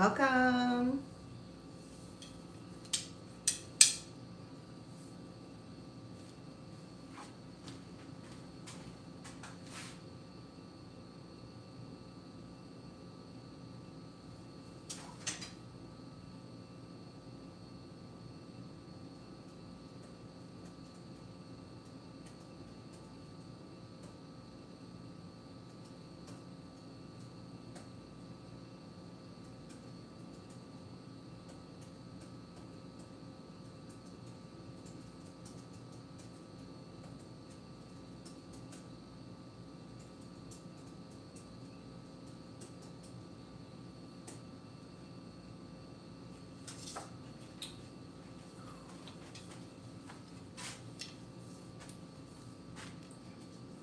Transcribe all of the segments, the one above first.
Welcome.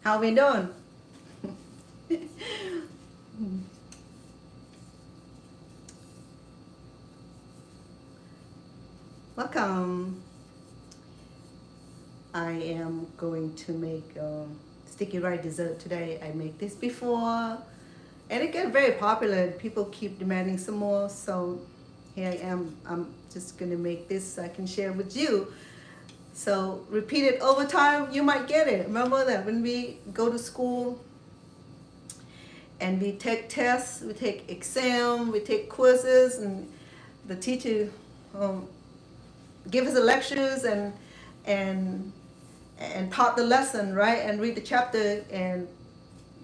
How we doing? Welcome. I am going to make sticky rice dessert today. I made this before and it got very popular. People keep demanding some more, so here I am. I'm just gonna make this so I can share with you. So repeat it over time, you might get it. Remember that when we go to school and we take tests, we take exam, we take quizzes, and the teacher give us the lectures and taught the lesson, right? And read the chapter, and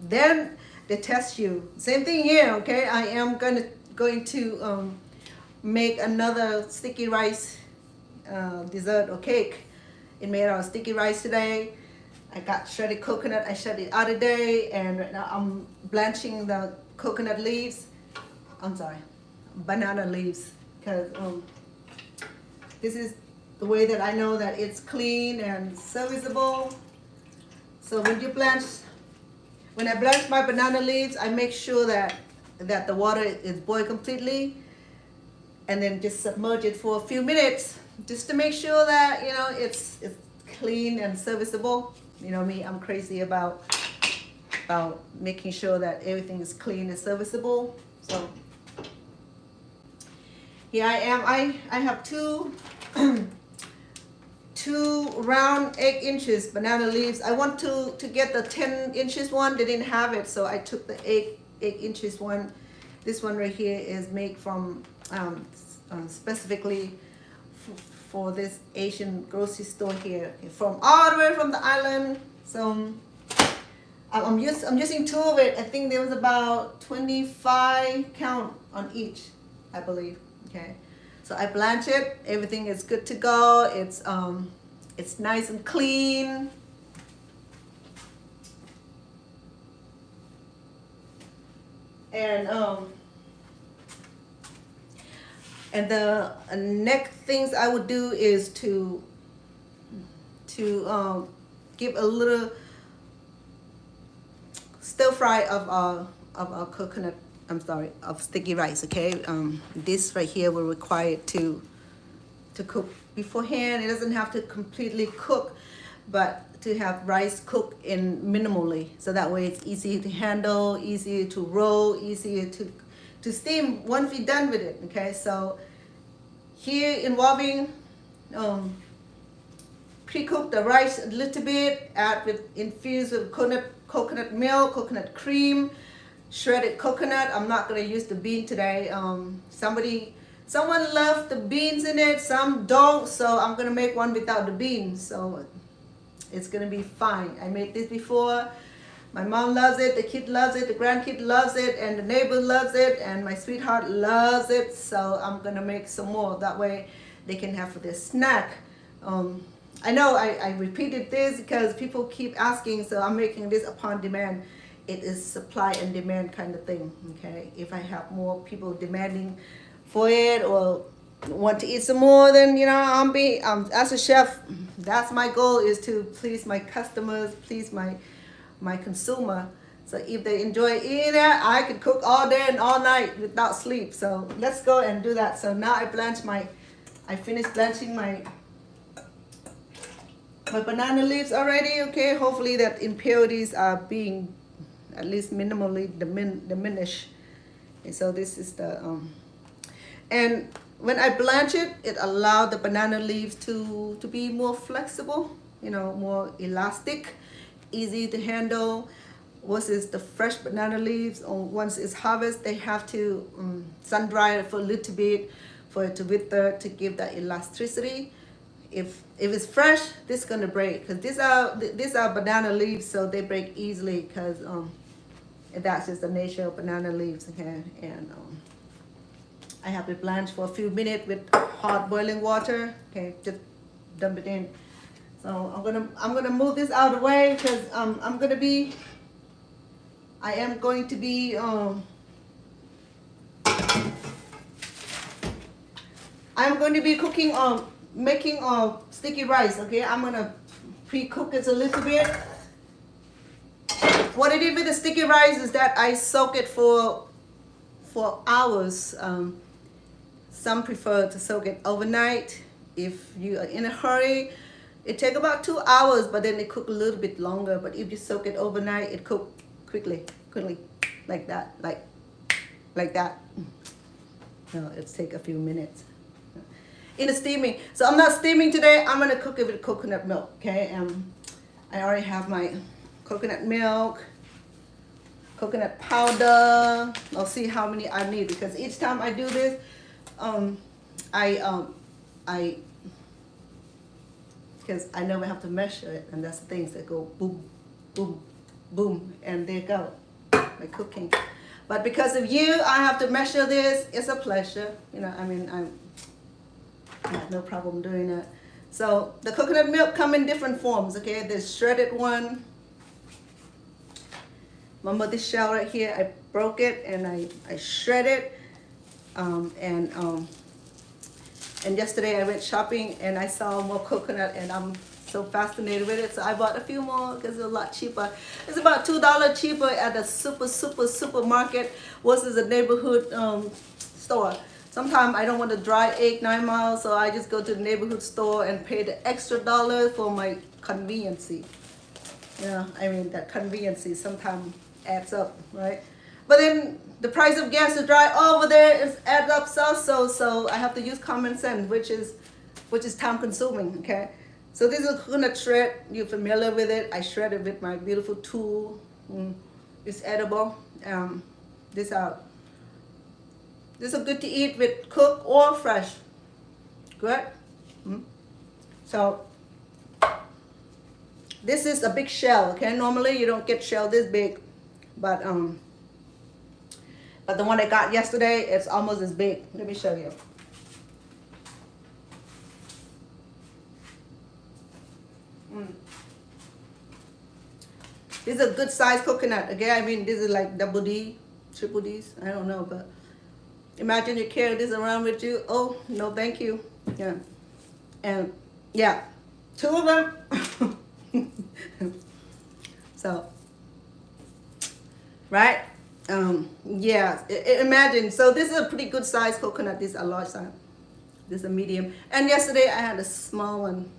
then they test you. Same thing here, okay? I am going to make another sticky rice dessert or cake. It made out of sticky rice today. I got shredded coconut. I shredded the other day, and right now I'm blanching the coconut leaves. I'm sorry, banana leaves, because this is the way that I know that it's clean and serviceable. So when I blanch my banana leaves, I make sure that the water is boiled completely, and then just submerge it for a few minutes, just to make sure that it's clean and serviceable. You know me, I'm crazy about making sure that everything is clean and serviceable. So here I am. I have two round 8 inches banana leaves. I want to get the 10 inches one. They didn't have it, so I took the 8 inches one. This one right here is made from specifically for this Asian grocery store here, from all the way from the island. So I'm using 2 of it. I think there was about 25 count on each, I believe. Okay, so I blanch it. Everything is good to go. It's nice and clean. And the next things I would do is to give a little stir fry of our coconut. I'm sorry, of sticky rice. Okay, this right here will require it to cook beforehand. It doesn't have to completely cook, but to have rice cook in minimally, so that way it's easy to handle, easier to roll, easier to steam once we're done with it. Okay, so here involving pre-cook the rice a little bit, infuse with coconut milk, coconut cream, shredded coconut. I'm not going to use the bean today. Someone loved the beans in it, some don't, so I'm going to make one without the beans. So it's going to be fine. I made this before. My mom loves it, the kid loves it, the grandkid loves it, and the neighbor loves it, and my sweetheart loves it. So I'm going to make some more. That way they can have for their snack. I know I repeated this because people keep asking, so I'm making this upon demand. It is supply and demand kind of thing, okay? If I have more people demanding for it or want to eat some more, then as a chef, that's my goal, is to please my customers, please my consumer. So if they enjoy eating that, I could cook all day and all night without sleep. So let's go and do that. So now I finished blanching my banana leaves already. Okay, hopefully that impurities are being at least minimally diminished. And so this is the And when I blanch it, it allowed the banana leaves to be more flexible, you know, more elastic, easy to handle. Versus the fresh banana leaves, once it's harvested, they have to sun dry it for a little bit for it to wither to give that elasticity. If it's fresh, this is gonna break because these are banana leaves, so they break easily because that's just the nature of banana leaves. Okay, and I have to blanch for a few minutes with hot boiling water. Okay, just dump it in. So I'm gonna move this out of the way because I am going to be I'm going to be cooking making sticky rice. Okay, I'm gonna pre-cook it a little bit. What I did with the sticky rice is that I soak it for hours. Some prefer to soak it overnight. If you are in a hurry, it takes about 2 hours, but then it cook a little bit longer. But if you soak it overnight, it cook quickly, like that, like that. No, it take a few minutes. In the steaming, so I'm not steaming today. I'm gonna cook it with coconut milk. Okay, I already have my coconut milk, coconut powder. I'll see how many I need because each time I do this, because I never have to measure it, and that's the things that go boom, boom, boom, and there you go, my cooking. But because of you, I have to measure this. It's a pleasure, you know. I mean, I have no problem doing that. So the coconut milk come in different forms. Okay, there's shredded one. Remember this shell right here? I broke it and I shred it. And yesterday I went shopping and I saw more coconut and I'm so fascinated with it. So I bought a few more because it's a lot cheaper. It's about $2 cheaper at the supermarket versus a neighborhood store. Sometimes I don't want to dry egg 9 miles, so I just go to the neighborhood store and pay the extra dollar for my conveniency. Yeah, I mean that conveniency sometimes adds up, right? But then the price of gas to dry over there is adds up also, so I have to use common sense, which is time consuming. Okay, so this is a coconut shred. You're familiar with it. I shred it with my beautiful tool. It's edible. These are good to eat with cooked or fresh. Good. So this is a big shell. Okay, normally you don't get shell this big, but the one I got yesterday, it's almost as big. Let me show you. This is a good size coconut. Okay, I mean this is like double D, triple D's. I don't know, but imagine you carry this around with you. Oh no, thank you. Yeah, and yeah, 2 of them. So, right? Yeah, imagine. So this is a pretty good size coconut. This is a large size. This is a medium. And yesterday I had a small one,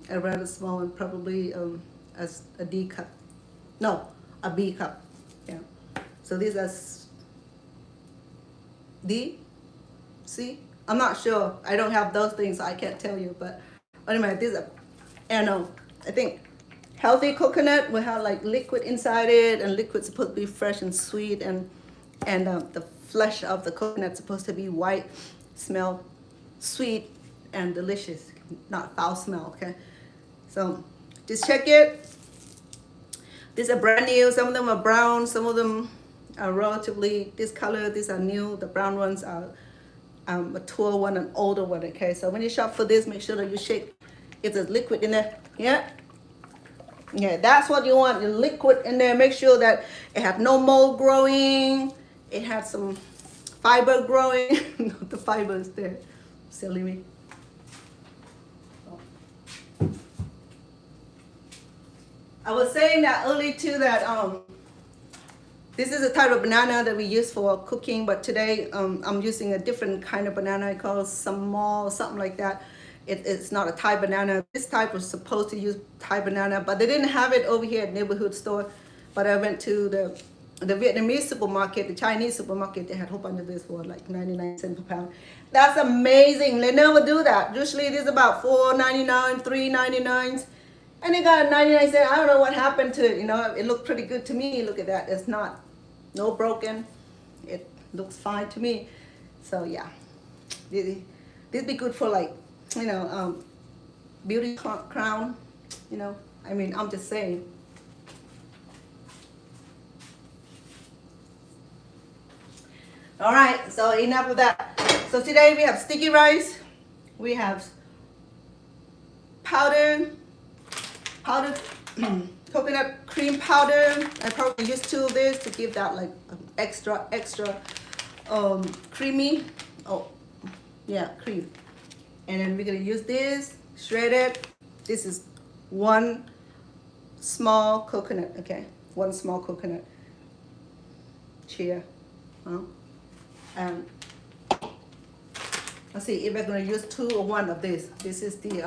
a rather small one, probably a D cup. No, a B cup. Yeah. So these are D, C. I'm not sure. I don't have those things, so I can't tell you. But anyway, these are, and I think healthy coconut will have like liquid inside it, and liquid's supposed to be fresh and sweet, and the flesh of the coconut supposed to be white, smell sweet and delicious, not foul smell. Okay, so just check it. These are brand new. Some of them are brown. Some of them are relatively this color. These are new. The brown ones are a mature one, an older one. Okay, so when you shop for this, make sure that you shake if there's liquid in there. Yeah. Yeah, that's what you want, the liquid in there. Make sure that it had no mold growing. It had some fiber growing. The fiber is there. Silly me. I was saying that earlier too that this is a type of banana that we use for cooking, but today I'm using a different kind of banana. I call it Samal, something like that. It's not a Thai banana. This type was supposed to use Thai banana, but they didn't have it over here at neighborhood store. But I went to the the Vietnamese supermarket, the Chinese supermarket, they had a whole bunch of this for like 99 cents per pound. That's amazing. They never do that. Usually it is about $4.99, $3.99. And they got 99 cents. I don't know what happened to it. You know, it looked pretty good to me. Look at that. It's not, no broken. It looks fine to me. So yeah, this be good for like, you know, beauty crown. You know, I mean, I'm just saying. All right, so enough of that. So today we have sticky rice. We have powdered coconut cream powder. I probably use 2 of this to give that like extra creamy. Oh, yeah, cream. And then we're gonna use this shredded. This is 1 small coconut. Okay, 1 small coconut. Cheer. And let's see if we're gonna use 2 or 1 of this. This is the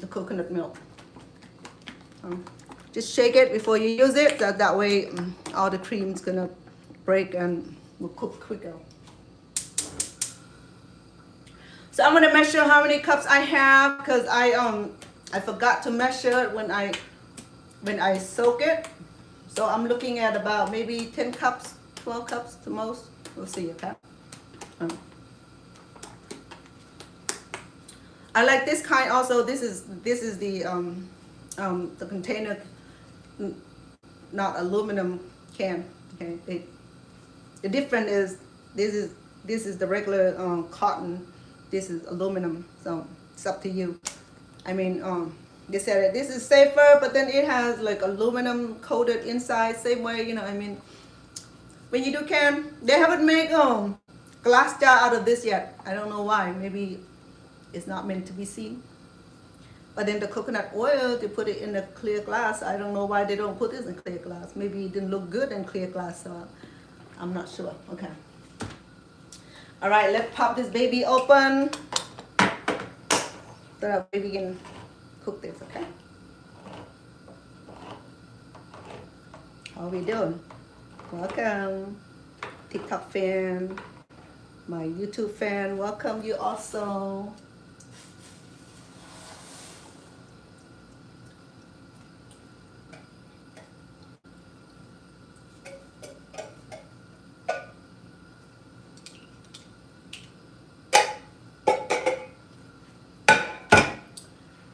coconut milk. Just shake it before you use it. That way all the cream's gonna break and will cook quicker. So I'm gonna measure how many cups I have because I forgot to measure when I soak it. So I'm looking at about maybe 10 cups, 12 cups the most. We'll see, okay? I like this kind also. This is the container, not aluminum can. Okay, the difference is this is the regular cotton. This is aluminum. So it's up to you. I mean, they said that this is safer, but then it has like aluminum coated inside. Same way, you know. I mean, when you do can, they haven't made glass jar out of this yet. I don't know why. Maybe it's not meant to be seen. But then the coconut oil, they put it in a clear glass. I don't know why they don't put this in clear glass. Maybe it didn't look good in clear glass, so I'm not sure. Okay. All right, let's pop this baby open so that we can cook this, okay? How are we doing? Welcome, TikTok fan, my YouTube fan, welcome you also.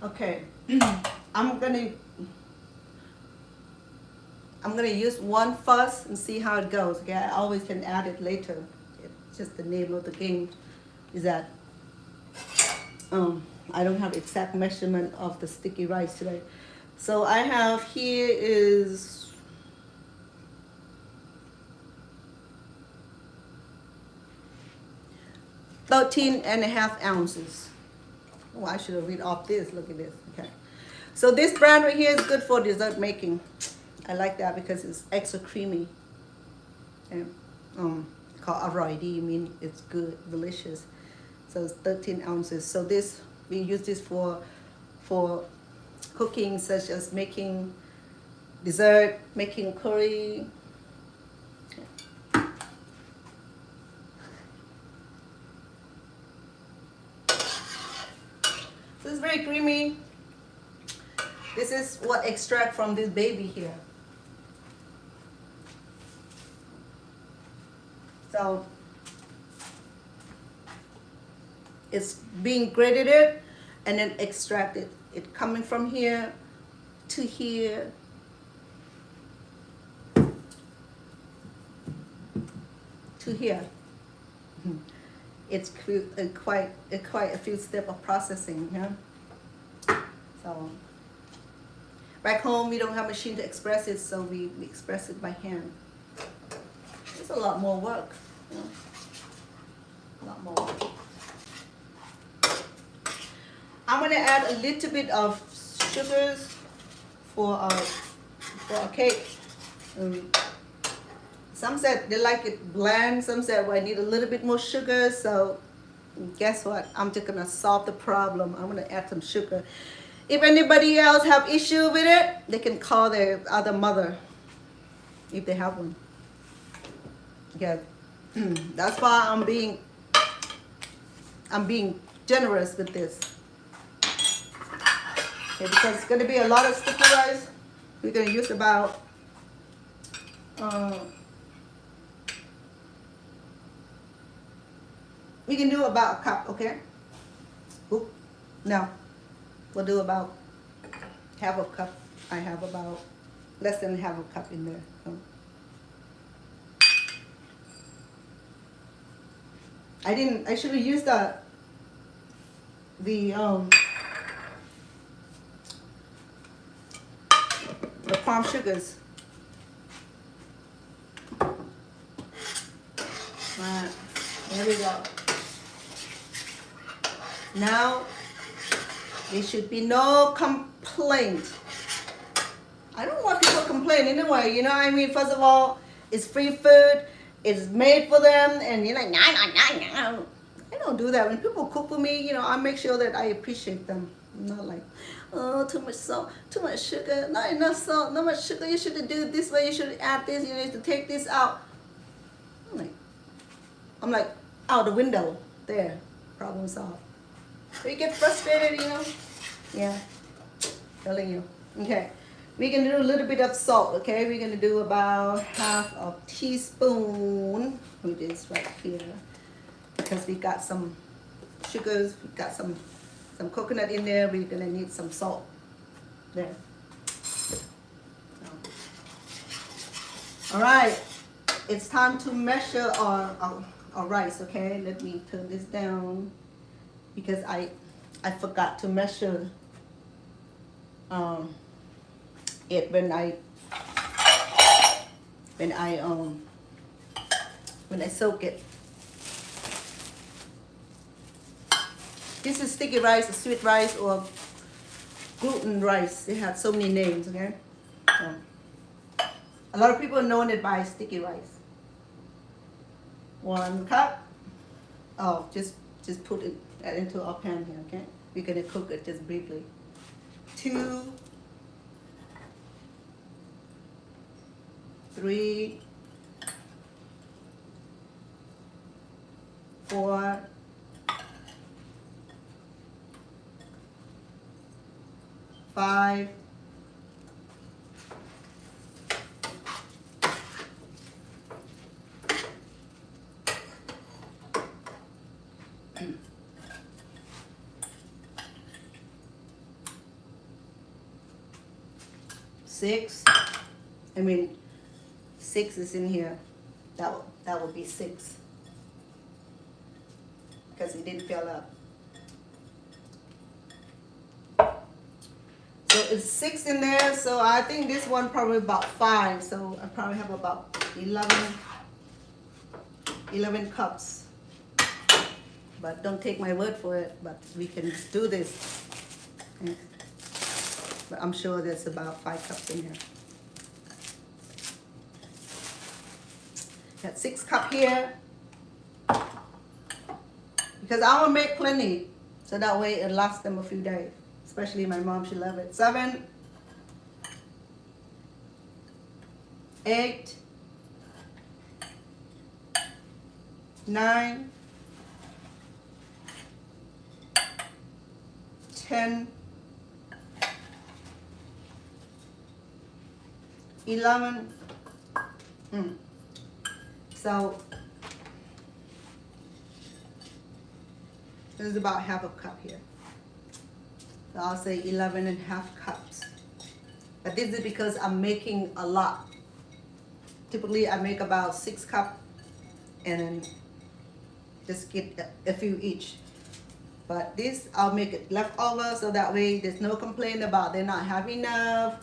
Okay, I'm gonna use 1 first and see how it goes. Okay, I always can add it later. It's just the name of the game is that I don't have exact measurement of the sticky rice today. So I have here is 13.5 ounces. Oh, I should have read off this. Look at this. Okay. So this brand right here is good for dessert making. I like that because it's extra creamy. And called Aroy D, mean it's good, delicious. So it's 13 ounces. So this, we use this for cooking, such as making dessert, making curry. So it's very creamy. This is what extract from this baby here. So it's being grated and then extracted. It coming from here to here. To here. It's quite a few steps of processing, yeah. So back home we don't have a machine to express it, so we express it by hand. It's a lot more work, you know? A lot more work. I'm gonna add a little bit of sugars for a cake. Some said they like it bland. Some said, well, I need a little bit more sugar. So guess what? I'm just gonna solve the problem. I'm gonna add some sugar. If anybody else have issue with it, they can call their other mother. if they have one. Yeah, that's why I'm being generous with this. Okay, because it's gonna be a lot of sticky rice. We're gonna use about we can do about a cup, okay? Oop. No, we'll do about half a cup. I have about less than half a cup in there. So. I should have used the palm sugars. Right, there we go. Now, there should be no complaint. I don't want people to complain anyway, you know what I mean? First of all, it's free food, it's made for them, and you're like, nah. I don't do that. When people cook for me, you know, I make sure that I appreciate them. I'm not like, oh, too much salt, too much sugar, not enough salt, not much sugar, you should do it this way, you should add this, you need to take this out. I'm like out the window, there, problem solved. So you get frustrated, you know? Yeah, telling you. Okay, we're gonna do a little bit of salt, okay? We're gonna do about half a teaspoon, which is right here. Because we got some sugars, we got some coconut in there, we're gonna need some salt. There. All right, it's time to measure our rice, okay? Let me turn this down because I forgot to measure it when I soak it. This is sticky rice, sweet rice, or gluten rice. They have so many names, okay? A lot of people know it by sticky rice. 1 cup. Oh, just put it into our pan here, okay? We're gonna cook it just briefly. 2, 3, 4, 5, 6. I mean, 6 is in here. That would be 6 because it didn't fill up. So it's 6 in there. So I think this one probably about 5. So I probably have about 11 cups. But don't take my word for it. But we can do this. But I'm sure there's about 5 cups in here. Got 6 cups here. Because I will make plenty. So that way it lasts them a few days. Especially my mom, she love it. 7, 8, 9, 10, 11. So this is about half a cup here. So I'll say 11.5 cups. But this is because I'm making a lot. Typically I make about 6 cups and then just get a few each. But this I'll make it leftover so that way there's no complaint about they're not having enough,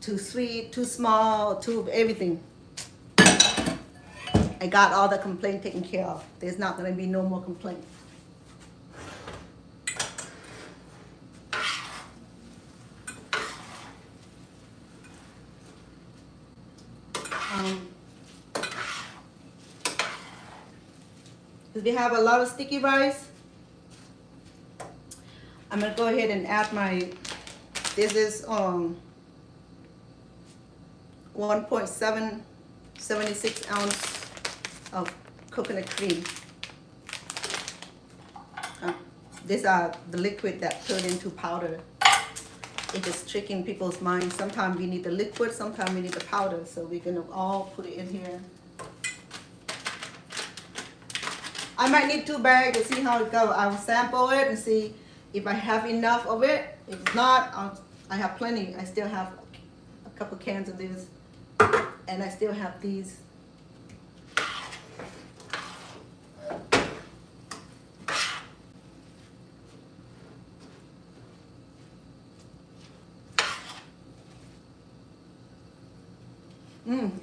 too sweet, too small, too everything. I got all the complaint taken care of. There's not gonna be no more complaint. Because we have a lot of sticky rice, I'm gonna go ahead and add my, this is 1.7 76 ounce of coconut cream. These are the liquid that turned into powder. It is tricking people's minds. Sometimes we need the liquid, sometimes we need the powder. So we're gonna all put it in here. I might need 2 bags to see how it goes. I'll sample it and see if I have enough of it. If not, I have plenty. I still have a couple cans of this. And I still have these.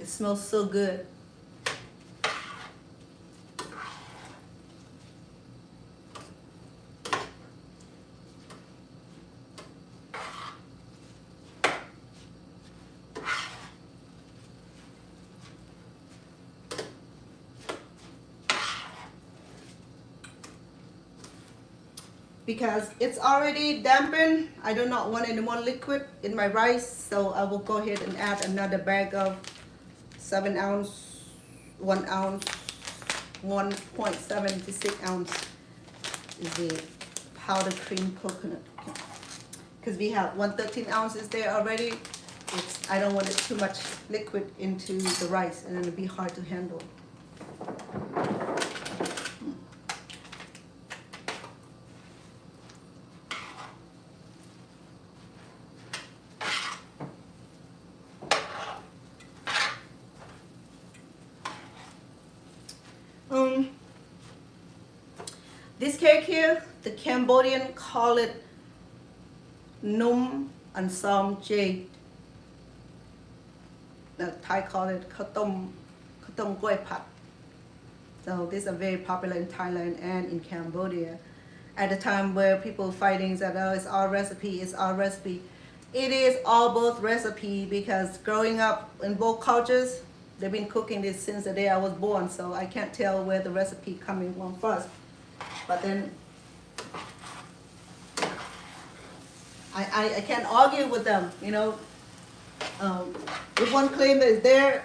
It smells so good. Because it's already dampened, I do not want any more liquid in my rice, so I will go ahead and add another bag of 7 ounce, 1 ounce, 1.76 ounce is the powder cream coconut. Because we have 113 ounces there already. I don't want it too much liquid into the rice and it'll be hard to handle. This cake here, the Cambodian call it Num and Som Jade. The Thai call it Khatom Goi Pat. So these are very popular in Thailand and in Cambodia. At the time where people fighting that, oh, it's our recipe, it's our recipe. It is all both recipe because growing up in both cultures, they've been cooking this since the day I was born, so I can't tell where the recipe coming from first. But then I can't argue with them, you know. If one claim that is there,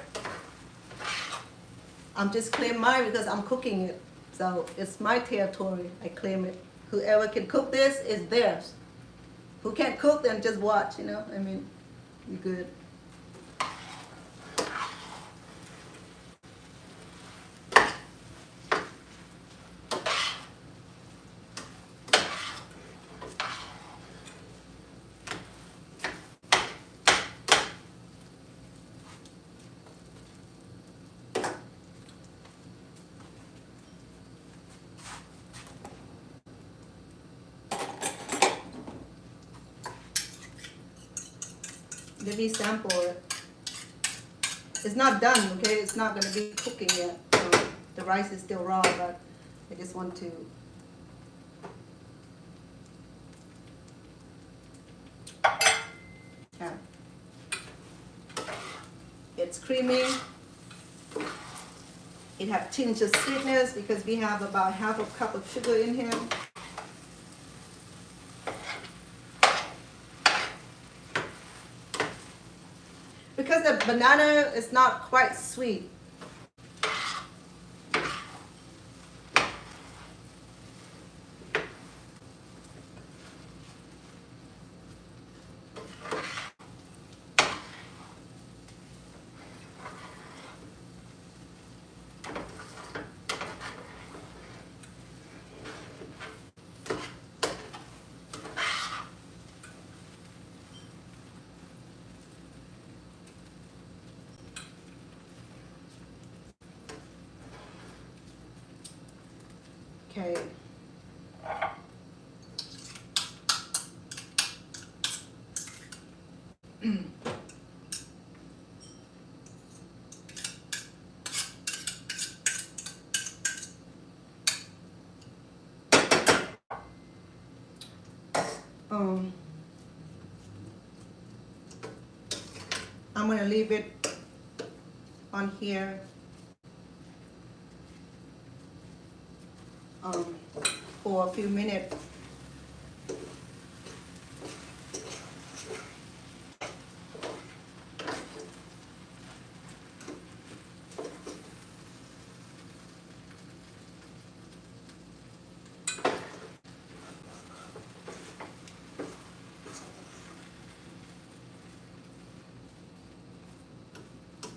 I'm just claim mine because I'm cooking it. So it's my territory, I claim it. Whoever can cook this is theirs. Who can't cook, then just watch, you know. I mean, you're good. Let me sample it. It's not done, okay? It's not going to be cooking yet. So the rice is still raw, but I just want to. Yeah. It's creamy. It has tinge of sweetness because we have about half a cup of sugar in here. Because the banana is not quite sweet. Okay. I'm going to leave it on here for a few minutes.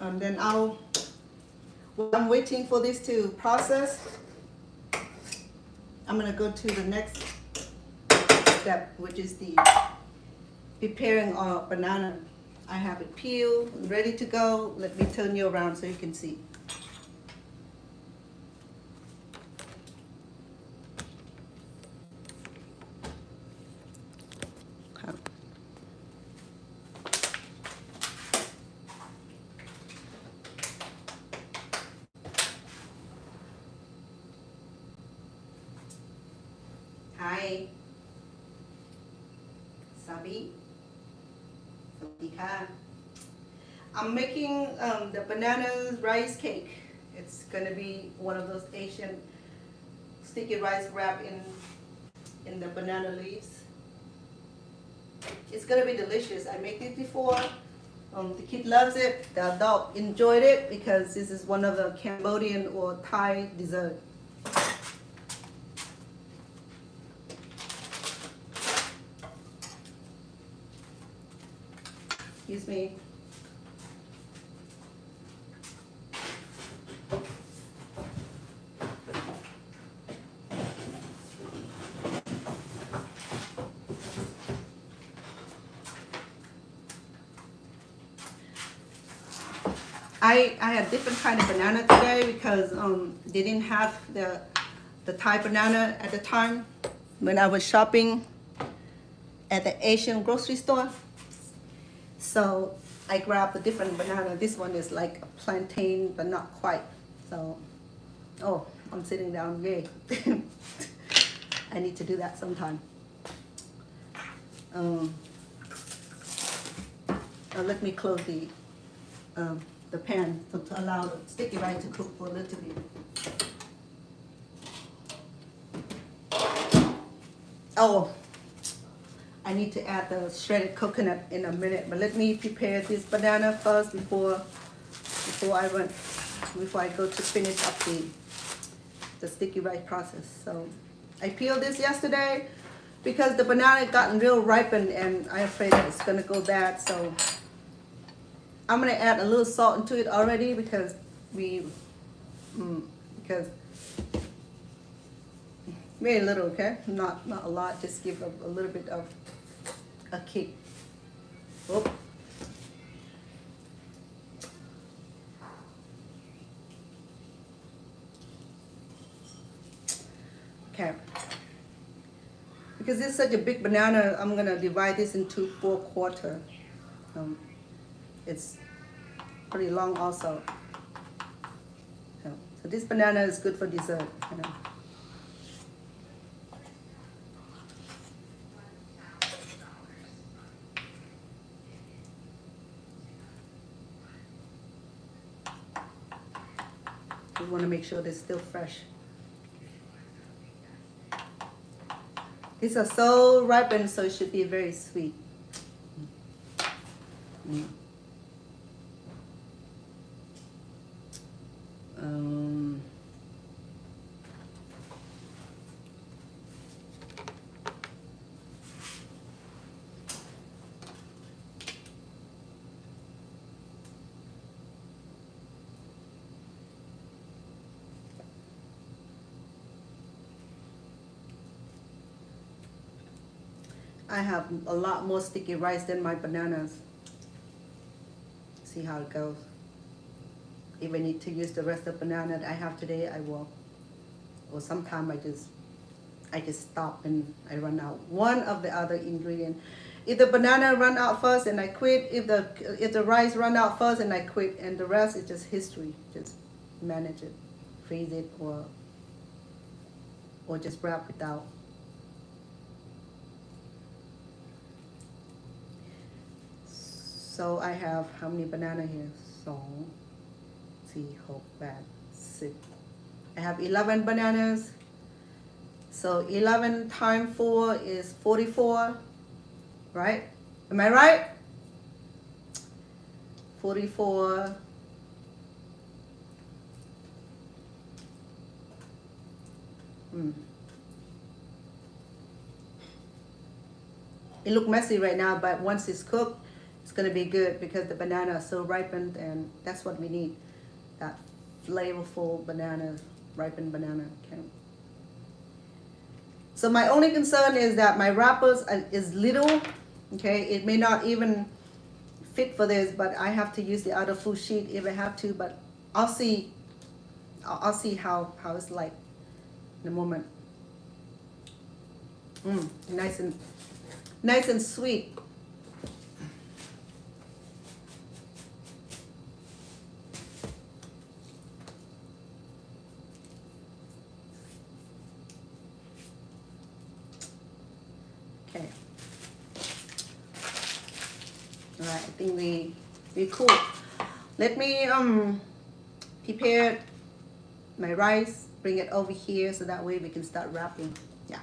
And then while I'm waiting for this to process, I'm gonna go to the next step, which is the preparing our banana. I have it peeled, ready to go. Let me turn you around so you can see. Okay. Hi, Sabi. I'm making the banana rice cake. It's gonna be one of those Asian sticky rice wrapped in the banana leaves. It's gonna be delicious. I made it before. The kid loves it. The adult enjoyed it because this is one of the Cambodian or Thai dessert. Excuse me. I had different kind of banana today because they didn't have the Thai banana at the time when I was shopping at the Asian grocery store. So I grabbed a different banana. This one is like a plantain, but not quite. So, oh, I'm sitting down, yay. I need to do that sometime. Let me close the pan to allow the sticky rice to cook for a little bit. Oh, I need to add the shredded coconut in a minute, but let me prepare this banana first before I go to finish up the sticky rice process. So I peeled this yesterday because the banana gotten real ripened and I'm afraid that it's gonna go bad. So I'm gonna add a little salt into it already because very little, okay? Not a lot, just give a little bit of a kick. Oh. Okay. Because this is such a big banana, I'm gonna divide this into 4 quarters. It's pretty long also. So this banana is good for dessert, you know. You want to make sure they're still fresh. These are so ripened, so it should be very sweet. I have a lot more sticky rice than my bananas. See how it goes. If I need to use the rest of the banana that I have today, I will. Or sometime I just stop and I run out one of the other ingredient. If the banana run out first and I quit, if the rice run out first and I quit, and the rest is just history. Just manage it, freeze it, or just wrap it out. So I have how many banana here? 2, 4, 6, 6. I have 11 bananas. So 11 times 4 is 44, right? Am I right? 44. It looks messy right now, but once it's cooked, it's gonna be good because the banana is so ripened, and that's what we need. That flavorful banana, ripened banana. Okay. So my only concern is that my wrappers is little. Okay, it may not even fit for this, but I have to use the other food sheet if I have to. But I'll see. I'll see how it's like in a moment. Nice and sweet. Okay. All right, I think we cool. Let me prepare my rice, bring it over here so that way we can start wrapping. Yeah.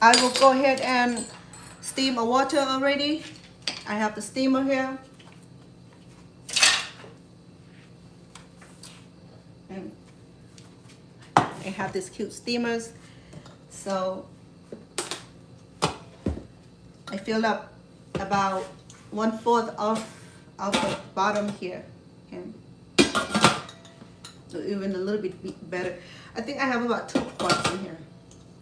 I will go ahead and steam a water already. I have the steamer here. And I have these cute steamers. So I filled up about 1/4 of the bottom here. Okay. So even a little bit better. I think I have about 2 quarts in here.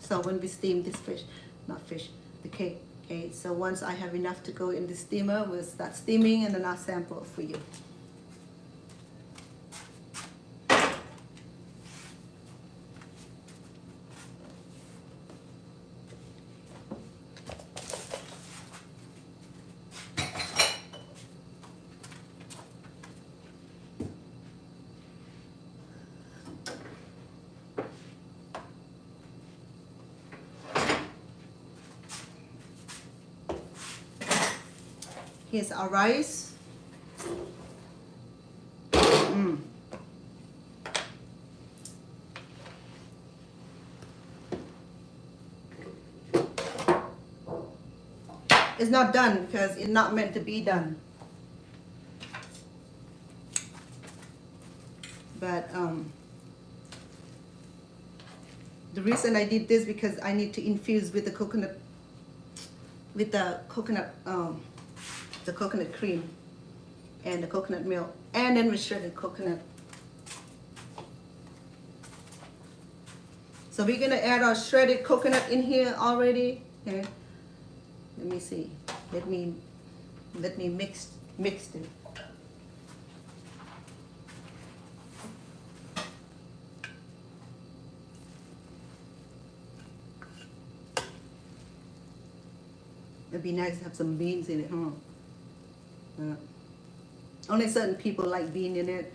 So when we steam this fish, not fish, the cake. Okay, so once I have enough to go in the steamer, we'll start steaming and then I'll sample it for you. Here's our rice. It's not done because it's not meant to be done. But the reason I did this because I need to infuse with the coconut cream and the coconut milk, and then with shredded coconut. So we're gonna add our shredded coconut in here already. Okay. Let me see. Let me mix it. It'd be nice to have some beans in it, huh? Only certain people like bean in it,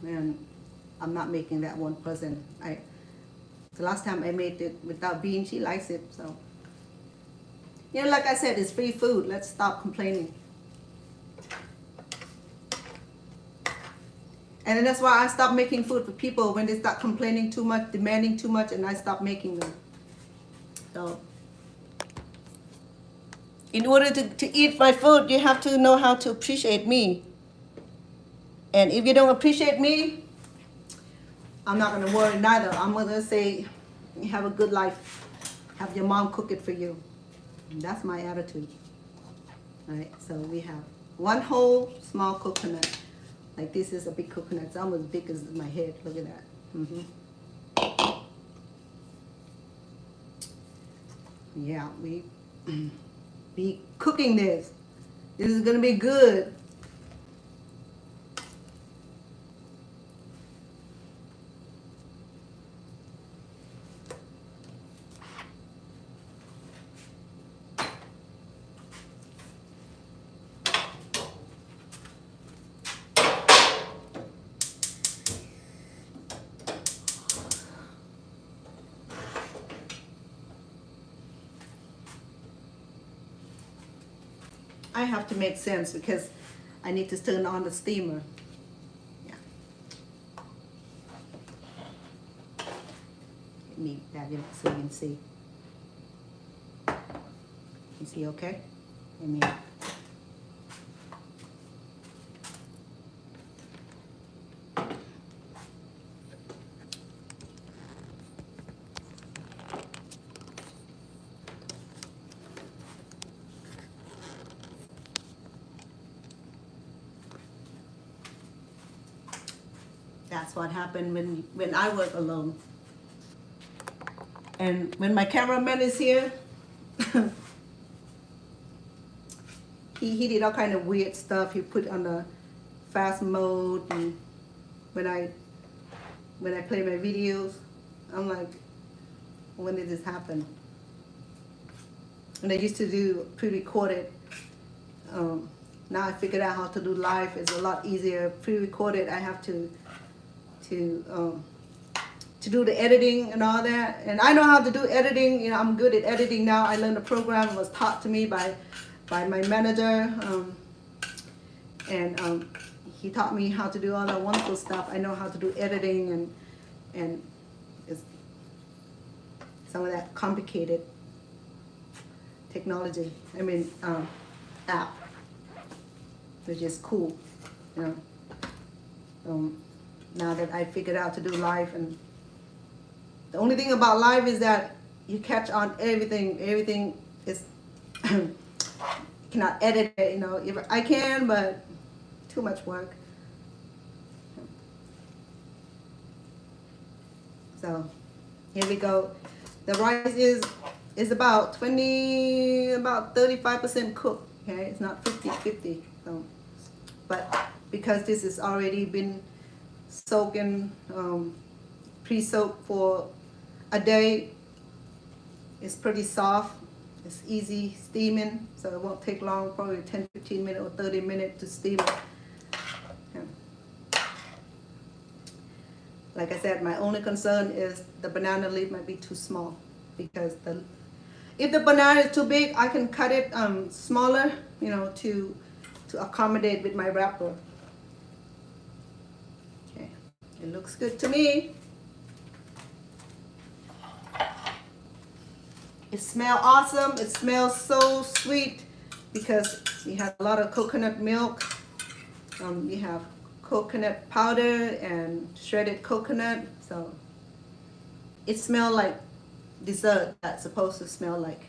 and I'm not making that 1%. The last time I made it without bean, she likes it. So, you know, like I said, it's free food. Let's stop complaining. And then that's why I stopped making food for people when they start complaining too much, demanding too much, and I stopped making them. So, in order to eat my food, you have to know how to appreciate me. And if you don't appreciate me, I'm not going to worry neither. I'm going to say, have a good life. Have your mom cook it for you. And that's my attitude. All right, so we have 1 whole small coconut. Like this is a big coconut. It's almost big as my head. Look at that. Yeah, we be cooking this. This is gonna be good. I have to make sense because I need to turn on the steamer. Yeah. Let me add it so you can see. You can see okay? Let me. That's what happened when I work alone. And when my cameraman is here, he did all kind of weird stuff. He put on the fast mode, and when I play my videos, I'm like, when did this happen? And I used to do pre-recorded. Now I figured out how to do live. It's a lot easier. Pre-recorded, I have to do the editing and all that. And I know how to do editing. You know, I'm good at editing now. I learned the program. It was taught to me by my manager, and he taught me how to do all that wonderful stuff. I know how to do editing and it's some of that complicated technology. I mean, app, which is cool, you know. Now that I figured out to do live, and the only thing about live is that you catch on everything. Everything is cannot edit it, you know. If I can, but too much work. So here we go. The rice is about 35% cooked. Okay, it's not 50-50. So, but because this has already been soaking, pre-soaked for a day, it's pretty soft. It's easy steaming, so it won't take long, probably 10-15 minutes or 30 minutes to steam it. Yeah. Like I said, my only concern is the banana leaf might be too small, because if the banana is too big, I can cut it smaller, you know, to accommodate with my wrapper. Okay, it looks good to me. It smells awesome. It smells so sweet because we have a lot of coconut milk. We have coconut powder and shredded coconut. So it smells like dessert that's supposed to smell like.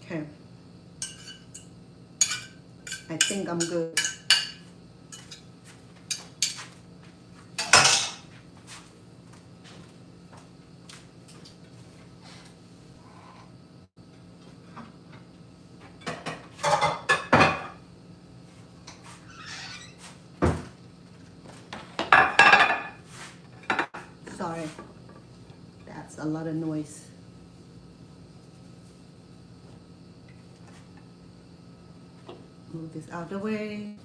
Okay. I think I'm good. Sorry, that's a lot of noise. Move this out of the way.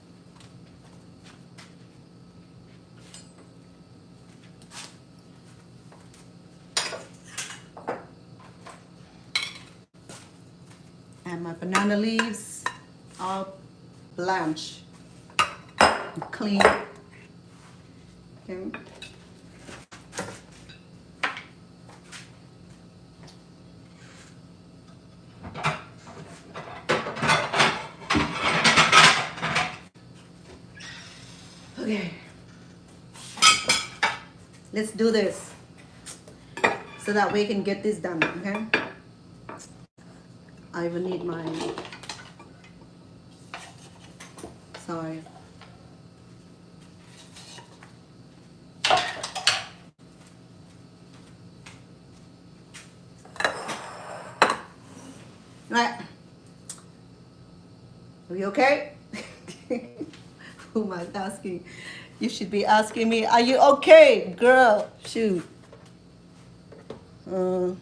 And my banana leaves all blanched, clean. Okay. Okay, let's do this so that we can get this done, okay? I will need my, sorry. Right, are we okay? Who am I asking? You should be asking me, are you okay, girl? Shoot. No,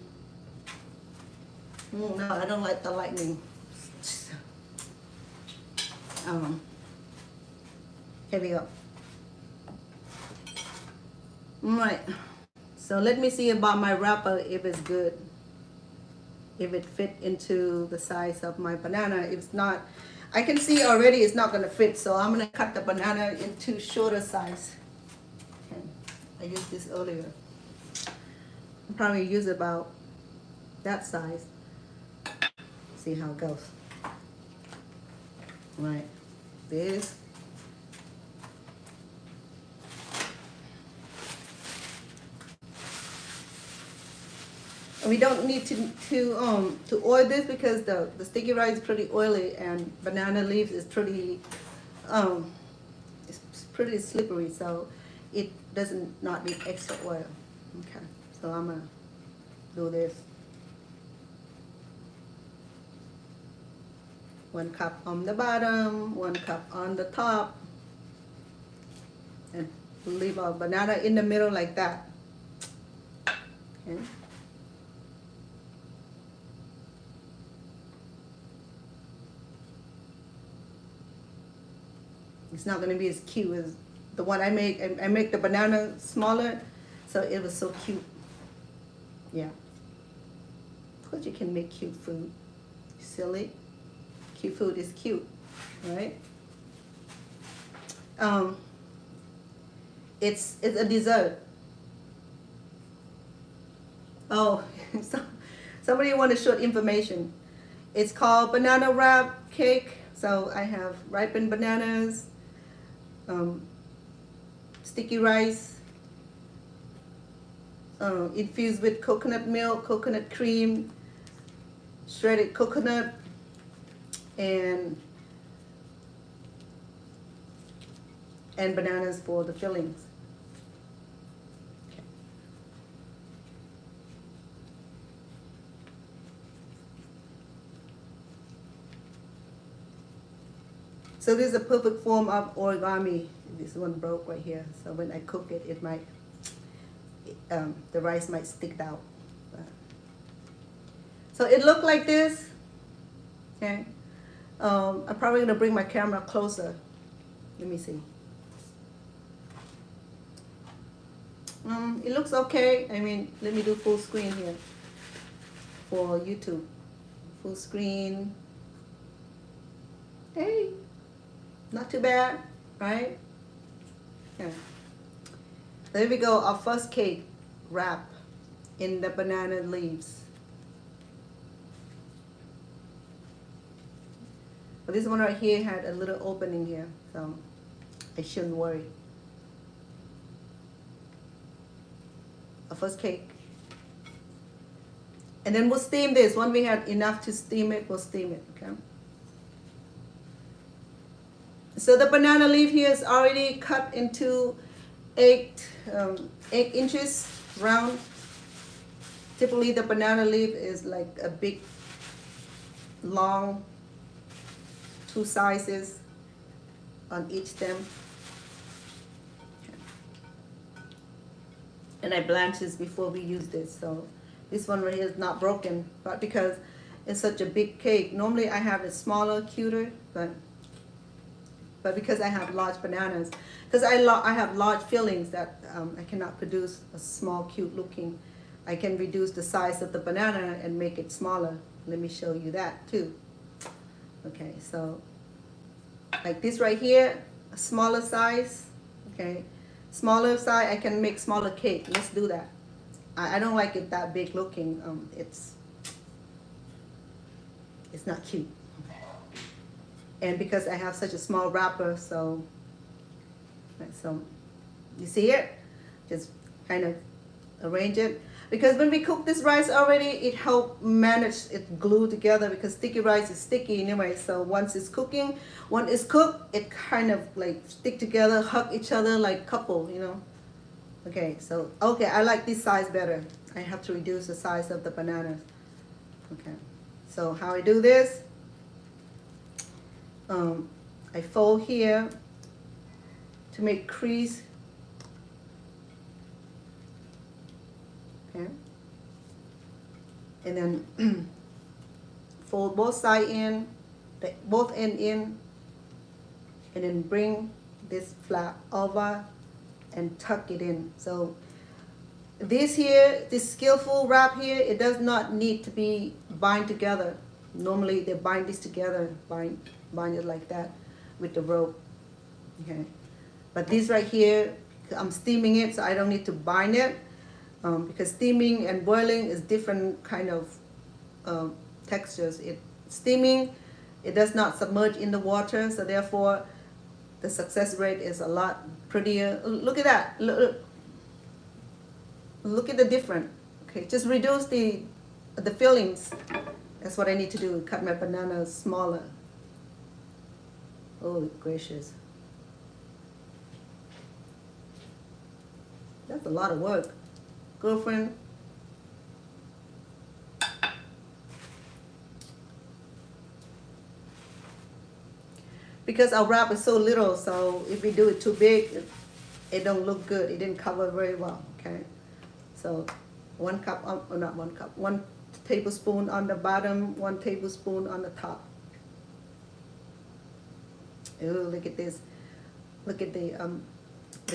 I don't like the lightning. Here we go. Alright, so let me see about my wrapper, if it's good. If it fit into the size of my banana. If it's not, I can see already it's not going to fit, so I'm going to cut the banana into shorter size. Okay. I used this earlier. I'll probably use about that size. See how it goes. Right, this. we don't need to oil this because the sticky rice is pretty oily and banana leaves is pretty it's pretty slippery, so it doesn't not need extra oil. Okay, so I'm gonna do this. 1 cup on the bottom, 1 cup on the top, and leave a banana in the middle like that. Okay. It's not going to be as cute as the one I make. I make the banana smaller, so it was so cute. Yeah. Of course you can make cute food. Silly. Cute food is cute, right? It's a dessert. Oh, somebody wanted short information. It's called banana wrap cake. So I have ripened bananas, sticky rice, infused with coconut milk, coconut cream, shredded coconut, and bananas for the fillings. Okay. So this is a perfect form of origami. This one broke right here, so when I cook it, it might the rice might stick out. So it looked like this. Okay. I'm probably gonna bring my camera closer. Let me see. It looks okay. I mean, let me do full screen here for YouTube. Full screen. Hey, not too bad, right? Yeah. There we go. Our first cake wrap in the banana leaves. But this one right here had a little opening here, so I shouldn't worry. Our first cake. And then we'll steam this. When we had enough to steam it, we'll steam it, okay? So the banana leaf here is already cut into 8 inches round. Typically the banana leaf is like a big, long, 2 sizes on each stem. And I blanched this before we use this, so this one right here is not broken, but because it's such a big cake, normally I have it smaller, cuter, but because I have large bananas, because I have large fillings that I cannot produce a small, cute looking. I can reduce the size of the banana and make it smaller. Let me show you that too. Okay, so like this right here, a smaller size, okay? Smaller size, I can make smaller cake. Let's do that. I don't like it that big looking. It's not cute. And because I have such a small wrapper, so you see it? Just kind of arrange it. Because when we cook this rice already, it helps manage it glue together because sticky rice is sticky anyway. So once it's cooking, when it's cooked, it kind of like stick together, hug each other like couple, you know. Okay, so, okay, I like this size better. I have to reduce the size of the bananas. Okay, so how I do this, I fold here to make crease. Okay. And then fold both sides in, both end in, and then bring this flap over and tuck it in. So this here, this skillful wrap here, it does not need to be bind together. Normally they bind this together, bind it like that with the rope. Okay. But this right here, I'm steaming it, so I don't need to bind it. Because steaming and boiling is different kind of textures. Steaming, it does not submerge in the water, so therefore the success rate is a lot prettier. Look at that. Look at the difference. Okay, just reduce the the fillings. That's what I need to do. Cut my bananas smaller. Oh, gracious. That's a lot of work. Girlfriend. Because our wrap is so little, so if we do it too big, it don't look good. It didn't cover very well, okay? So 1 cup, or not 1 cup, 1 tablespoon on the bottom, 1 tablespoon on the top. Ooh, look at this. Look at the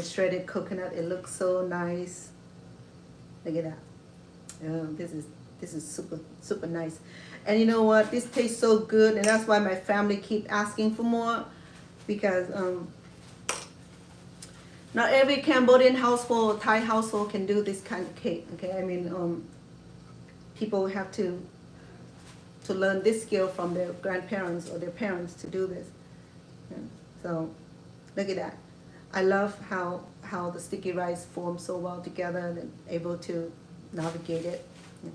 shredded coconut. It looks so nice. Look at that. Oh, this is super nice. And you know what? This tastes so good, and that's why my family keep asking for more, because not every Cambodian household, Thai household can do this kind of cake. Okay, I mean, people have to learn this skill from their grandparents or their parents to do this. Yeah. So look at that. I love how the sticky rice forms so well together and able to navigate it.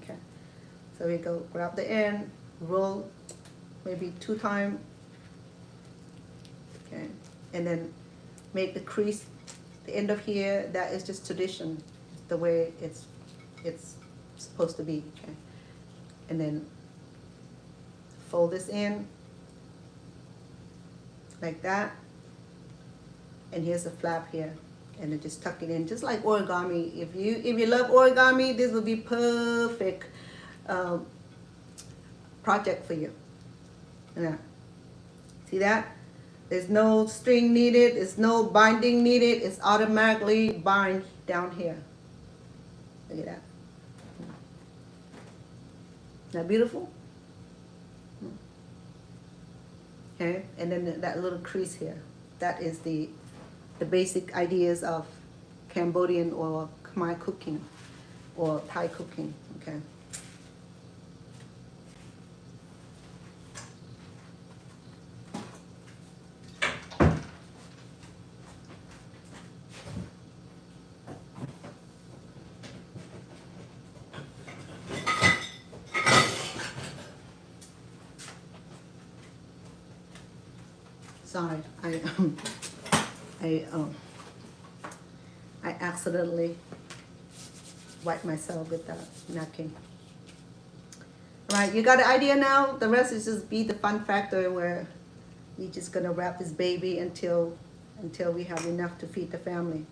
Okay. So we go grab the end, roll maybe 2 times, okay, and then make the crease. The end of here, that is just tradition, the way it's supposed to be, okay. And then fold this in like that, and here's a flap here, and then just tuck it in, just like origami. If you love origami, this would be perfect project for you. Yeah. See that? There's no string needed. There's no binding needed. It's automatically bind down here. Look at that. Isn't that beautiful? Okay, and then that little crease here. That is the basic ideas of Cambodian or Khmer cooking or Thai cooking. Okay. Sorry, I accidentally wiped myself with the napkin. All right, you got the idea now? The rest is just be the fun factor where we're just gonna wrap this baby until we have enough to feed the family.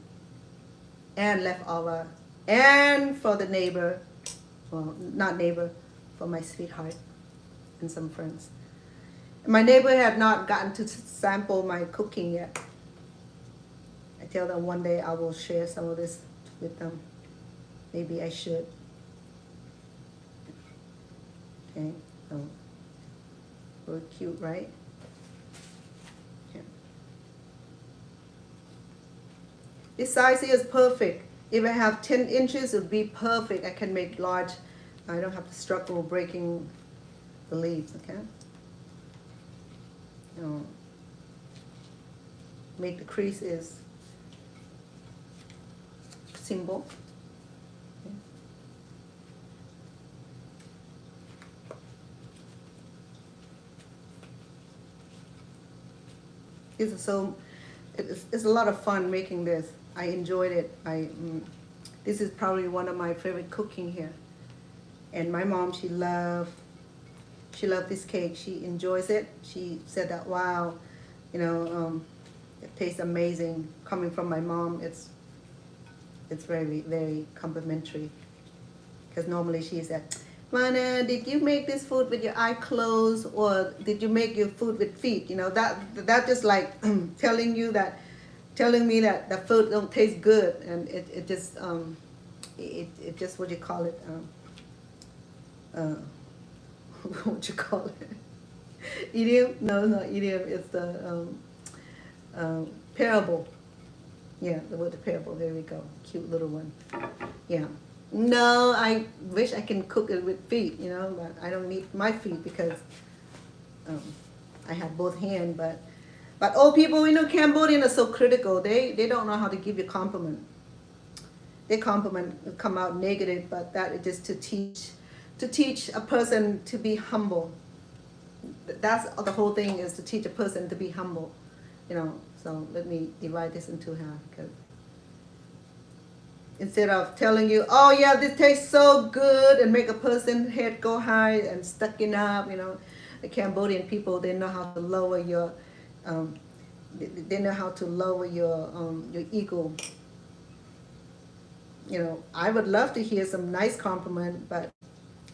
And leftover. And for the neighbor, well, not neighbor, for my sweetheart and some friends. My neighbor had not gotten to sample my cooking yet. I tell them one day I will share some of this with them. Maybe I should. Okay, so we're cute, right? Yeah. This size here is perfect. If I have 10 inches, it would be perfect. I can make large. I don't have to struggle breaking the leaves, okay? Make the crease is simple. Okay. It's a lot of fun making this. I enjoyed it. This is probably one of my favorite cooking here. And my mom, she loved this cake. She enjoys it. She said that, wow, it tastes amazing. Coming from my mom, it's very, very complimentary. Because normally she said, Mana, did you make this food with your eyes closed, or did you make your food with feet? That just like telling me that the food don't taste good, and it just what do you call it? What you call it? Idiom? No, it's not idiom. It's the parable. Yeah, the word parable. There we go. Cute little one. Yeah. No, I wish I can cook it with feet, but I don't need my feet because I have both hands. But old people, Cambodian are so critical. They don't know how to give you compliment. Their compliment will come out negative, but that is just to to teach a person to be humble. That's the whole thing, is to teach a person to be humble, you know. So let me divide this into half, because instead of telling you, oh yeah, this tastes so good, and make a person head go high and stucking up, you know. The Cambodian people, they know how to lower your, they know how to lower your ego. You know, I would love to hear some nice compliment, but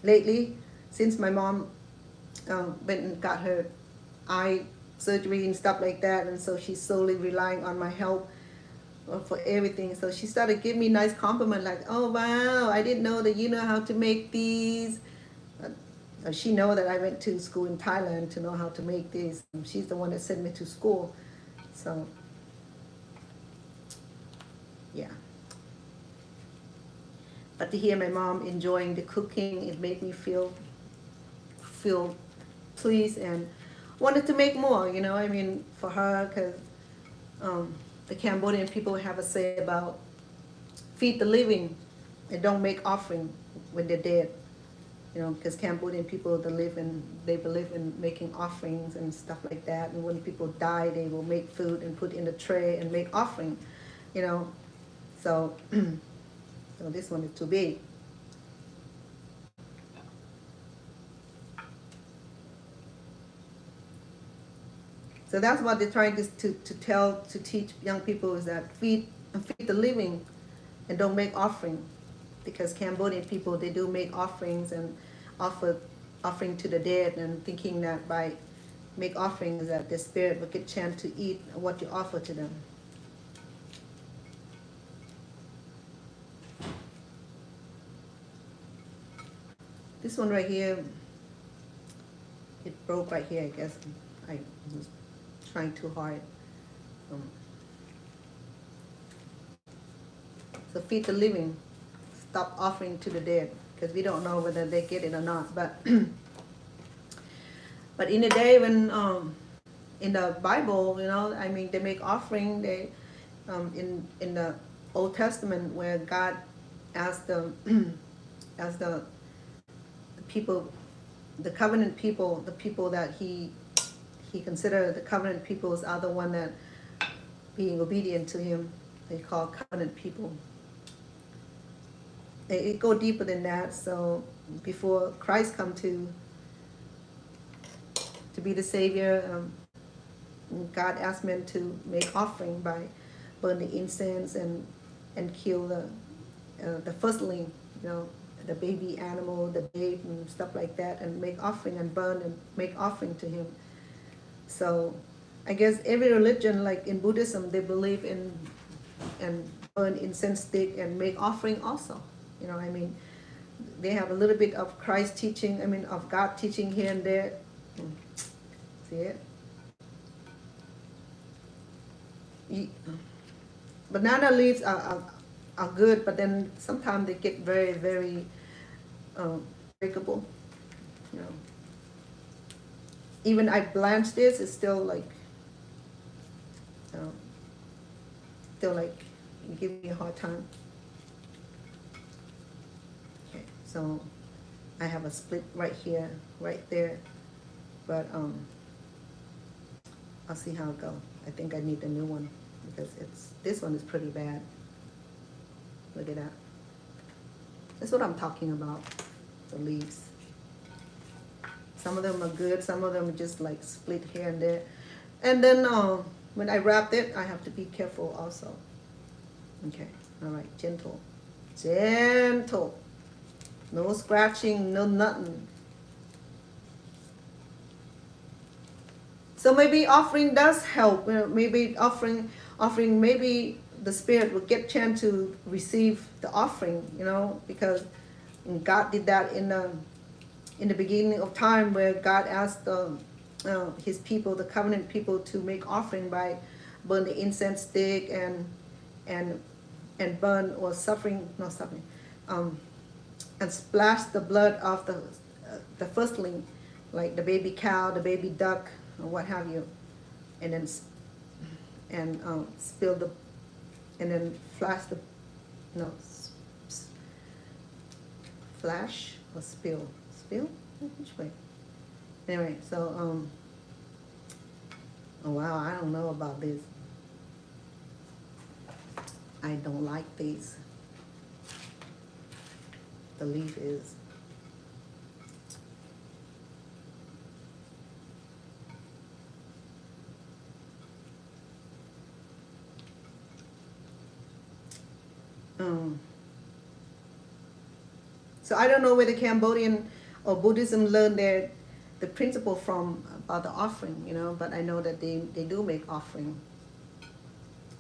lately, since my mom went and got her eye surgery and stuff like that, and so she's solely relying on my help for everything. So she started giving me nice compliment, like, oh wow, I didn't know that you know how to make these. She know that I went to school in Thailand to know how to make these. She's the one that sent me to school. So yeah, but to hear my mom enjoying the cooking, it made me feel pleased and wanted to make more, you know. I mean, for her, because the Cambodian people have a say about feed the living and don't make offering when they're dead, you know, because Cambodian people, they believe in making offerings and stuff like that. And when people die, they will make food and put in a tray and make offering, you know. So so this one is too big. So that's what they're trying to teach young people, is that feed the living and don't make offering, because Cambodian people, they do make offerings and offering to the dead, and thinking that by make offerings that the spirit will get chance to eat what you offer to them. This one right here, it broke right here, I guess. I was trying too hard. So feed the living, stop offering to the dead, because we don't know whether they get it or not. But but in the day when in the Bible, you know, I mean, they make offering. They in the Old Testament, where God asked the asked the people, the covenant people, the people that he considered the covenant peoples are the one that being obedient to him, they call covenant people. It go deeper than that. So before Christ come to be the Savior, God asked men to make offering by burn the incense and kill the firstling, you know, the baby animal, the babe and stuff like that, and make offering and burn and make offering to him. So I guess every religion, like in Buddhism, they believe in and burn incense stick and make offering also. You know, I mean, they have a little bit of Christ teaching, I mean, of God teaching here and there. See it? Banana leaves are good, but then sometimes they get very, very breakable. You know, even I blanch this, it's still like, give me a hard time. Okay, so I have a split right here, right there, but I'll see how it goes. I think I need a new one, because this one is pretty bad. Look at that. That's what I'm talking about, the leaves. Some of them are good, some of them are just like split here and there. And then when I wrap it, I have to be careful also. Okay, all right, gentle. Gentle. No scratching, no nothing. So maybe offering does help. You know, maybe offering, maybe the spirit will get chance to receive the offering, you know, because God did that in the beginning of time, where God asked his people, the covenant people, to make offering by burn the incense stick and burn, or and splash the blood of the firstling, like the baby cow, the baby duck, or what have you, and then spill the, and then flash the, no, flash, or spill. Spill? Which way? Anyway, so, oh wow, I don't know about this. I don't like these. The leaf is. So I don't know whether Cambodian or Buddhism learned the principle from about the offering, you know, but I know that they do make offering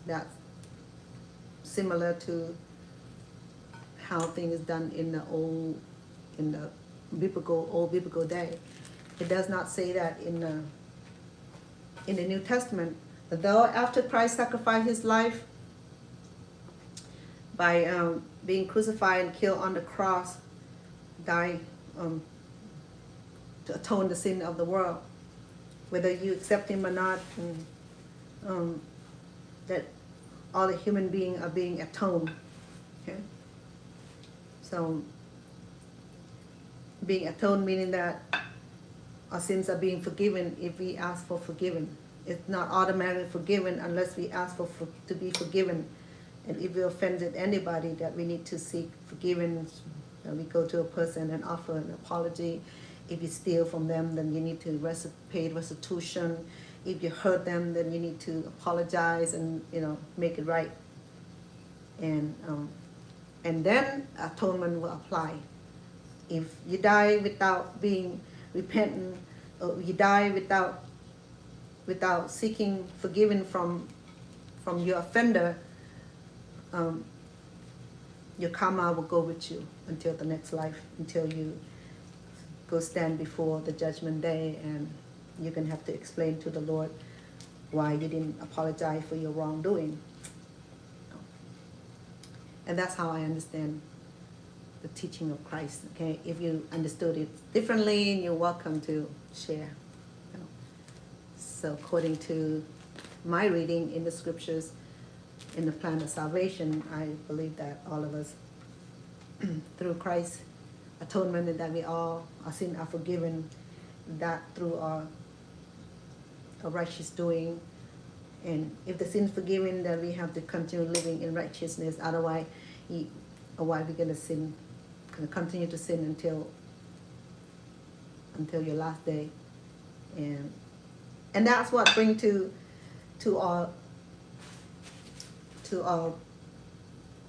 that's similar to how things done in the old biblical day. It does not say that in the New Testament. Though after Christ sacrificed his life by being crucified and killed on the cross, died to atone the sin of the world, whether you accept him or not, and, that all the human beings are being atoned. Okay, so being atoned meaning that our sins are being forgiven if we ask for forgiven. It's not automatically forgiven unless we ask to be forgiven. And if we offended anybody, that we need to seek forgiveness. We go to a person and offer an apology. If you steal from them, then you need to pay restitution. If you hurt them, then you need to apologize and, you know, make it right. And then atonement will apply. If you die without being repentant, or you die without seeking forgiveness from your offender, your karma will go with you until the next life, until you go stand before the judgment day, and you're going to have to explain to the Lord why you didn't apologize for your wrongdoing. And that's how I understand the teaching of Christ. Okay, if you understood it differently, you're welcome to share. So according to my reading in the scriptures, in the plan of salvation, I believe that all of us, through Christ's atonement, and that we all, our sins are forgiven, that through our righteous doing. And if the sin is forgiven, then we have to continue living in righteousness. Otherwise we're going to sin, going to continue to sin until your last day. And that's what brings to our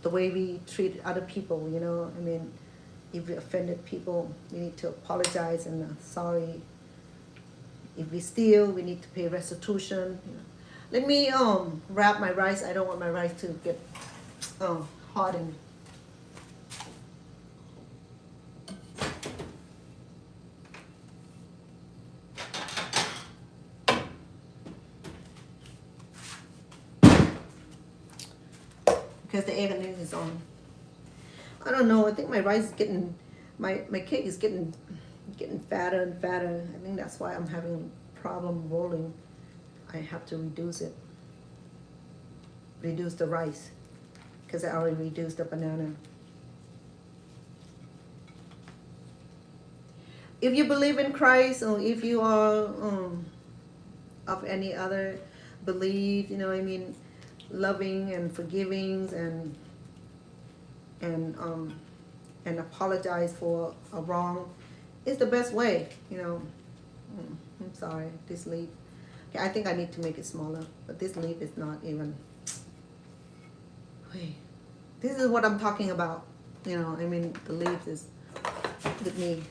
the way we treat other people, you know. I mean, if we offended people, we need to apologize and sorry. If we steal, we need to pay restitution. You know. Let me wrap my rice. I don't want my rice to get hardened. Because the egg is on. I don't know. I think my rice is getting, my cake is getting fatter and fatter. I think that's why I'm having a problem rolling. I have to reduce the rice, because I already reduced the banana. If you believe in Christ, or if you are of any other belief, you know, I mean, loving and forgiving and apologize for a wrong is the best way, you know. I'm sorry, this leaf. Okay, I think I need to make it smaller, but this leaf is not even. Wait, this is what I'm talking about, you know. I mean, the leaf is with me.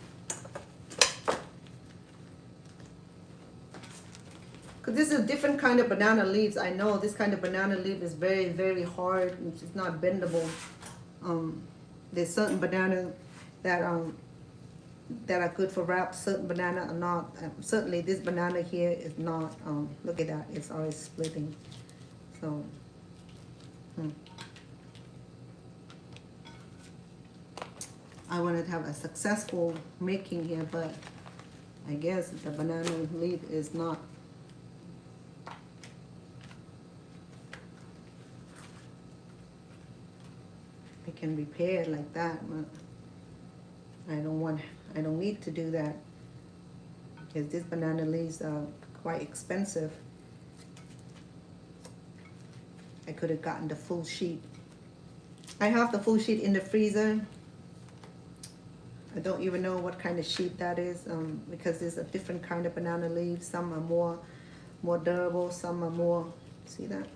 This is a different kind of banana leaves. I know this kind of banana leaf is very, very hard. It's not bendable. There's certain bananas that are good for wrap. Certain banana are not. Certainly, this banana here is not. Look at that. It's already splitting. So, I wanted to have a successful making here, but I guess the banana leaf is not. It can be paired like that, but I don't need to do that because these banana leaves are quite expensive. I could have gotten the full sheet. I have the full sheet in the freezer. I don't even know what kind of sheet that is because there's a different kind of banana leaves. Some are more durable, some are more, see that?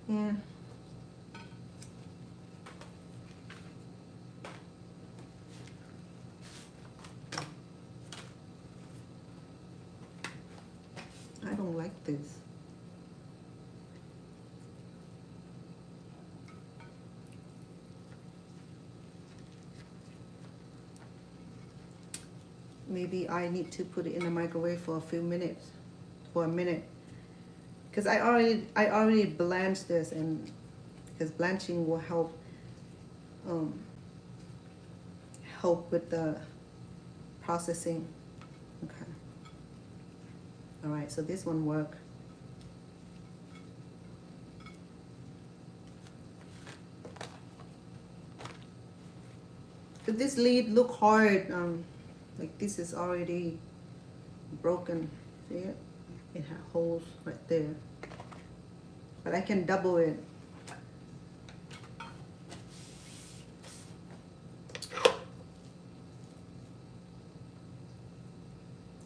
Yeah. I don't like this. Maybe I need to put it in the microwave for a minute. Because I already blanched this, and because blanching will help with the processing. Okay. All right, so this one worked. But this lead look hard. Like this is already broken. See it? It has holes right there. But I can double it.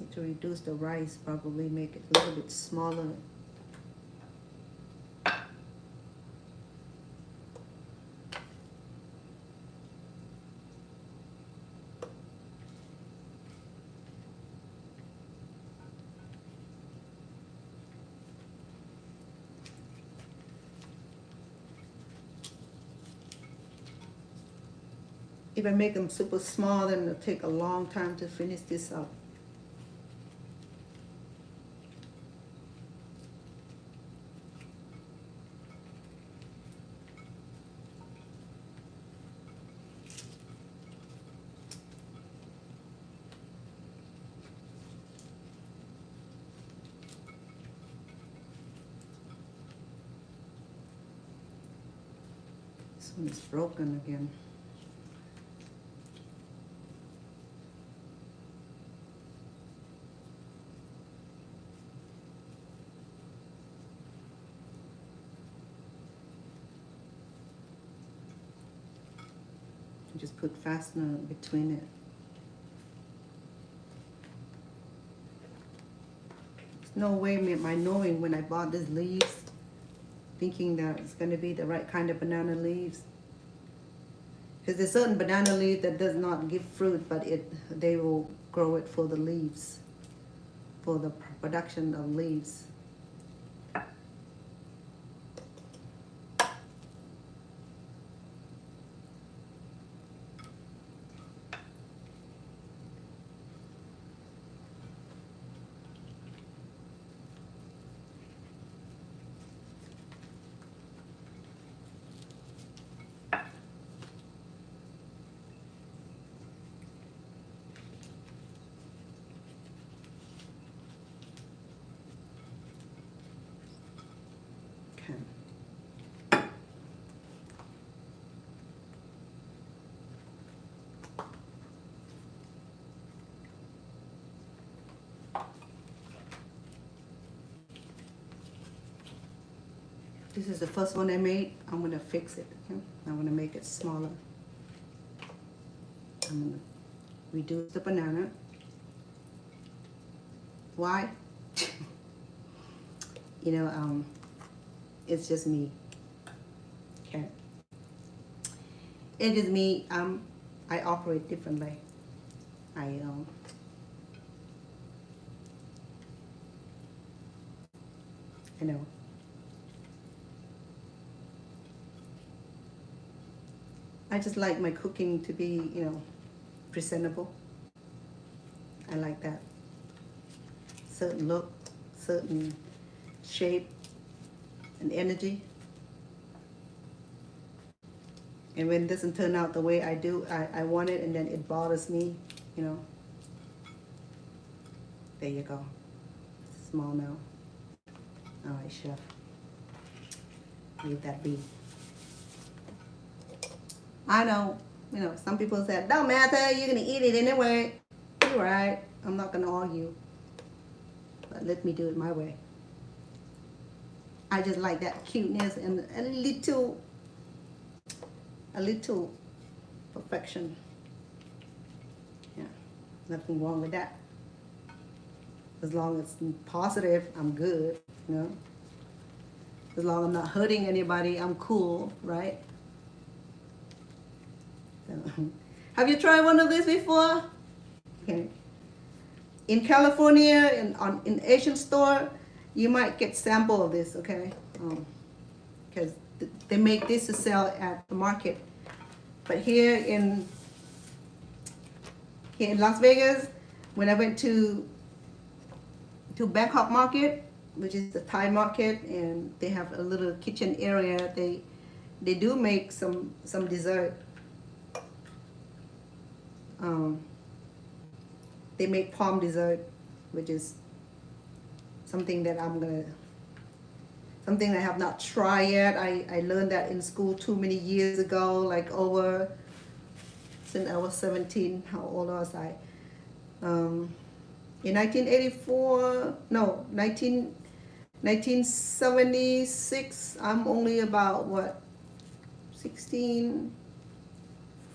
Need to reduce the rice, probably make it a little bit smaller. If I make them super small, then it'll take a long time to finish this up. This one is broken again. Just put fastener between it. There's no way my knowing when I bought these leaves, thinking that it's going to be the right kind of banana leaves. Because there's certain banana leaf that does not give fruit, but they will grow it for the leaves, for the production of leaves. This is the first one I made. I'm gonna fix it. Okay? I'm gonna make it smaller. I'm gonna reduce the banana. Why? You know, it's just me. Okay. It is me. I operate differently. I know. I just like my cooking to be, presentable. I like that. Certain look, certain shape and energy. And when it doesn't turn out the way I want it, and then it bothers me, There you go. Small now. All right, chef. Leave that be. I know You know, some people said, don't matter, you're gonna eat it anyway. You're right, I'm not gonna argue. But let me do it my way. I just like that cuteness and a little perfection. Yeah, nothing wrong with that. As long as it's positive, I'm good, you know. As long as I'm not hurting anybody, I'm cool, right? So, have you tried one of these before? Okay. In California, in Asian store, you might get sample of this, okay? Because they make this to sell at the market. But here in Las Vegas, when I went to Bangkok market, which is the Thai market, and they have a little kitchen area, they do make some dessert. They make palm dessert, which is something that something I have not tried yet. I learned that in school too many years ago, like over, since I was 17. How old was I? In 1976, I'm only about, what, 16,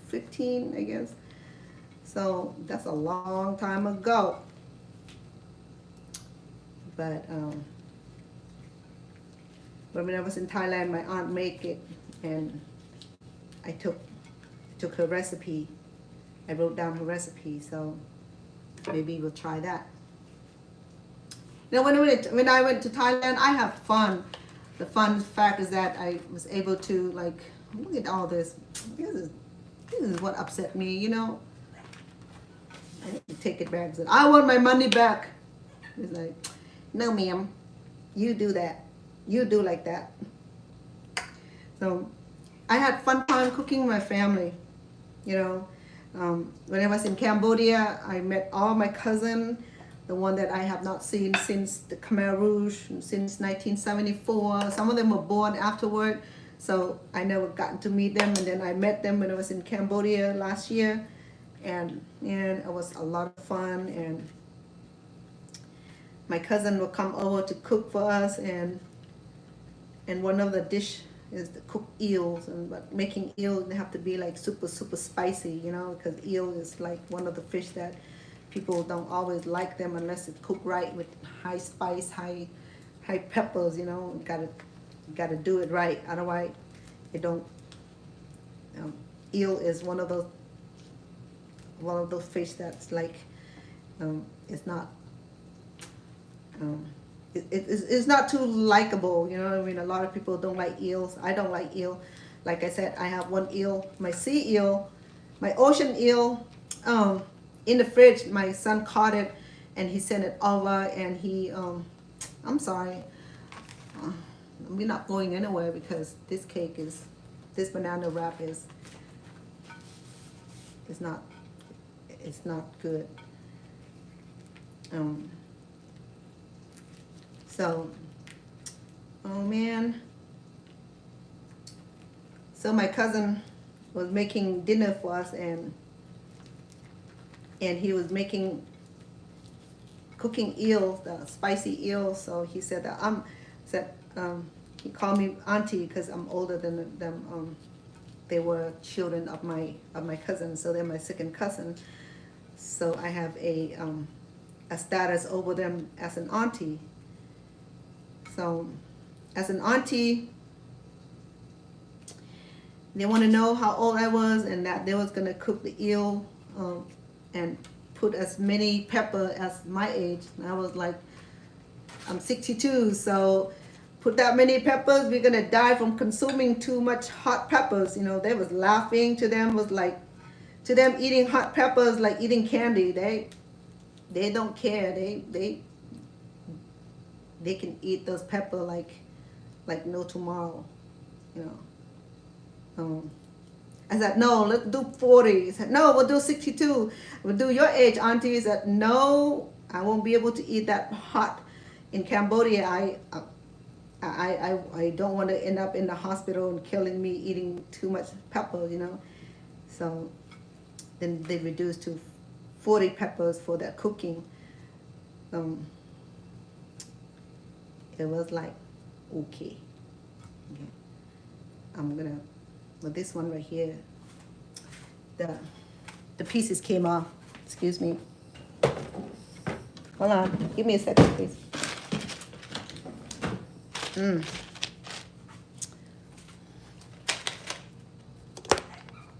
15, I guess. So that's a long time ago. But when I was in Thailand, my aunt made it, and I took her recipe. I wrote down her recipe, so maybe we'll try that. Now, when I went to Thailand, I have fun. The fun fact is that I was able to, like, look at all this. This is what upset me, you know. I need to take it back. I want my money back. It's like, no, ma'am, you do that. You do like that. So I had fun time cooking with my family, you know. When I was in Cambodia, I met all my cousins, the one that I have not seen since the Khmer Rouge, since 1974. Some of them were born afterward, so I never gotten to meet them. And then I met them when I was in Cambodia last year, and it was a lot of fun. And my cousin will come over to cook for us, and one of the dish is the cooked eels. But making eel, they have to be like super spicy, you know, because eel is like one of the fish that people don't always like them unless it's cooked right with high spice, high peppers, you know. You gotta do it right, otherwise it don't. Eel is one of those fish that's like, it's not. It's not too likable, you know what I mean? A lot of people don't like eels. I don't like eel. Like I said, I have one eel, my sea eel, my ocean eel, in the fridge. My son caught it, and he sent it over, and I'm sorry, we're not going anywhere because this banana wrap is not good. So, oh man. So my cousin was making dinner for us, and he was cooking eels, the spicy eels. So he said that he called me auntie because I'm older than them. They were children of my cousin, so they're my second cousin. So I have a status over them as an auntie. So, as an auntie, they want to know how old I was, and that they was gonna cook the eel, and put as many pepper as my age. And I was like, I'm 62, so put that many peppers, we're gonna die from consuming too much hot peppers. You know, they was laughing. To them eating hot peppers like eating candy. They don't care. They can eat those pepper like no tomorrow, you know. I said, no, let's do 40. He said, no, we'll do 62. We'll do your age, auntie. He said, no, I won't be able to eat that hot. In Cambodia, I don't want to end up in the hospital and killing me eating too much pepper, you know. So then they reduced to 40 peppers for that cooking. It was like okay. I'm gonna, with this one right here, the pieces came off. Excuse me. Hold on, give me a second, please.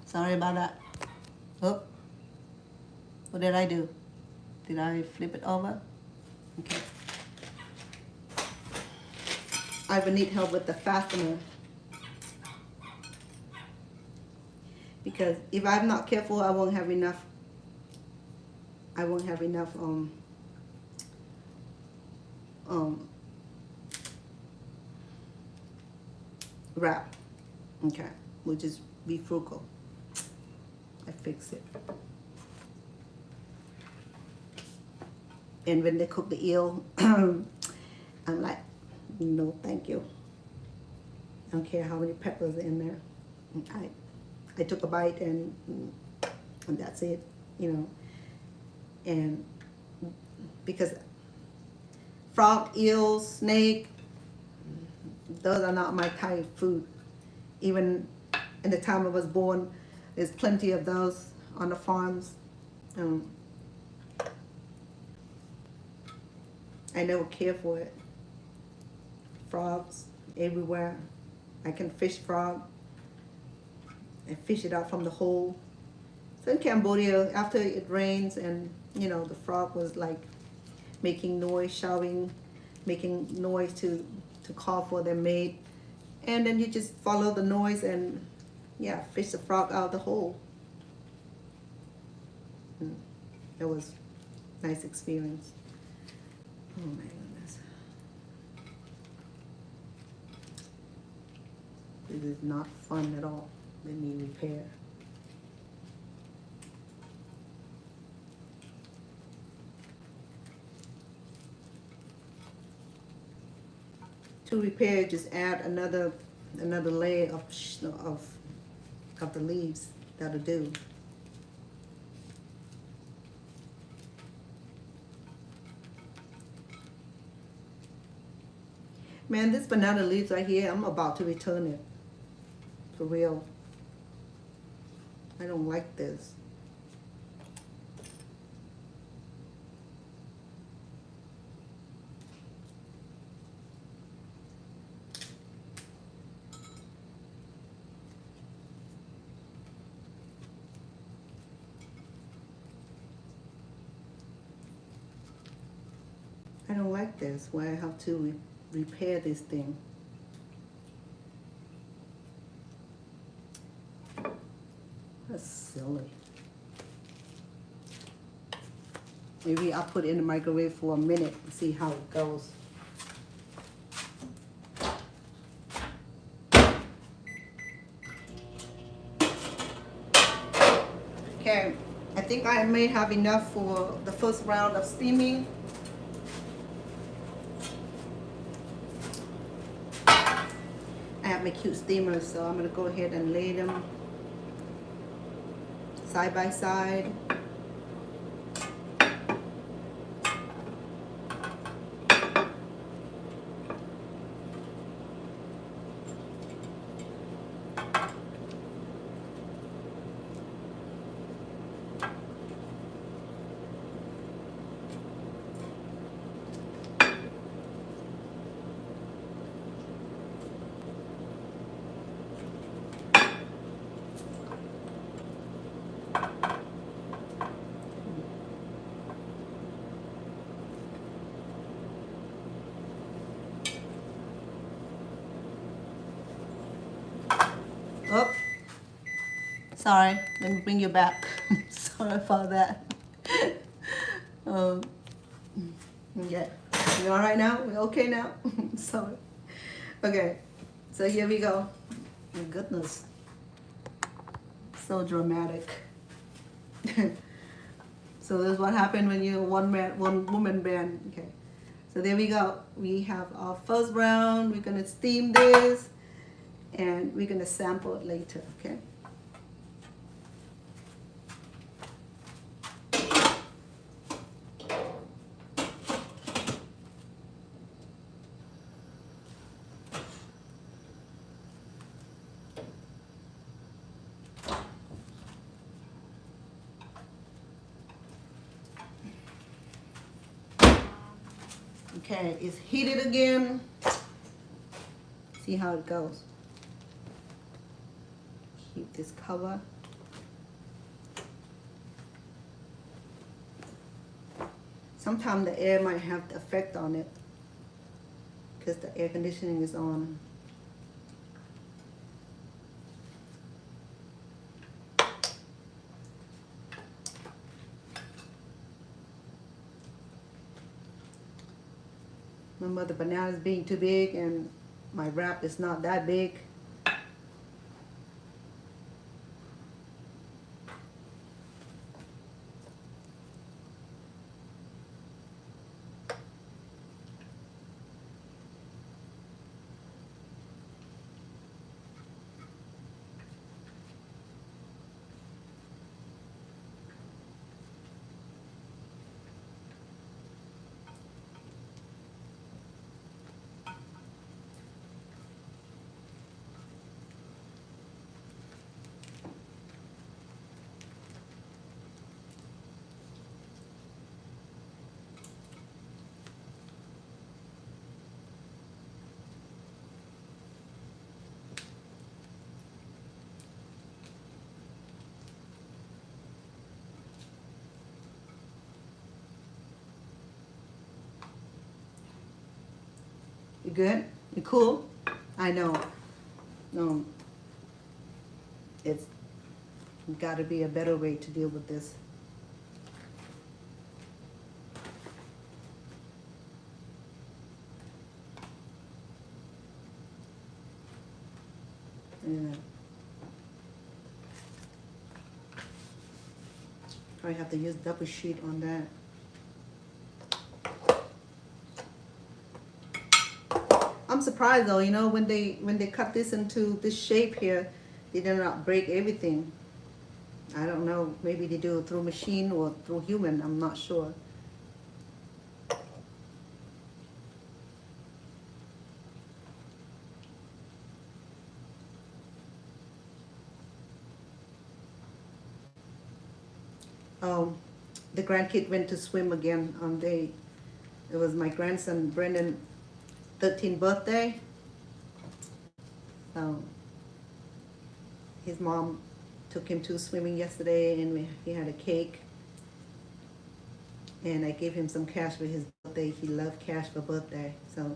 Sorry about that. Oh, what did I do? Did I flip it over? Okay. I will need help with the fastener, because if I'm not careful, I won't have enough. Wrap. Okay, we'll just be frugal. I fix it. And when they cook the eel, I'm like, no, thank you. I don't care how many peppers are in there. I took a bite and that's it, you know. And because frog, eel, snake, those are not my Thai food. Even in the time I was born, there's plenty of those on the farms. I never cared for it. Frogs everywhere. I can fish frog. I fish it out from the hole. So in Cambodia, after it rains and, you know, the frog was like making noise, shouting, making noise to call for their mate. And then you just follow the noise and, yeah, fish the frog out of the hole. It was a nice experience. Oh my goodness. This is not fun at all. Let me repair. To repair, just add another layer of the leaves. That'll do. Man, this banana leaves right here, I'm about to return it. For real. I don't like this. I don't like this, where I have to repair this thing. That's silly. Maybe I'll put it in the microwave for a minute and see how it goes. Okay, I think I may have enough for the first round of steaming. I have my cute steamers, so I'm gonna go ahead and lay them side by side. Oh, sorry, let me bring you back. Sorry about that. Yeah, you all right now? We okay now? Sorry. Okay, so here we go. My goodness, so dramatic. So this is what happened when you're one woman band. Okay, so there we go. We have our first round. We're gonna steam this, and we're gonna sample it later. Okay. Okay, it's heated again. See how it goes. Keep this cover. Sometimes the air might have the effect on it because the air conditioning is on. Remember, the bananas being too big and my wrap is not that big. You good? You cool? I know. No. It's got to be a better way to deal with this. Yeah. Probably have to use double sheet on that. I'm surprised though, you know, when they cut this into this shape here, they did not break everything. I don't know, maybe they do it through machine or through human, I'm not sure. The grandkid went to swim again on day. It was my grandson Brendan 13th birthday. So his mom took him to swimming yesterday, and he had a cake. And I gave him some cash for his birthday. He loved cash for birthday. So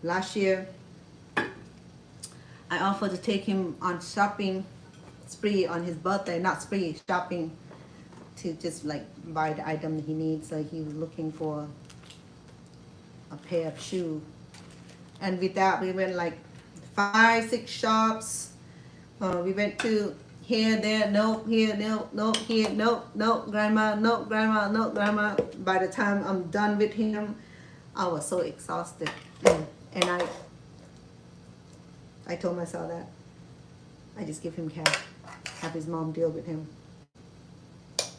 last year, I offered to take him on shopping spree on his birthday, not spree, shopping, to just like buy the item he needs. So he was looking for a pair of shoes. And with that, we went like 5, 6 shops. We went to here, there, no, here, no, no, here, no, no, grandma, no, grandma, no, grandma. By the time I'm done with him, I was so exhausted. And I told myself that I just give him cash, have his mom deal with him.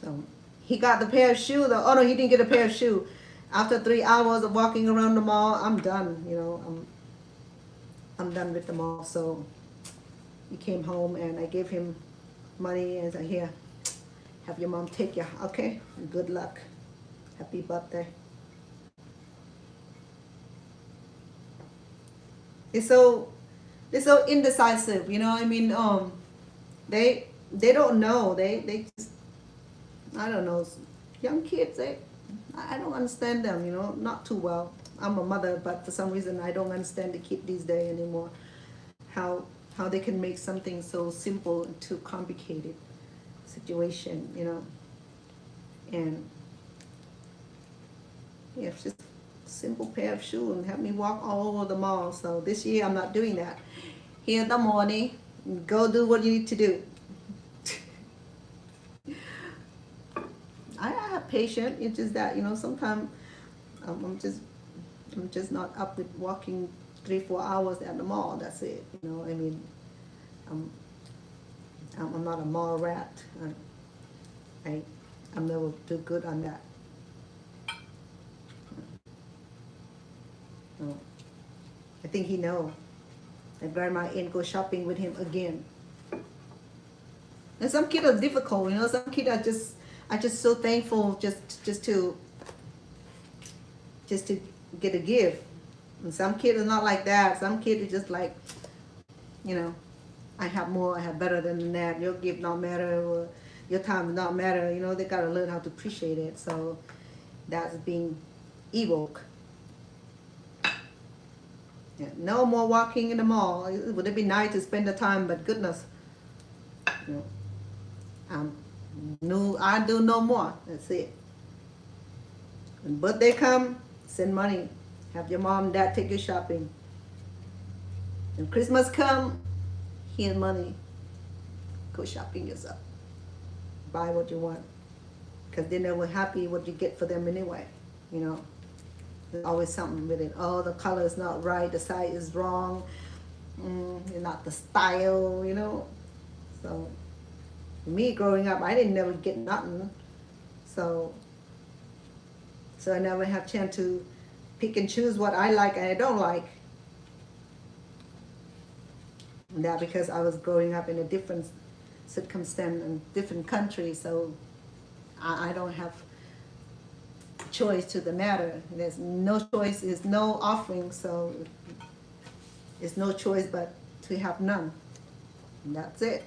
So he got the pair of shoes. Oh no, he didn't get a pair of shoes. After 3 hours of walking around the mall, I'm done. You know, I'm done with the mall. So he came home and I gave him money and said, "Here, have your mom take you. Okay, good luck. Happy birthday." They're so indecisive. You know, I mean, they don't know. They just, I don't know. Young kids, I don't understand them, you know, not too well. I'm a mother, but for some reason I don't understand the kid these days anymore. How they can make something so simple into complicated situation, you know. And yeah, it's just a simple pair of shoes and have me walk all over the mall. So this year I'm not doing that. Here in the morning, go do what you need to do. I have patience. It's just that, you know, sometimes I'm just not up with walking 3-4 hours at the mall. That's it. You know, I mean, I'm not a mall rat. I'm never too good on that. I think he know that grandma ain't go shopping with him again. And some kids are difficult, you know. Some kids are just so thankful just to just to get a gift. And some kids are not like that. Some kids are just like, you know, I have more, I have better than that. Your gift not matter, or your time not matter. You know, they gotta learn how to appreciate it. So that's being evoked. Yeah, no more walking in the mall. Would it be nice to spend the time? But goodness, you know, I do no more. That's it. When birthday come, send money. Have your mom and dad take you shopping. When Christmas come, here's money. Go shopping yourself. Buy what you want. Because they're never happy what you get for them anyway. You know, there's always something with it. Oh, the color is not right. The size is wrong. Not the style, you know. So, me growing up, I didn't never get nothing. So I never have chance to pick and choose what I like and I don't like. And that because I was growing up in a different circumstance and different country, so I don't have choice to the matter. There's no choice, is no offering, so it's no choice but to have none. And that's it.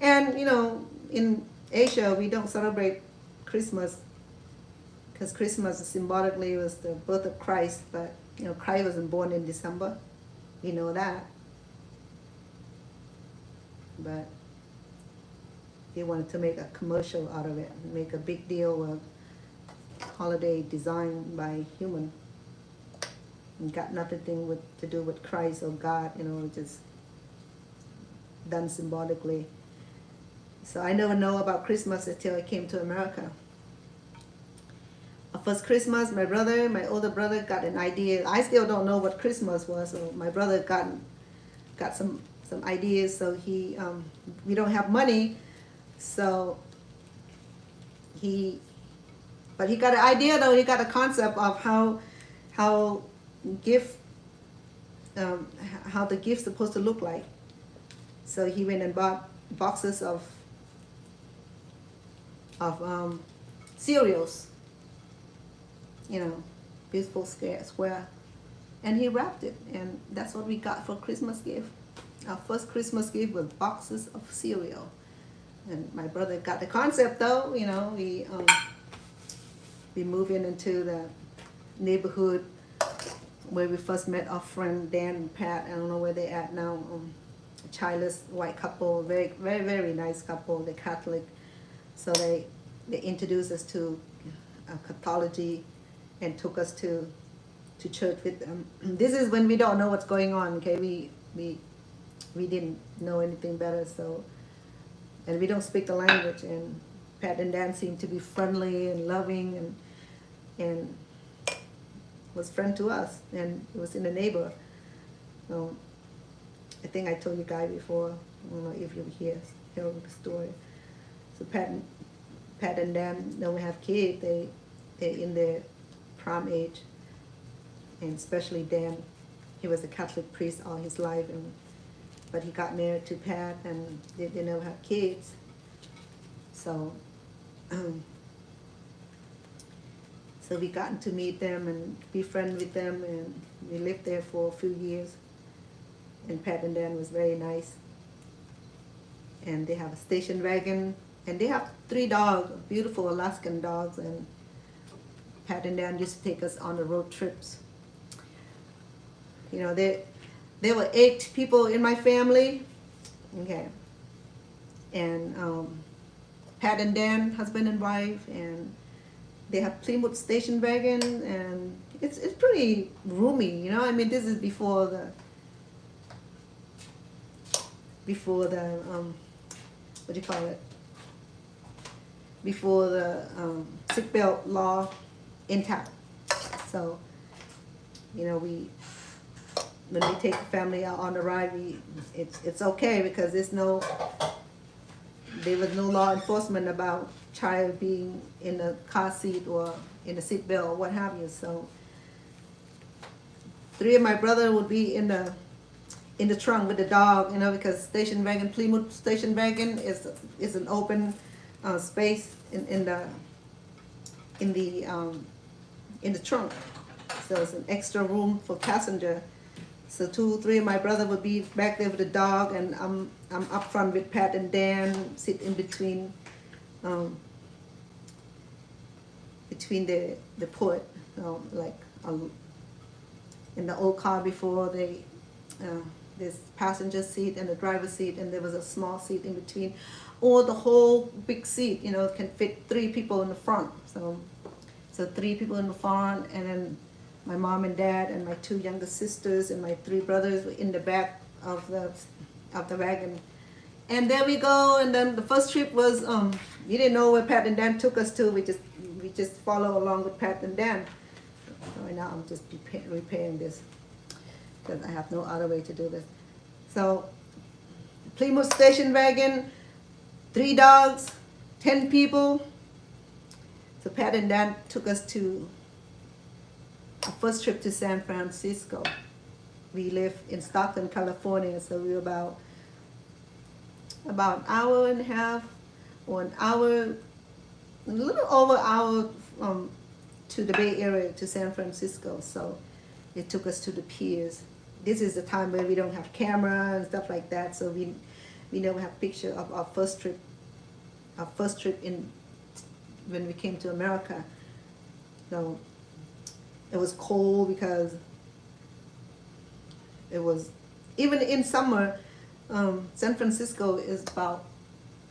And you know, in Asia we don't celebrate Christmas because Christmas symbolically was the birth of Christ, but you know, Christ wasn't born in December. We know that. But they wanted to make a commercial out of it, make a big deal of holiday designed by human. And got nothing to do with Christ or God, you know, just done symbolically. So I never know about Christmas until I came to America. Our first Christmas, my older brother got an idea. I still don't know what Christmas was, so my brother got some ideas. So we don't have money, so but he got an idea though. He got a concept of how the gift's supposed to look like. So he went and bought boxes of cereals, you know, beautiful square, and he wrapped it, and that's what we got for Christmas gift. Our first Christmas gift was boxes of cereal, and my brother got the concept though. You know, we moved into the neighborhood where we first met our friend Dan and Pat. I don't know where they're at now. A childless white couple, very very very nice couple. They're Catholic, so they introduced us to Catholicism and took us to church with them. This is when we don't know what's going on. Okay, we didn't know anything better, so, and we don't speak the language, and Pat and Dan seemed to be friendly and loving and was friend to us, and it was in the neighbor. So I think I told you guys before, I don't know if you hear the story. So Pat and Dan don't have kids, they're in their prom age, and especially Dan, he was a Catholic priest all his life, but he got married to Pat and they never have kids. So so we gotten to meet them and be friends with them, and we lived there for a few years. And Pat and Dan was very nice. And they have a station wagon, and they have 3 dogs, beautiful Alaskan dogs, and Pat and Dan used to take us on the road trips. You know, there were 8 people in my family, okay, and Pat and Dan, husband and wife, and they have Plymouth station wagon, and it's pretty roomy, you know. I mean, this is before the what do you call it? Before the seatbelt law intact. So, you know, when we take the family out on the ride, it's okay because there was no law enforcement about child being in the car seat or in the seat belt or what have you. So 3 of my brother would be in the trunk with the dog, you know, because station wagon, Plymouth station wagon is an open space in the in the trunk. So it's an extra room for passenger. So 2, 3 of my brother would be back there with the dog, and I'm up front with Pat and Dan, sit in between between the port, like in the old car before this passenger seat and the driver's seat, and there was a small seat in between, or the whole big seat, can fit 3 people in the front. So 3 people in the front, and then my mom and dad and my 2 younger sisters and my 3 brothers were in the back of the wagon. And there we go. And then the first trip was we didn't know where Pat and Dan took us to. We just follow along with Pat and Dan. So right now I'm just repairing this because I have no other way to do this. So Plymouth station wagon, 3 dogs, 10 people. So Pat and Dan took us to our first trip to San Francisco. We live in Stockton, California, so we were about an hour and a half or an hour, a little over an hour to the Bay Area, to San Francisco. So it took us to the piers. This is the time where we don't have camera and stuff like that, so we never have picture of our first trip. Our first trip when we came to America. So it was cold because it was, even in summer, San Francisco is about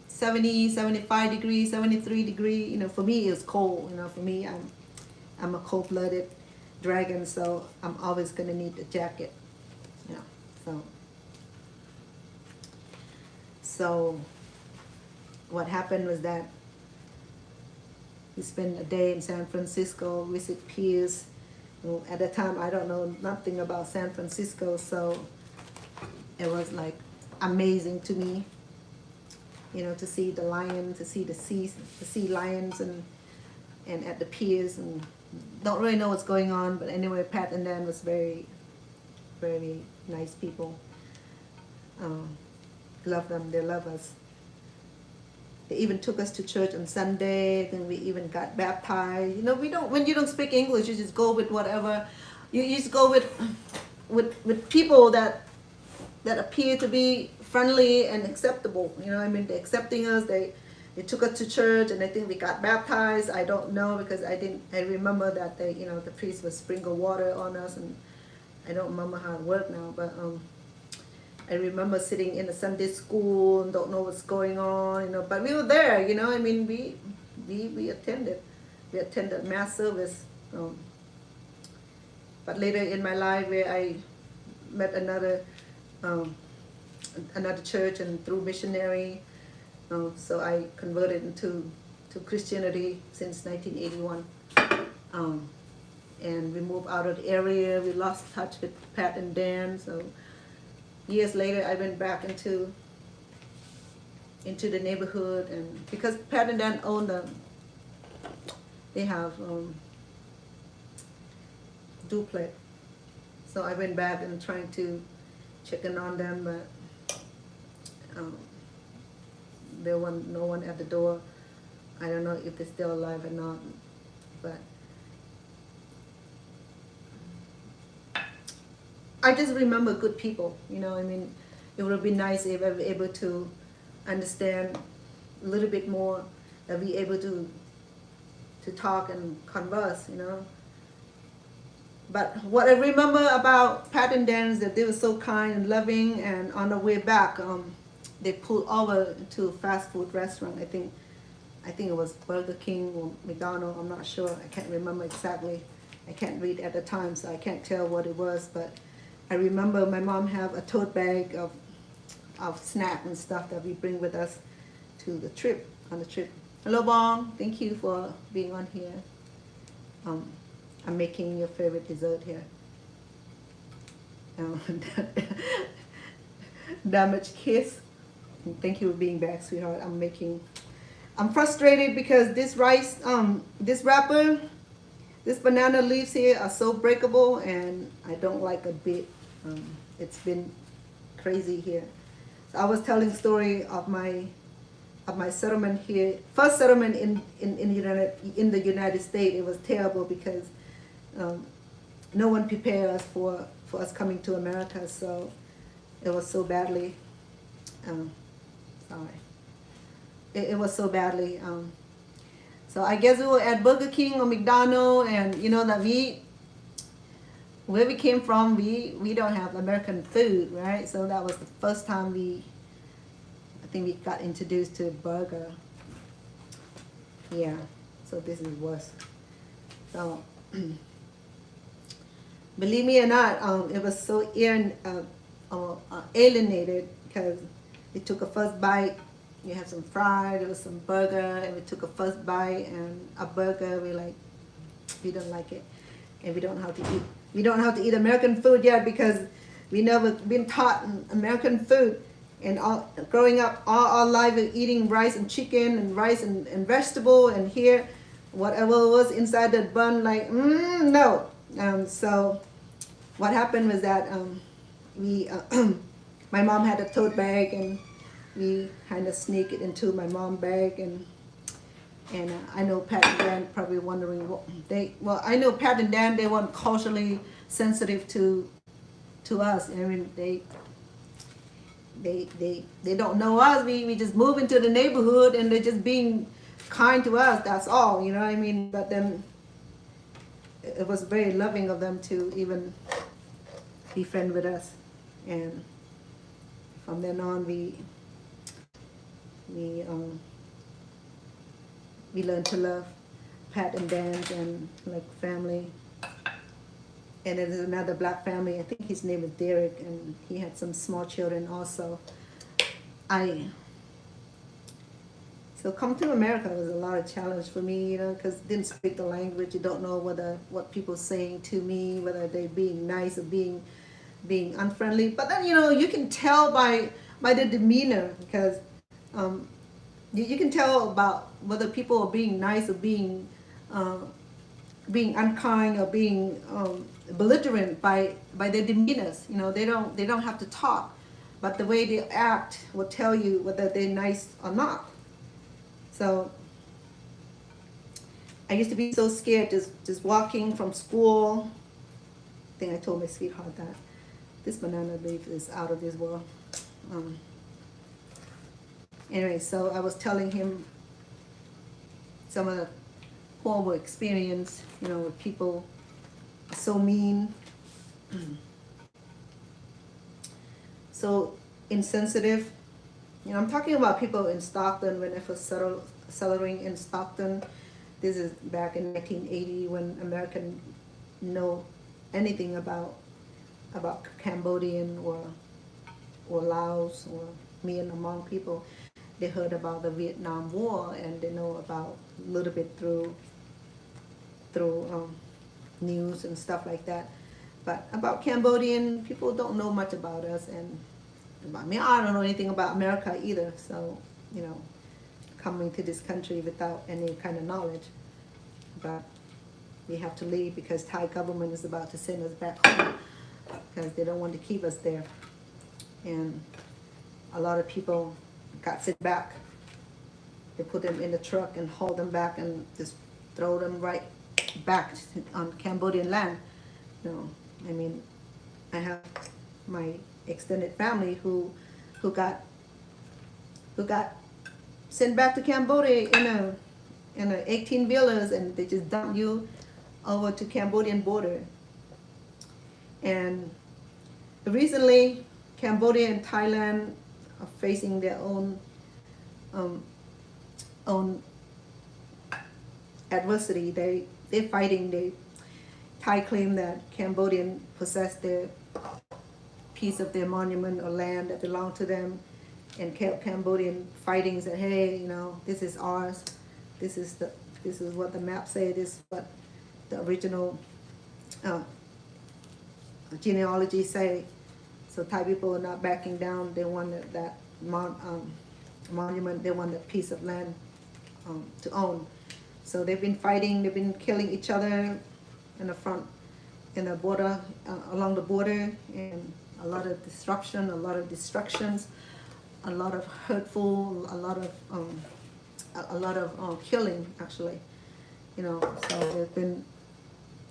70, 75 degrees, 73 degrees. For me it's cold. For me, I'm a cold-blooded dragon, so I'm always gonna need a jacket. So what happened was that we spent a day in San Francisco, visit piers. At the time, I don't know nothing about San Francisco, so it was like amazing to me, to see the lions, to see the sea lions, and at the piers, and don't really know what's going on. But anyway, Pat and Dan was very, very nice people. Love them, they love us. They even took us to church on Sunday, then we even got baptized. When you don't speak English, you just go with whatever. You just go with people that appear to be friendly and acceptable. They're accepting us. They took us to church, and I think we got baptized. I don't know, because I remember that the priest would sprinkle water on us, and I don't remember how it worked now, but I remember sitting in a Sunday school and don't know what's going on, but we were there, we attended mass service. But later in my life, where I met another church, and through missionary, so I converted into Christianity since 1981. And we moved out of the area. We lost touch with Pat and Dan, so years later, I went back into the neighborhood, and because Pat and Dan own them, they have duplex. So I went back and trying to check in on them, but there was no one at the door. I don't know if they're still alive or not, but I just remember good people, It would have been nice if I were able to understand a little bit more, that we able to talk and converse, But what I remember about Pat and Dan is that they were so kind and loving, and on the way back, they pulled over to a fast food restaurant. I think it was Burger King or McDonald's, I'm not sure. I can't remember exactly. I can't read at the time, so I can't tell what it was, but I remember my mom have a tote bag of snack and stuff that we bring with us to the trip, on the trip. Hello, Bong. Thank you for being on here. I'm making your favorite dessert here. Damaged kiss. Thank you for being back, sweetheart. I'm frustrated because this rice, this wrapper, this banana leaves here are so breakable, and I don't like a bit. It's been crazy here. So I was telling the story of my settlement here. First settlement in the United States. It was terrible because no one prepared us for us coming to America. So it was so badly. Sorry, it was so badly. So I guess we were at Burger King or McDonald's, and you know that where we came from, we don't have American food, right? So that was the first time I think we got introduced to burger. Yeah, so this is worse. So believe me or not, it was so alienated because we took a first bite. You have some fried, there was some burger, and we took a first bite and a burger. We don't like it, and we don't know how to eat. We don't know how to eat American food yet because we never been taught American food. And growing up all our life eating rice and chicken and rice and vegetable, and here whatever was inside that bun, like no. So what happened was that we my mom had a tote bag, and we kind of sneak it into my mom's bag, and I know Pat and Dan probably wondering what I know Pat and Dan, they weren't culturally sensitive to us. I mean, they don't know us. We just move into the neighborhood and they're just being kind to us. That's all, you know what I mean? But then it was very loving of them to even be friend with us. And from then on, we learned to love Pat and Dan and like family. And then there's another black family. I think his name is Derek, and he had some small children also. So come to America was a lot of challenge for me, you know, because didn't speak the language. You don't know what people saying to me, whether they being nice or being unfriendly. But then, you know, you can tell by the demeanor, because you can tell about whether people are being nice or being unkind or being belligerent by their demeanors. You know, they don't have to talk, but the way they act will tell you whether they're nice or not. So I used to be so scared just walking from school. I think I told my sweetheart that this banana leaf is out of this world. Anyway, so I was telling him some of the horrible experience, you know, with people so mean, so insensitive. You know, I'm talking about people in Stockton when I first settling in Stockton. This is back in 1980 when America didn't know anything about Cambodian or Laos or Myanmar people. They heard about the Vietnam War, and they know about a little bit through news and stuff like that. But about Cambodian, people don't know much about us, and about me, I don't know anything about America either. So, you know, coming to this country without any kind of knowledge. But we have to leave because Thai government is about to send us back home because they don't want to keep us there. And a lot of people got sent back. They put them in the truck and haul them back and just throw them right back on Cambodian land. You know, I mean, I have my extended family who got sent back to Cambodia in a 18-wheelers, and they just dump you over to Cambodian border. And recently, Cambodia and Thailand are facing their own adversity. They're fighting. Thai claim that Cambodian possessed their piece of their monument or land that belonged to them, and Cambodian fighting said, hey, you know, this is ours. This is what the map say. This is what the original genealogy say. So Thai people are not backing down. They want that monument. They want that piece of land to own. So they've been fighting. They've been killing each other in the front, in the border, along the border, and a lot of disruption, a lot of destructions, a lot of hurtful, a lot of killing, actually. You know, so there's been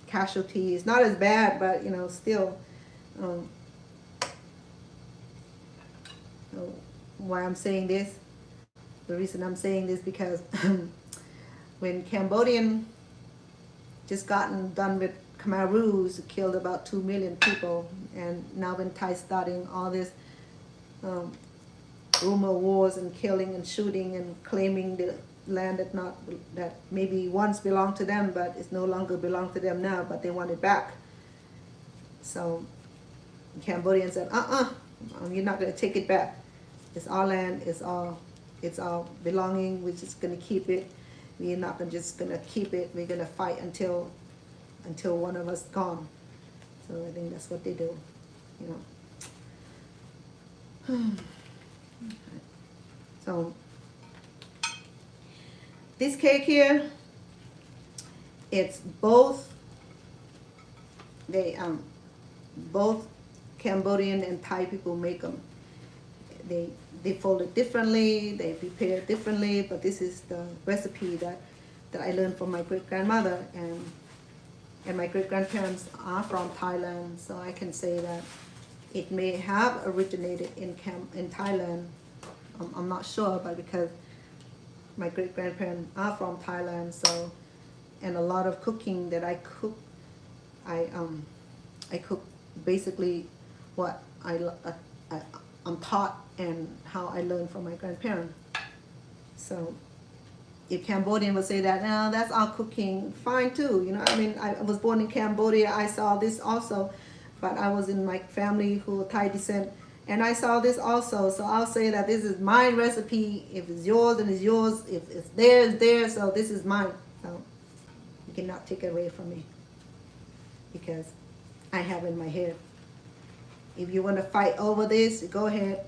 casualties. Not as bad, but you know, still. Um, why I'm saying this? The reason I'm saying this because when Cambodian just gotten done with Khmer rules, killed about 2 million people, and now when Thai starting all this um, rumor wars and killing and shooting and claiming the land that maybe once belonged to them, but it's no longer belong to them now, but they want it back. So Cambodians said, you're not going to take it back. It's our land. It's our belonging. We're just going to keep it. We're not just going to keep it. We're going to fight until one of us gone. So I think that's what they do, you know. So this cake here, it's both Cambodian and Thai people make them. They fold it differently, they prepare it differently, but this is the recipe that I learned from my great-grandmother, and my great-grandparents are from Thailand, so I can say that it may have originated in Thailand. I'm not sure, but because my great-grandparents are from Thailand, so, and a lot of cooking that I cook, I cook basically what I'm taught and how I learned from my grandparents. So if Cambodian would say that, no, that's our cooking, fine too. You know, I mean, I was born in Cambodia, I saw this also, but I was in my family who are Thai descent, and I saw this also. So I'll say that this is my recipe. If it's yours, then it's yours. If it's theirs, it's theirs. So this is mine. So you cannot take it away from me because I have in my head. If you want to fight over this, go ahead.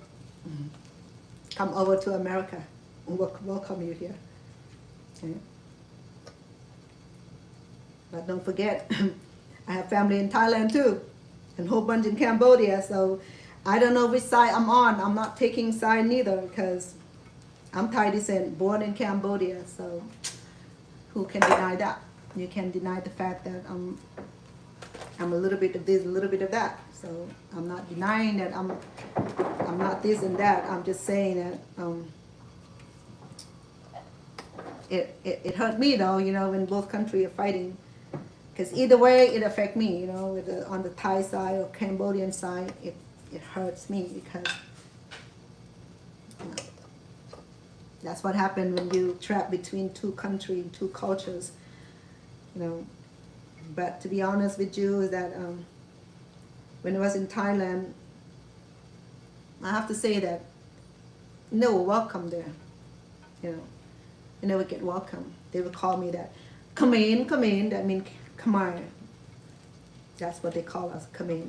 Come over to America. We'll welcome you here. Okay. But don't forget, I have family in Thailand too, and a whole bunch in Cambodia. So I don't know which side I'm on. I'm not taking side neither because I'm Thai descent, born in Cambodia. So who can deny that? You can deny the fact that I'm a little bit of this, a little bit of that. So I'm not denying that I'm not this and that. I'm just saying that it hurt me though, you know, when both countries are fighting. Because either way, it affects me, you know, on the Thai side or Cambodian side, it hurts me because you know, that's what happened when you trap between two countries, two cultures, you know. But to be honest with you, is that when I was in Thailand, I have to say that no welcome there, you know. I never get welcome. They would call me that Khmer, that means Khmer. That's what they call us, Khmer.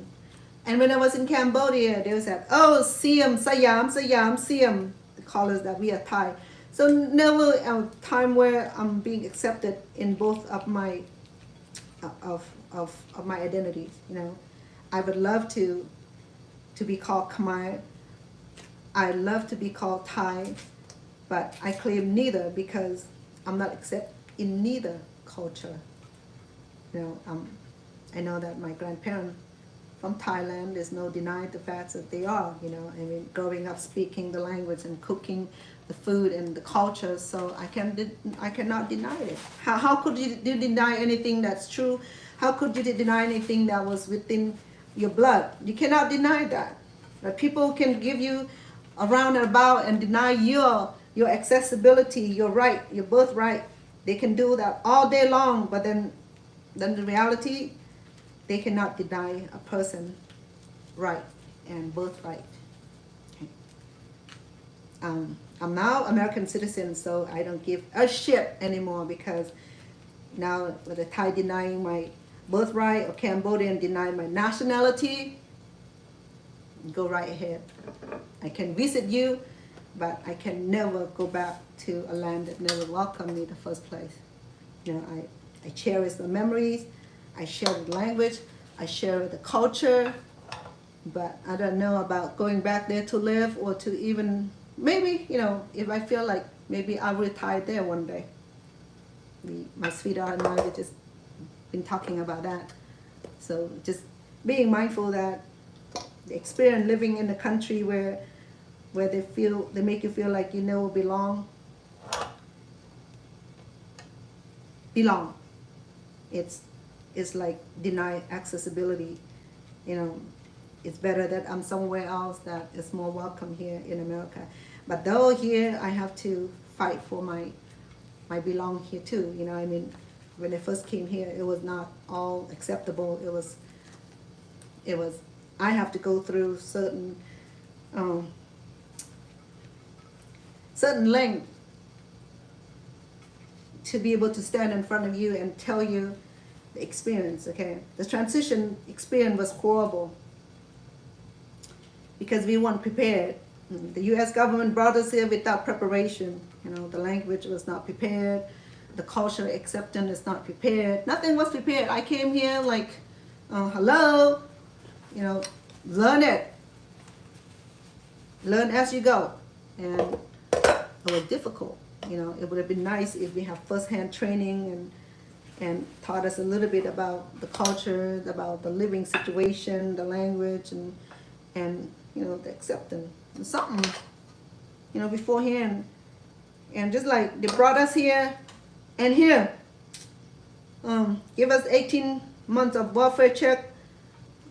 And when I was in Cambodia, they would say, oh, Siam, Siam, Siam. They call us that we are Thai. So never a time where I'm being accepted in both of my of my identities, you know. I would love to be called Khmer. I love to be called Thai, but I claim neither because I'm not accepted in neither culture. You know, I know that my grandparents from Thailand, there's no denying the fact that they are, you know. I mean, growing up speaking the language and cooking the food and the culture, so I cannot deny it. How could you deny anything that's true? How could you deny anything that was within your blood? You cannot deny that. But people can give you around and about and deny your accessibility, your right, your birthright. They can do that all day long, but then the reality, they cannot deny a person right and birthright. Okay. I'm now American citizen, so I don't give a shit anymore because now with the Thai denying my birthright or Cambodian denying my nationality, go right ahead. I can visit you, but I can never go back to a land that never welcomed me in the first place. You know, I cherish the memories, I share the language, I share the culture, but I don't know about going back there to live or to even, maybe, you know, if I feel like maybe I'll retire there one day. My sweetheart and I would just been talking about that. So just being mindful that the experience living in a country where they make you feel like you know belong. It's like deny accessibility. You know, it's better that I'm somewhere else that is more welcome here in America. But though here I have to fight for my belong here too. You know, I mean, when I first came here, it was not all acceptable. It was I have to go through certain length to be able to stand in front of you and tell you the experience. Okay, the transition experience was horrible because we weren't prepared. The U.S. government brought us here without preparation. You know, the language was not prepared, the cultural acceptance is not prepared. Nothing was prepared. I came here like, hello, you know, learn it. Learn as you go. And it was difficult. You know, it would have been nice if we have first-hand training and taught us a little bit about the culture, about the living situation, the language, and you know, the acceptance. Something, you know, beforehand. And just like they brought us here and here, give us 18 months of welfare check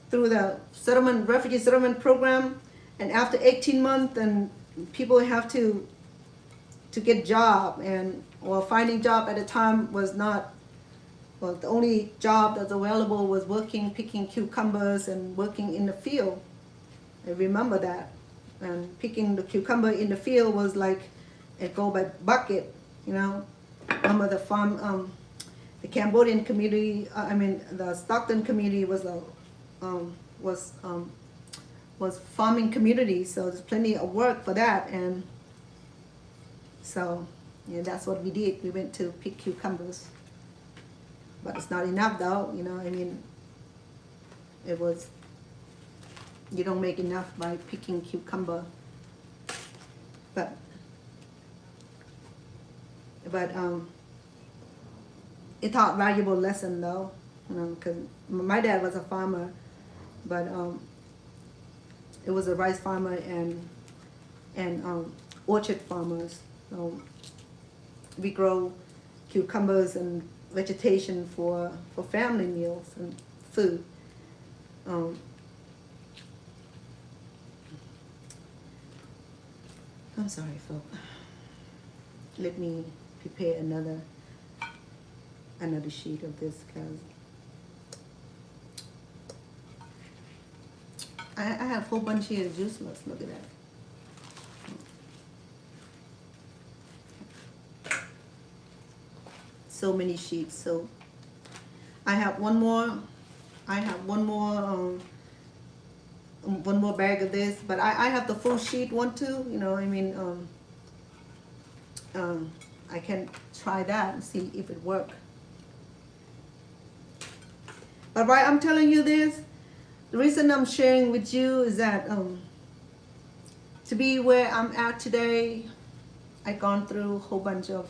through the refugee settlement program, and after 18 months, and people have to get job, or finding job at the time was not, well, the only job that's available was picking cucumbers and working in the field. I remember that. And picking the cucumber in the field was like, it go by bucket, you know. Remember the farm, the Cambodian community, the Stockton community was farming community, so there's plenty of work for that. And so, yeah, that's what we did. We went to pick cucumbers. But it's not enough though, you know, I mean, you don't make enough by picking cucumber. But it taught valuable lesson though, you know, because my dad was a farmer, but it was a rice farmer and orchard farmers. So we grow cucumbers and vegetation for family meals and food. I'm sorry, folks. Let me prepare another sheet of this because I have a whole bunch here of useless. Look at that. So many sheets. So I have one more bag of this, but I have the full sheet one too, you know, I mean, I can try that and see if it works. But why I'm telling you this, the reason I'm sharing with you is that to be where I'm at today, I've gone through a whole bunch of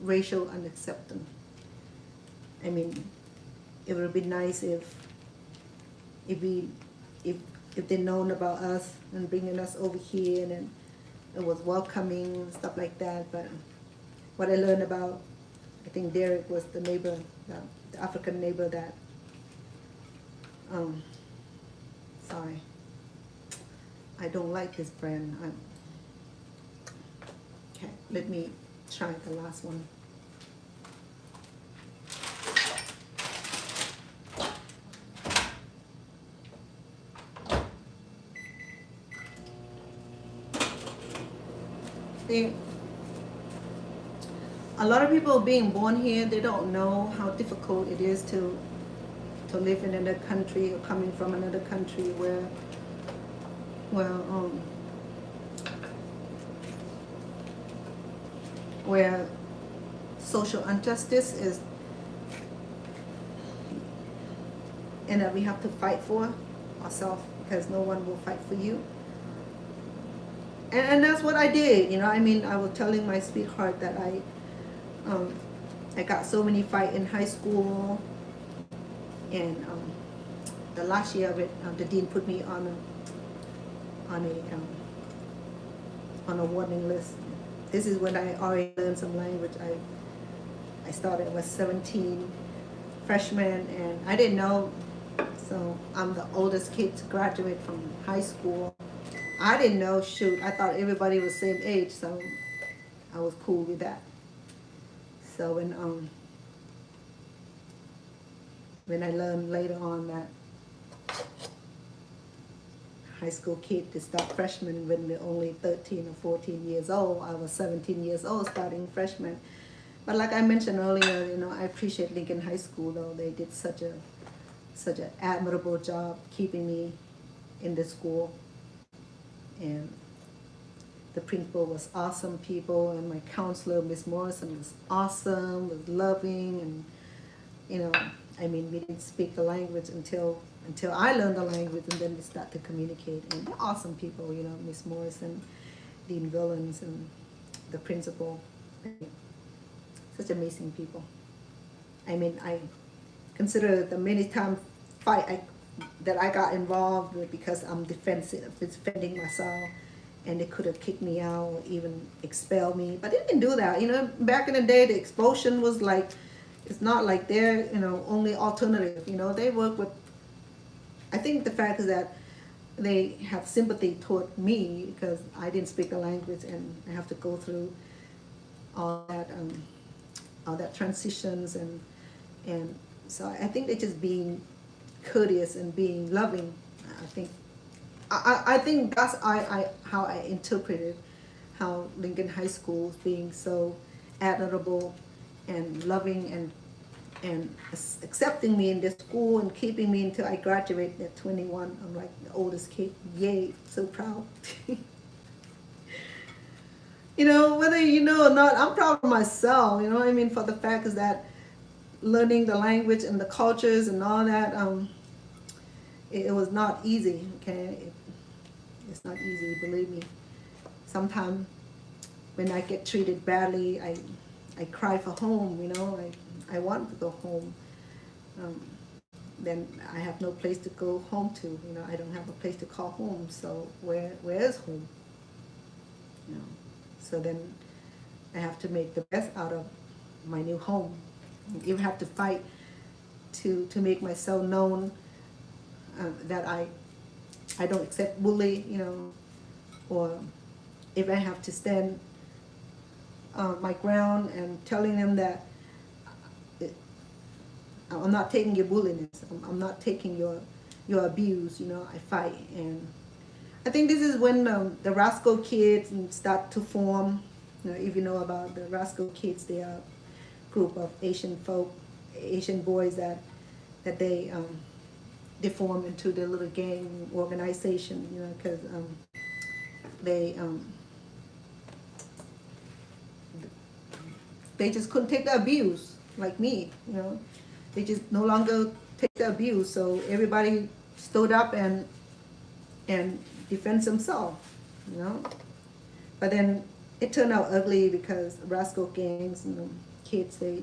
racial unacceptance. I mean, it would be nice if they known about us and bringing us over here, and then it was welcoming and stuff like that. But what I learned about, I think Derek was the neighbor, the African neighbor that, sorry, I don't like this brand. Okay, let me try the last one. A lot of people being born here, they don't know how difficult it is to live in another country or coming from another country where social injustice is, and that we have to fight for ourselves. because no one will fight for you. And that's what I did, you know. I mean, I was telling my sweetheart that um, I got so many fights in high school, and the last year of it, the dean put me on a um, on a warning list. This is when I already learned some language. I started, I was 17, freshman, and I didn't know. So I'm the oldest kid to graduate from high school. I didn't know, shoot, I thought everybody was same age, so I was cool with that. So when I learned later on that high school kid to start freshman when they're only 13 or 14 years old, I was 17 years old starting freshman. But like I mentioned earlier, you know, I appreciate Lincoln High School though. They did such an admirable job keeping me in the school. And the principal was awesome people, and my counselor, Miss Morrison, was awesome, was loving, and you know, I mean, we didn't speak the language until I learned the language, and then we start to communicate. And they're awesome people, you know, Miss Morrison, Dean Villains, and the principal. Such amazing people. I mean, I consider the many times fight that I got involved with because I'm defending myself, and they could have kicked me out or even expelled me, but they didn't do that. You know, back in the day, the expulsion was like, it's not like they're, you know, only alternative. You know, they work with. I think the fact is that they have sympathy toward me because I didn't speak the language and I have to go through all that transitions, and so I think they're just being courteous and being loving. I think that's how I interpreted how Lincoln High School is being so admirable and loving and accepting me in this school and keeping me until I graduated at 21. I'm like the oldest kid. Yay, so proud. You know, whether you know or not, I'm proud of myself, you know what I mean, for the fact is that learning the language and the cultures and all that, it was not easy, okay? It's not easy, believe me. Sometimes when I get treated badly, I cry for home, you know, I want to go home. Then I have no place to go home to, you know, I don't have a place to call home, so where is home? You know, so then I have to make the best out of my new home. You have to fight to make myself known, that I don't accept bully, you know, or if I have to stand my ground and telling them that I'm not taking your bulliness, I'm not taking your abuse, you know, I fight. And I think this is when the Rascal Kids start to form. You know, if you know about the Rascal Kids, they are a group of Asian boys that they form into their little gang organization, you know, because they just couldn't take the abuse like me, you know. They just no longer take the abuse, so everybody stood up and defends themselves, you know. But then it turned out ugly because rascal gangs, you know, kids, they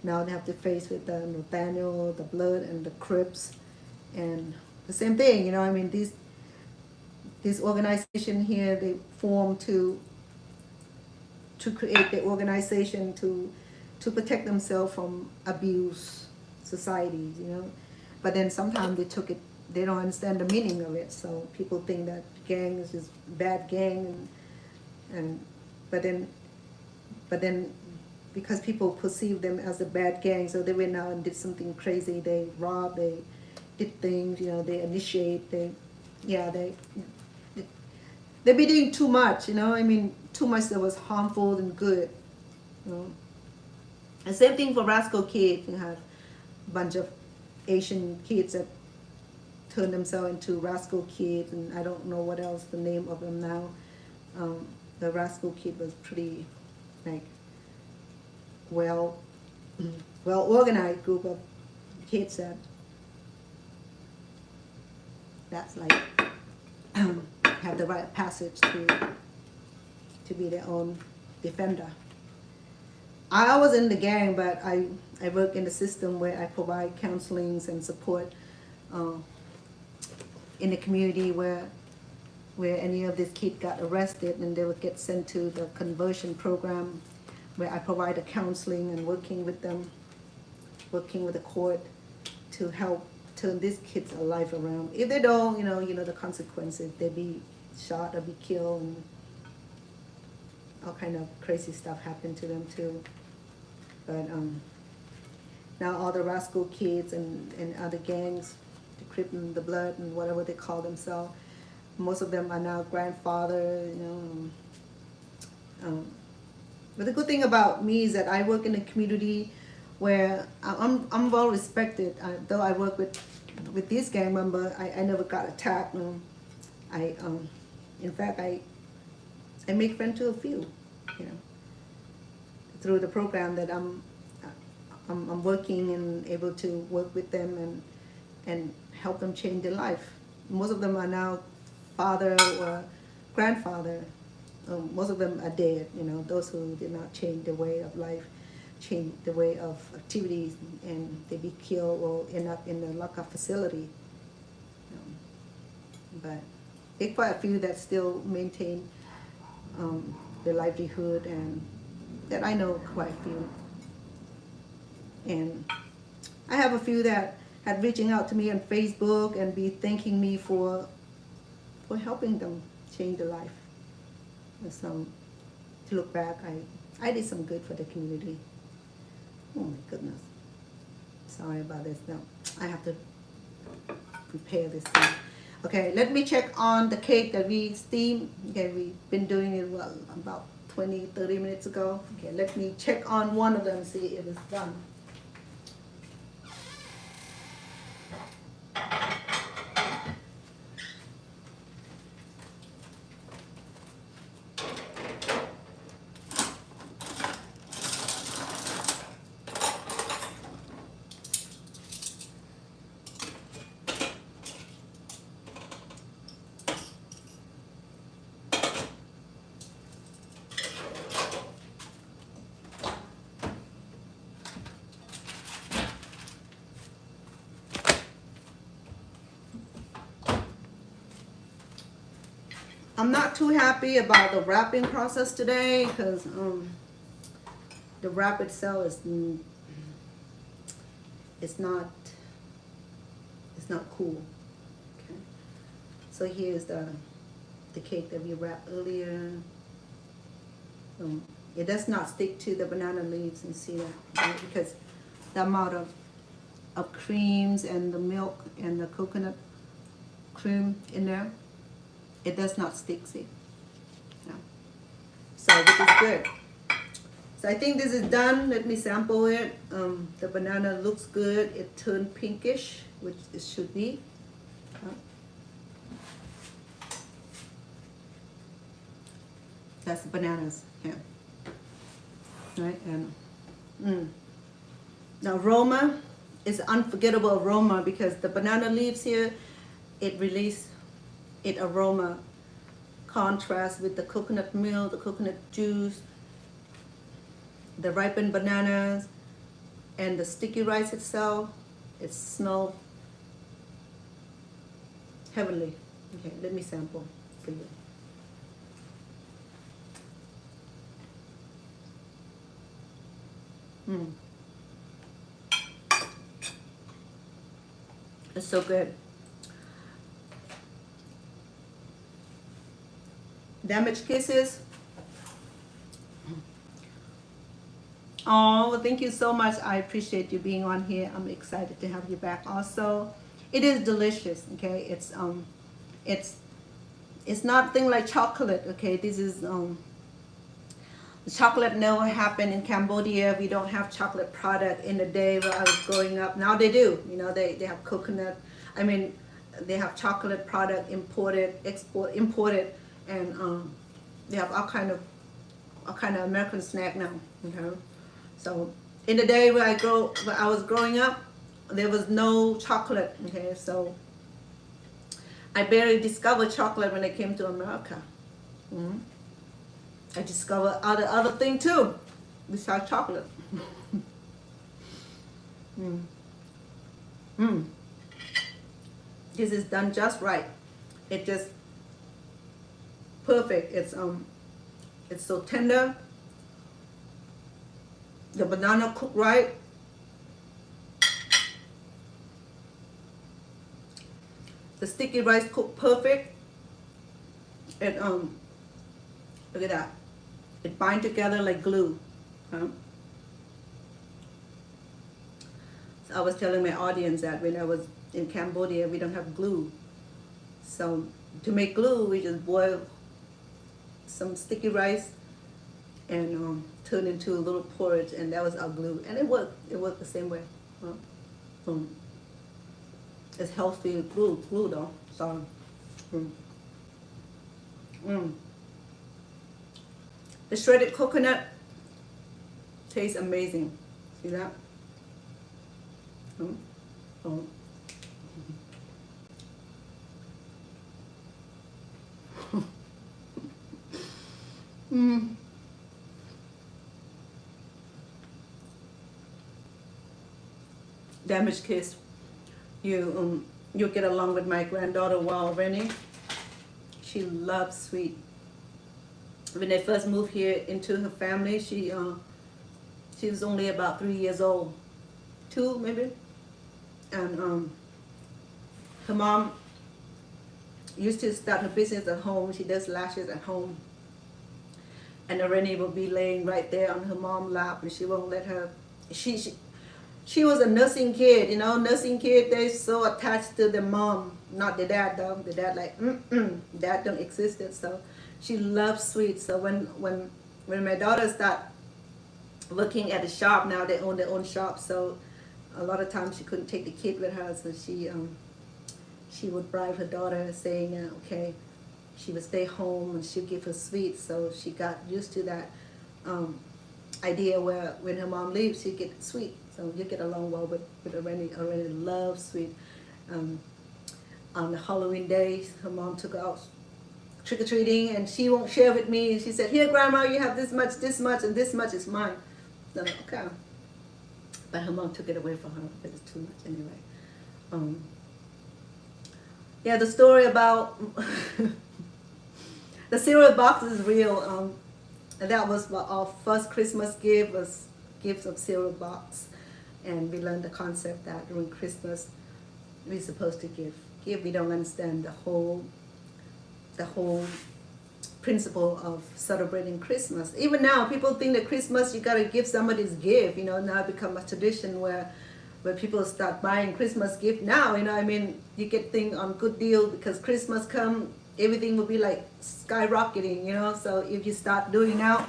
have to face with the Nathaniel, the Blood, and the Crips, and the same thing, you know. I mean, this organization here, they formed to create the organization to protect themselves from abuse societies, you know. But then sometimes they don't understand the meaning of it, so people think that gang is just bad gang, but then because people perceive them as a bad gang, so they went out and did something crazy. They robbed, they did things, you know, they initiate, they be doing too much, you know. I mean, too much that was harmful and good, you know. The same thing for Rascal Kids. You have a bunch of Asian kids that turn themselves into Rascal Kids, and I don't know what else the name of them now. The Rascal Kid was pretty, like, well organized group of kids that's like have the right passage to be their own defender. I was in the gang, but I work in the system where I provide counselings and support in the community where any of these kids got arrested, and they would get sent to the conversion program where I provide the counseling and working with them, working with the court to help turn these kids' life around. If they don't, you know the consequences. They be shot or be killed, and all kind of crazy stuff happen to them too. But now all the rascal kids and other gangs, the Crip and the Blood and whatever they call themselves, most of them are now grandfather, but the good thing about me is that I work in a community where I'm well respected. Though I work with this gang member, I never got attacked. In fact, I make friends to a few, through the program that I'm working and able to work with them and help them change their life. Most of them are now father or grandfather. Most of them are dead, those who did not change their way of life, change the way of activities, and they be killed or end up in the lockup facility. But there are quite a few that still maintain their livelihood, and that I know quite a few. And I have a few that had reaching out to me on Facebook and be thanking me for helping them change their life. So to look back, I did some good for the community. Oh my goodness. Sorry about this. Now I have to prepare this thing. Okay, let me check on the cake that we steamed. Okay, we've been doing it about 20-30 minutes ago. Okay, let me check on one of them, see if it's done. I'm not too happy about the wrapping process today because the wrap itself is it's not cool. Okay, so here's the cake that we wrapped earlier. It does not stick to the banana leaves, and see that, right? Because the amount of creams and the milk and the coconut cream in there, it does not stick, see? No. So this is good. So I think this is done. Let me sample it. The banana looks good. It turned pinkish, which it should be. That's the bananas, yeah. Right, and the aroma is unforgettable aroma because the banana leaves here, it release it aroma contrast with the coconut milk, the coconut juice, the ripened bananas, and the sticky rice itself. It smells heavenly. Okay, let me sample for you. It's so good. Damaged kisses. Oh, well, thank you so much. I appreciate you being on here. I'm excited to have you back also. It is delicious, okay? It's not thing like chocolate, okay? This is the chocolate never happened in Cambodia. We don't have chocolate product in the day where I was growing up. Now they do. They have coconut. I mean, they have chocolate product imported, and they have all kind of American snack now. Okay, so in the day where I was growing up, there was no chocolate. Okay, so I barely discovered chocolate when I came to America. Mm. I discovered other thing too, besides chocolate. Mm. Mm. This is done just right. It just perfect. It's so tender. The banana cooked right. The sticky rice cooked perfect. And look at that. It binds together like glue. Huh? So I was telling my audience that when I was in Cambodia, we don't have glue. So to make glue, we just boil some sticky rice and turn into a little porridge, and that was our glue. And it worked. It worked the same way. Huh? It's healthy glue though. So, the shredded coconut tastes amazing. See that? Oh. Damaged kiss. You get along with my granddaughter well, Rennie. She loves sweet. When they first moved here into her family, she was only about 3 years old, 2 maybe, and her mom used to start her business at home. She does lashes at home, and Rennie will be laying right there on her mom's lap, and she won't let her. She was a nursing kid, you know. Nursing kid, they're so attached to the mom, not the dad though. The dad like, dad don't exist. So she loves sweets. So when my daughter start working at a shop now, they own their own shop. So a lot of times she couldn't take the kid with her, so she would bribe her daughter, saying, okay, she would stay home and she'd give her sweets. So she got used to that idea where when her mom leaves, she'd get sweet. So you get along well with Rennie. Rennie loves sweet. On the Halloween days, her mom took her out trick-or-treating, and she won't share with me. She said, here, Grandma, you have this much, and this much is mine. So I'm like, okay. But her mom took it away from her because it's too much anyway. Yeah, the story about the cereal box is real. And that was our first Christmas gift, was gifts of cereal box. And we learned the concept that during Christmas we're supposed to give. We don't understand the whole principle of celebrating Christmas. Even now, people think that Christmas you gotta give somebody's gift. You know, now it become a tradition where people start buying Christmas gift now. You know, I mean, you get things on good deal because Christmas come, everything will be like skyrocketing. You know, so if you start doing now,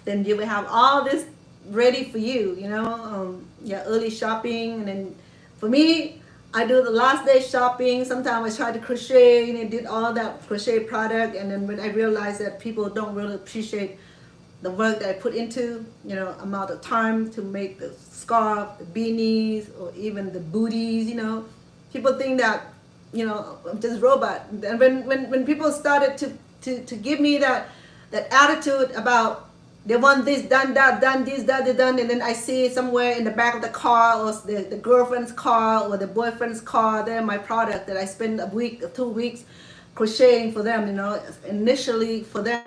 then you will have all this ready for you. You know, early shopping, and then for me, I do the last day shopping. Sometimes I try to crochet and I did all that crochet product, and then when I realized that people don't really appreciate the work that I put into, you know, amount of time to make the scarf, the beanies, or even the booties, you know, people think that, you know, I'm just a robot. And when people started to give me that attitude about they want this done, that done, this, that, done, and then I see it somewhere in the back of the car or the girlfriend's car or the boyfriend's car, they're my product that I spend a week or 2 weeks crocheting for them, you know, initially for them.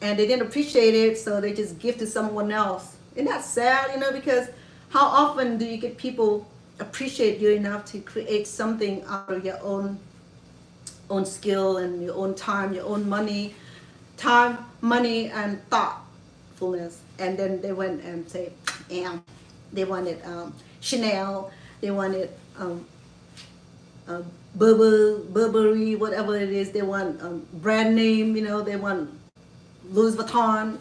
And they didn't appreciate it, so they just give to someone else. Isn't that sad, you know, because how often do you get people appreciate you enough to create something out of your own skill and your own time, your own money, and thoughtfulness. And then they went and say, they wanted Chanel, they wanted Burberry, whatever it is, they want brand name, you know, they want Louis Vuitton.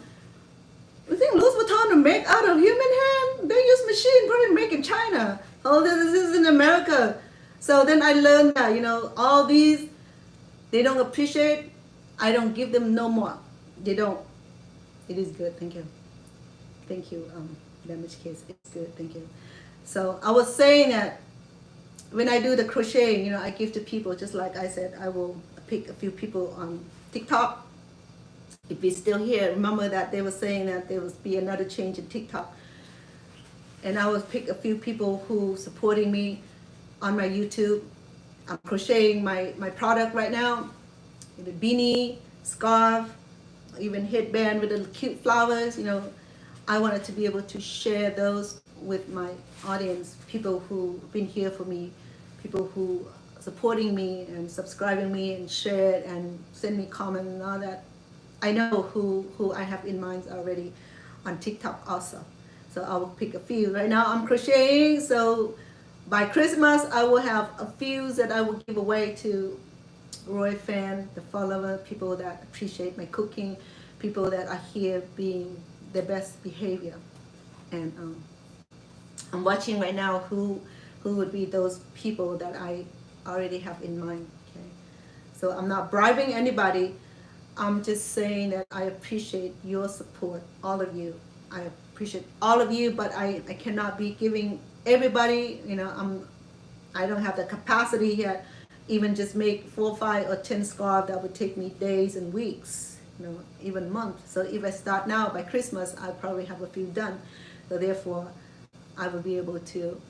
You think Louis Vuitton are made out of human hand? They use machine, probably make in China. All this is in America. So then I learned that, you know, all these, they don't appreciate, I don't give them no more. They don't. It is good, thank you. Thank you, damaged kids. It's good, thank you. So I was saying that when I do the crocheting, you know, I give to people, just like I said, I will pick a few people on TikTok. If you're still here, remember that they were saying that there will be another change in TikTok. And I will pick a few people who supporting me on my YouTube. I'm crocheting my product right now. The beanie, scarf, even headband with the cute flowers, you know. I wanted to be able to share those with my audience, people who've been here for me, people who are supporting me and subscribing me and share it and send me comments and all that. I know who I have in mind already on TikTok also. So I will pick a few. Right now I'm crocheting, so by Christmas I will have a few that I will give away to Roy fan, the follower, people that appreciate my cooking, people that are here being their best behavior. And I'm watching right now who would be those people that I already have in mind. Okay, so I'm not bribing anybody. I'm just saying that I appreciate your support, all of you. I appreciate all of you, but I cannot be giving everybody, you know, I don't have the capacity yet, even just make 4, 5, or 10 scarves. That would take me days and weeks, you know, even months. So if I start now, by Christmas, I'll probably have a few done. So therefore, I will be able to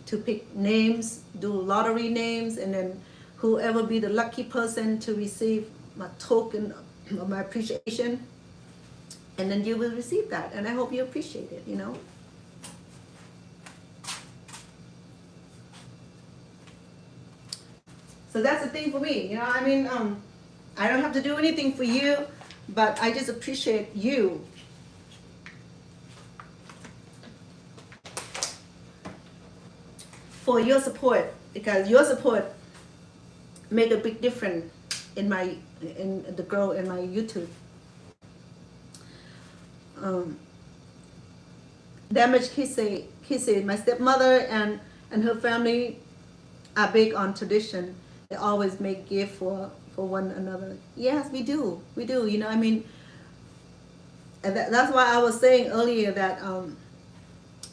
pick names, do lottery names, and then whoever be the lucky person to receive my token of my appreciation, and then you will receive that, and I hope you appreciate it, you know. So that's the thing for me, you know. I mean, I don't have to do anything for you, but I just appreciate you. For your support, because your support made a big difference in the growth in my YouTube. Damaged Kissy, my stepmother and her family are big on tradition. They always make gift for one another. Yes, we do, you know. I mean, and that's why I was saying earlier that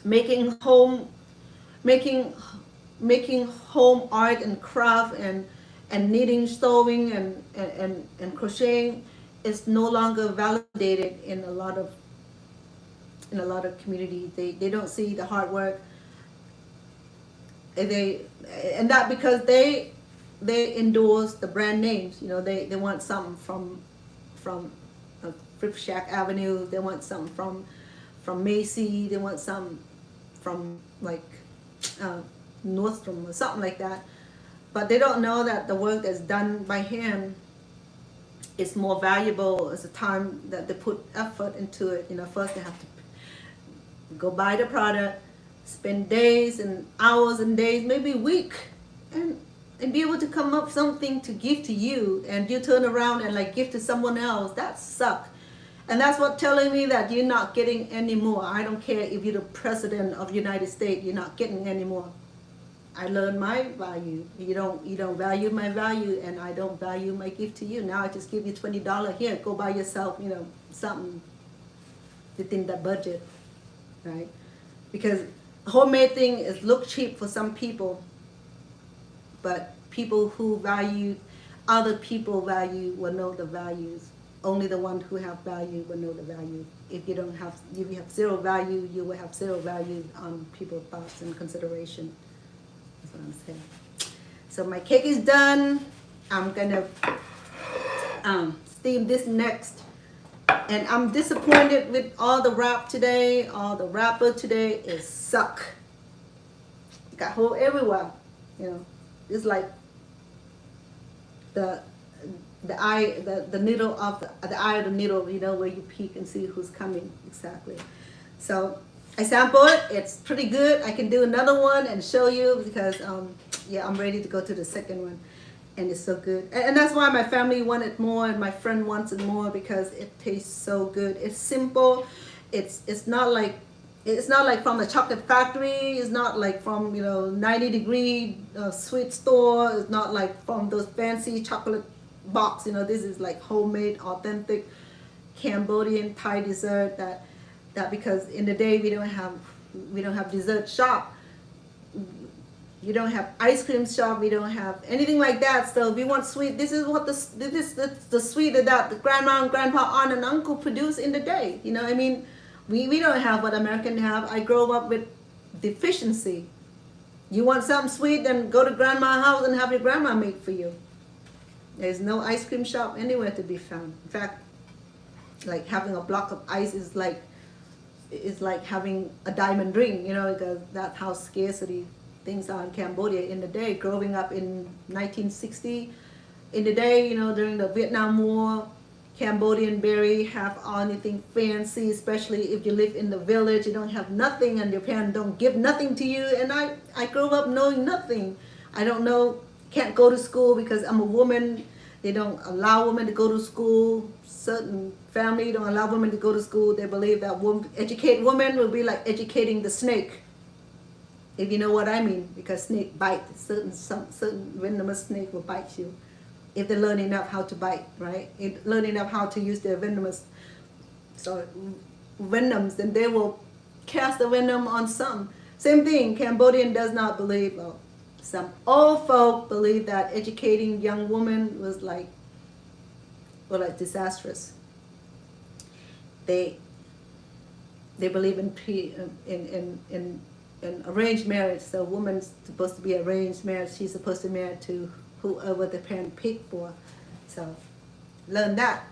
making home art and craft and knitting, sewing, and crocheting is no longer validated in a lot of communities. They don't see the hard work. And that because they endorse the brand names. You know, they want something from Thrift Shack Avenue. They want something from Macy. They want something from like Nordstrom or something like that. But they don't know that the work that's done by hand is more valuable as the time that they put effort into it. You know, first they have to go buy the product, spend days and hours and days, maybe a week, and be able to come up with something to give to you, and you turn around and like give to someone else. That sucks. And that's what telling me that you're not getting any more. I don't care if you're the president of the United States, you're not getting any more. I learned my value. You don't value my value, and I don't value my gift to you. Now I just give you $20 here. Go buy yourself, you know, something within that budget, right? Because homemade thing is look cheap for some people, but people who value other people value will know the values. Only the one who have value will know the value. If you have zero value, you will have zero value on people's thoughts and consideration. That's what I'm saying. So my cake is done. I'm gonna steam this next. And I'm disappointed with all the wrap today. All the wrapper today is suck. Got hole everywhere. You know, it's like the needle of the eye of the needle. You know, where you peek and see who's coming exactly. So I sample it. It's pretty good. I can do another one and show you because yeah, I'm ready to go to the second one. And it's so good. And that's why my family wanted more and my friend wants it more, because it tastes so good. It's simple. It's not like from a chocolate factory. It's not like from, you know, 90-degree sweet store. It's not like from those fancy chocolate box. You know, this is like homemade, authentic Cambodian Thai dessert that because in the day we don't have dessert shop. You don't have ice cream shop. We don't have anything like that. So we want sweet. This is what the sweet that the grandma and grandpa, aunt and uncle produce in the day. You know, I mean, we don't have what Americans have. I grew up with deficiency. You want something sweet, then go to grandma's house and have your grandma make for you. There's no ice cream shop anywhere to be found. In fact, like having a block of ice is like having a diamond ring, you know, because that's how scarcity things are in Cambodia in the day. Growing up in 1960, in the day, you know, during the Vietnam War, Cambodian barely have anything fancy, especially if you live in the village, you don't have nothing and your parents don't give nothing to you. And I grew up knowing nothing. I don't know, can't go to school because I'm a woman. They don't allow women to go to school. Certain family don't allow women to go to school. They believe that educate women will be like educating the snake, if you know what I mean, because snake bite. Certain venomous snake will bite you if they learn enough how to bite, right? If learn enough how to use their venoms, then they will cast the venom on some. Same thing, Cambodian does not believe, well, some old folk believe that educating young women was like disastrous. They believe in arranged marriage. So a woman's supposed to be arranged marriage. She's supposed to marry to whoever the parent picked for. So learn that.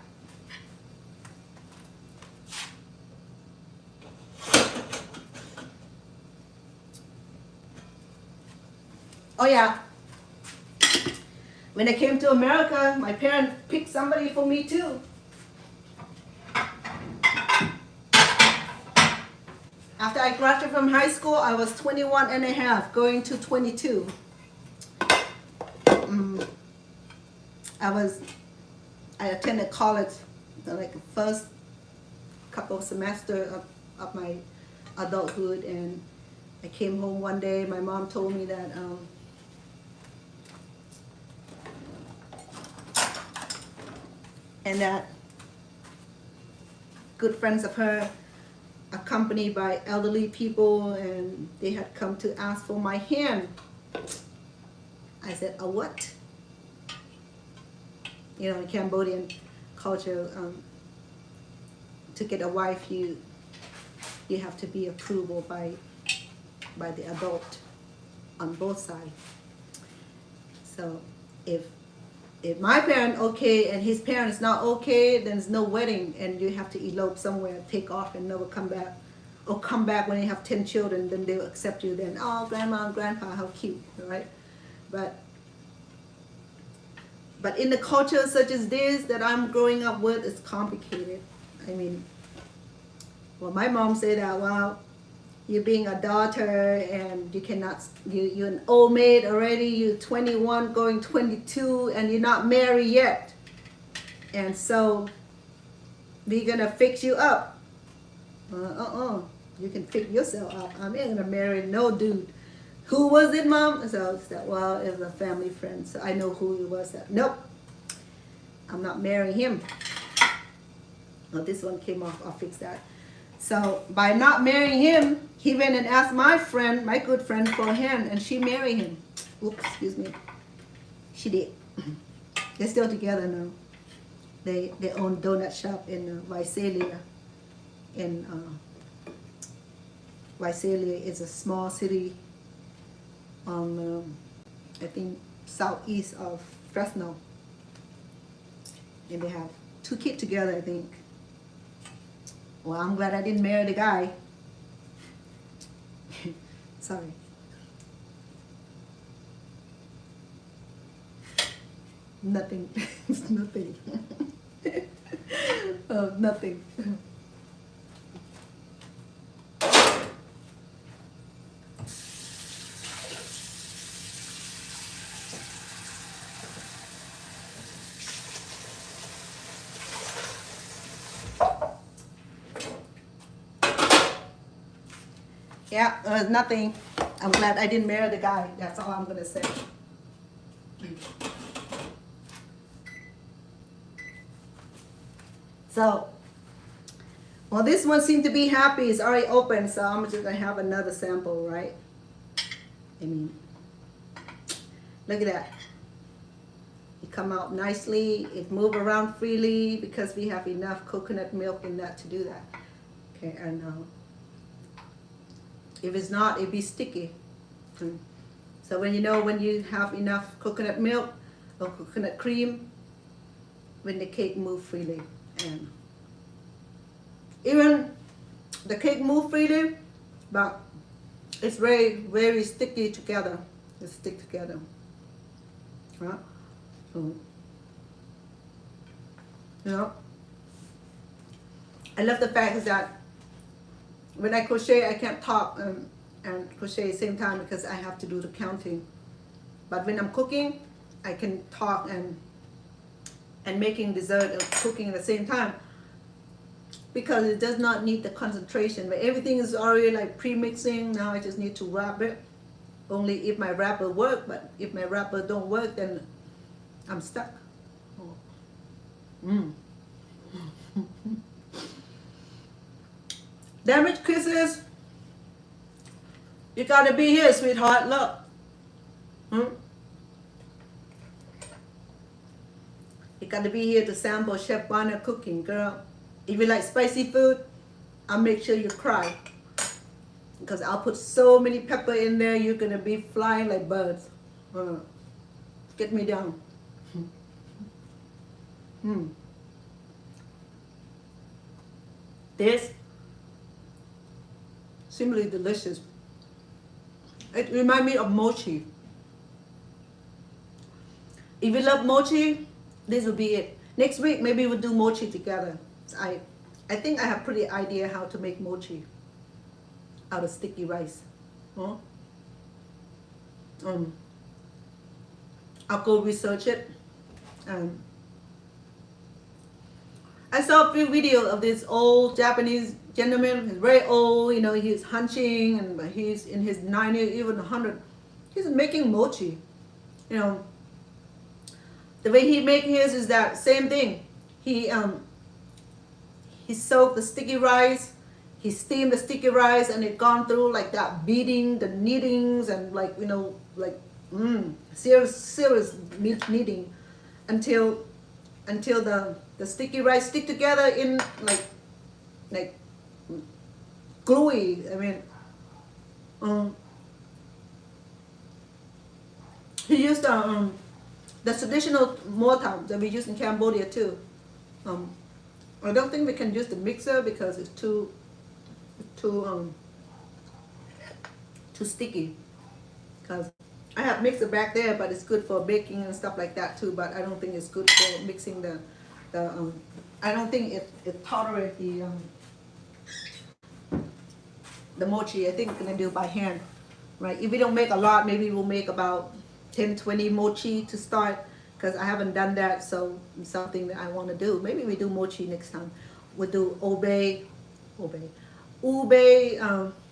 Oh yeah. When I came to America, my parents picked somebody for me too. After I graduated from high school, I was 21 and a half, going to 22. I attended college, like the first couple of semesters of my adulthood, and I came home one day. My mom told me that and that good friends of her, accompanied by elderly people, and they had come to ask for my hand. I said, a what? You know, in Cambodian culture, to get a wife, you have to be approved by the adult on both sides. So if my parent okay and his parents not okay, then there's no wedding, and you have to elope somewhere, take off and never come back, or come back when you have 10 children, then they'll accept you. Then, oh, grandma and grandpa, how cute, right? But in the culture such as this that I'm growing up with, it's complicated. I mean, well, my mom said that, well, you being a daughter and you cannot, you're an old maid already, you're 21 going 22 and you're not married yet. And so we're gonna fix you up. You can fix yourself up. I'm not gonna marry no dude. Who was it, Mom? So I said, well, it was a family friend. So I know who it was. That, nope, I'm not marrying him. Oh, this one came off, I'll fix that. So by not marrying him, he went and asked my friend, my good friend, for a hand, and she married him. Oops, excuse me. She did. They're still together now. They own donut shop in Visalia. In Visalia is a small city on, I think, southeast of Fresno. And they have 2 kids together, I think. Well, I'm glad I didn't marry the guy. Sorry. Nothing. Nothing. Oh, nothing. Yeah, nothing. I'm glad I didn't marry the guy. That's all I'm gonna say. So, well, this one seemed to be happy. It's already open, so I'm just gonna have another sample, right? I mean, Look at that. It come out nicely. It move around freely because we have enough coconut milk in that to do that. Okay, and if it's not, it'd be sticky. So when you have enough coconut milk or coconut cream, when the cake move freely, and even the cake move freely, but it's very, very sticky together. It stick together. Right? So, I love the fact is that when I crochet, I can't talk and crochet at the same time because I have to do the counting. But when I'm cooking, I can talk and making dessert or cooking at the same time because it does not need the concentration. But everything is already like pre-mixing. Now I just need to wrap it. Only if my wrapper work, but if my wrapper don't work, then I'm stuck. Damaged kisses. You gotta be here, sweetheart. Look. You gotta be here to sample Chef Bonner cooking, girl. If you like spicy food, I'll make sure you cry. Because I'll put so many pepper in there, you're gonna be flying like birds. Get me down. This simply delicious. It reminds me of mochi. If you love mochi, this will be it. Next week, maybe we'll do mochi together. I think I have pretty idea how to make mochi out of sticky rice. I'll go research it. I saw a few videos of this old Japanese gentleman. He's very old, he's hunching and he's in his 90s, even 100. He's making mochi. The way he make his is that same thing. He soaked the sticky rice, he steamed the sticky rice, and it gone through like that beating, the kneadings, and serious kneading until the sticky rice stick together in like gluey. I mean, he used the traditional mortar that we use in Cambodia too. I don't think we can use the mixer because it's too sticky. Because I have mixer back there, but it's good for baking and stuff like that too. But I don't think it's good for mixing the I don't think it tolerates the mochi. I think we're gonna do it by hand, right? If we don't make a lot, maybe we'll make about 10-20 mochi to start, because I haven't done that, so it's something that I want to do. Maybe we do mochi next time. We'll do ube.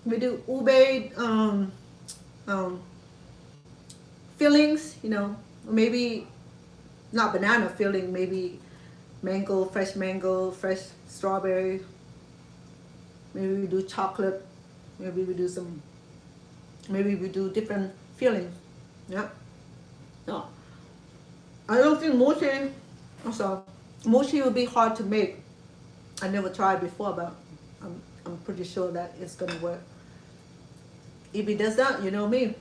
We do ube fillings, maybe not banana filling, maybe mango, fresh strawberry. Maybe we do chocolate. Maybe we do different fillings. Yeah. No. I don't think mochi will be hard to make. I never tried before, but I'm pretty sure that it's gonna work. If it does that, you know me,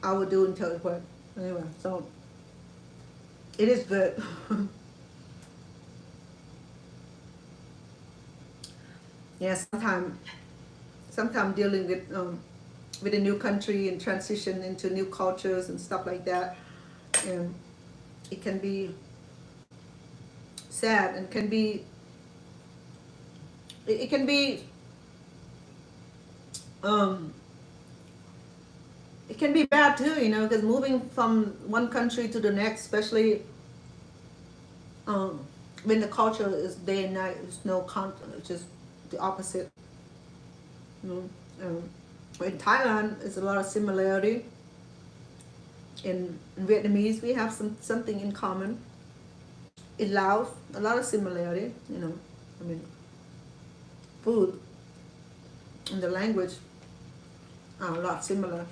I will do it until it works. Anyway, so it is good. Yeah, sometimes dealing with a new country and transition into new cultures and stuff like that, and it can be sad and it can be bad too, because moving from one country to the next, especially when the culture is day and night, there's no it's just the opposite. In Thailand, there's a lot of similarity. In Vietnamese, we have something in common. In Laos, a lot of similarity. I mean, food and the language are a lot similar.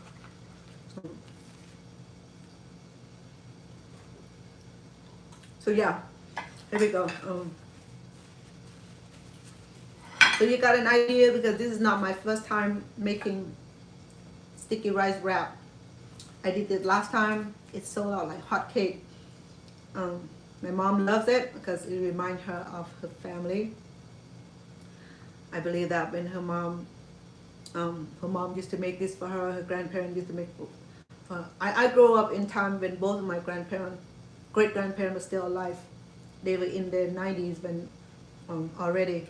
So yeah, here we go. So you got an idea, because this is not my first time making sticky rice wrap. I did it last time. It sold out like hotcake. My mom loves it because it reminds her of her family. I believe that when her mom used to make this for her grandparents used to make for her. I grew up in time when both of my great grandparents were still alive. They were in their 90s when already,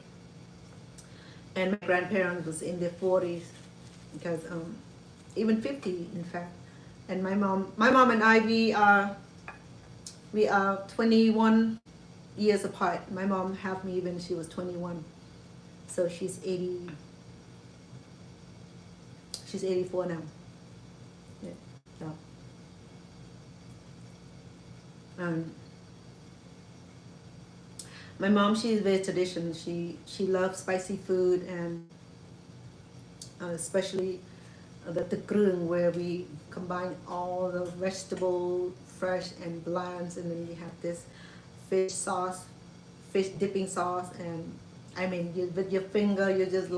and my grandparents was in their 40s, because even 50 in fact. And my mom and I, we are 21 years apart. My mom had me when she was 21, so she's 84 now. Yeah. So, my mom, she's very traditional. She loves spicy food, and especially the krung, where we combine all the vegetable, fresh and bland, and then you have this fish sauce, fish dipping sauce, and I mean, with your finger, you just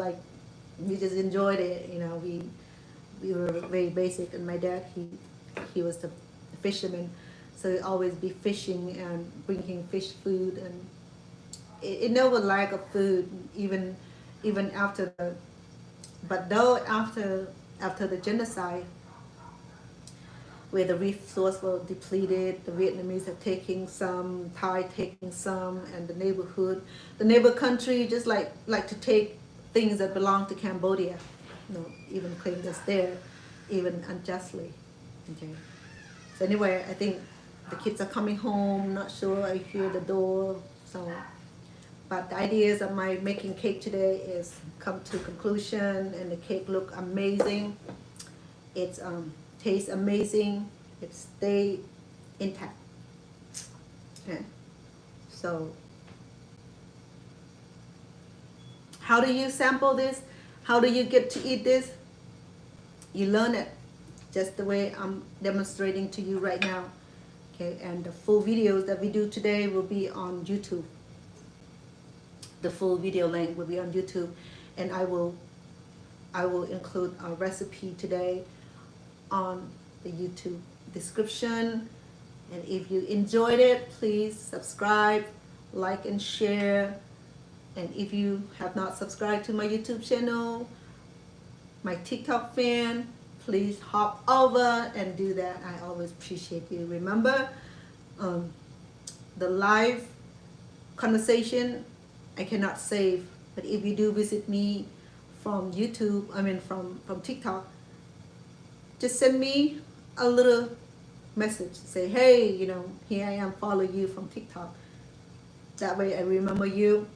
enjoyed it. You know, we were very basic, and my dad, he was the fisherman, so he'd always be fishing and bringing fish food, and it never lack of food, even after but though after the genocide, where the resources were depleted, the Vietnamese are taking some, Thai taking some, and the neighbor country just like to take things that belong to Cambodia, even claim that's there, even unjustly. Okay. So anyway, I think the kids are coming home. Not sure. I hear the door. So, but the ideas of my making cake today is come to conclusion, and the cake look amazing. It's tastes amazing. It stay intact. Okay. So, how do you sample this? How do you get to eat this? You learn it just the way I'm demonstrating to you right now. Okay, and the full videos that we do today will be on YouTube. The full video link will be on YouTube, and I will include a recipe today on the YouTube description. And if you enjoyed it, please subscribe, like, and share. And if you have not subscribed to my YouTube channel, my TikTok fan, please hop over and do that. I always appreciate you. Remember, the live conversation I cannot save, but if you do visit me from YouTube, from TikTok, just send me a little message. Say, hey, here I am, follow you from TikTok. That way I remember you.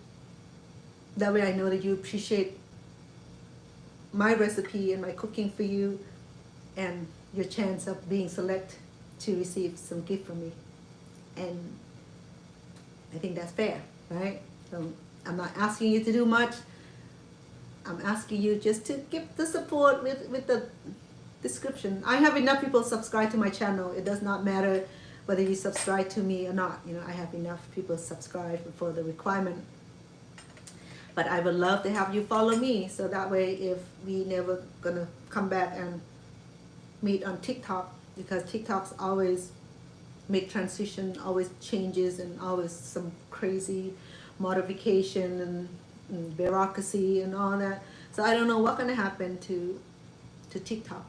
That way I know that you appreciate my recipe and my cooking for you, and your chance of being selected to receive some gift from me. And I think that's fair, right? So I'm not asking you to do much. I'm asking you just to give the support with the description. I have enough people subscribe to my channel. It does not matter whether you subscribe to me or not. I have enough people subscribe for the requirement. But I would love to have you follow me, so that way if we never gonna come back and meet on TikTok, because TikTok's always make transition, always changes, and always some crazy modification and bureaucracy and all that. So I don't know what's gonna happen to TikTok.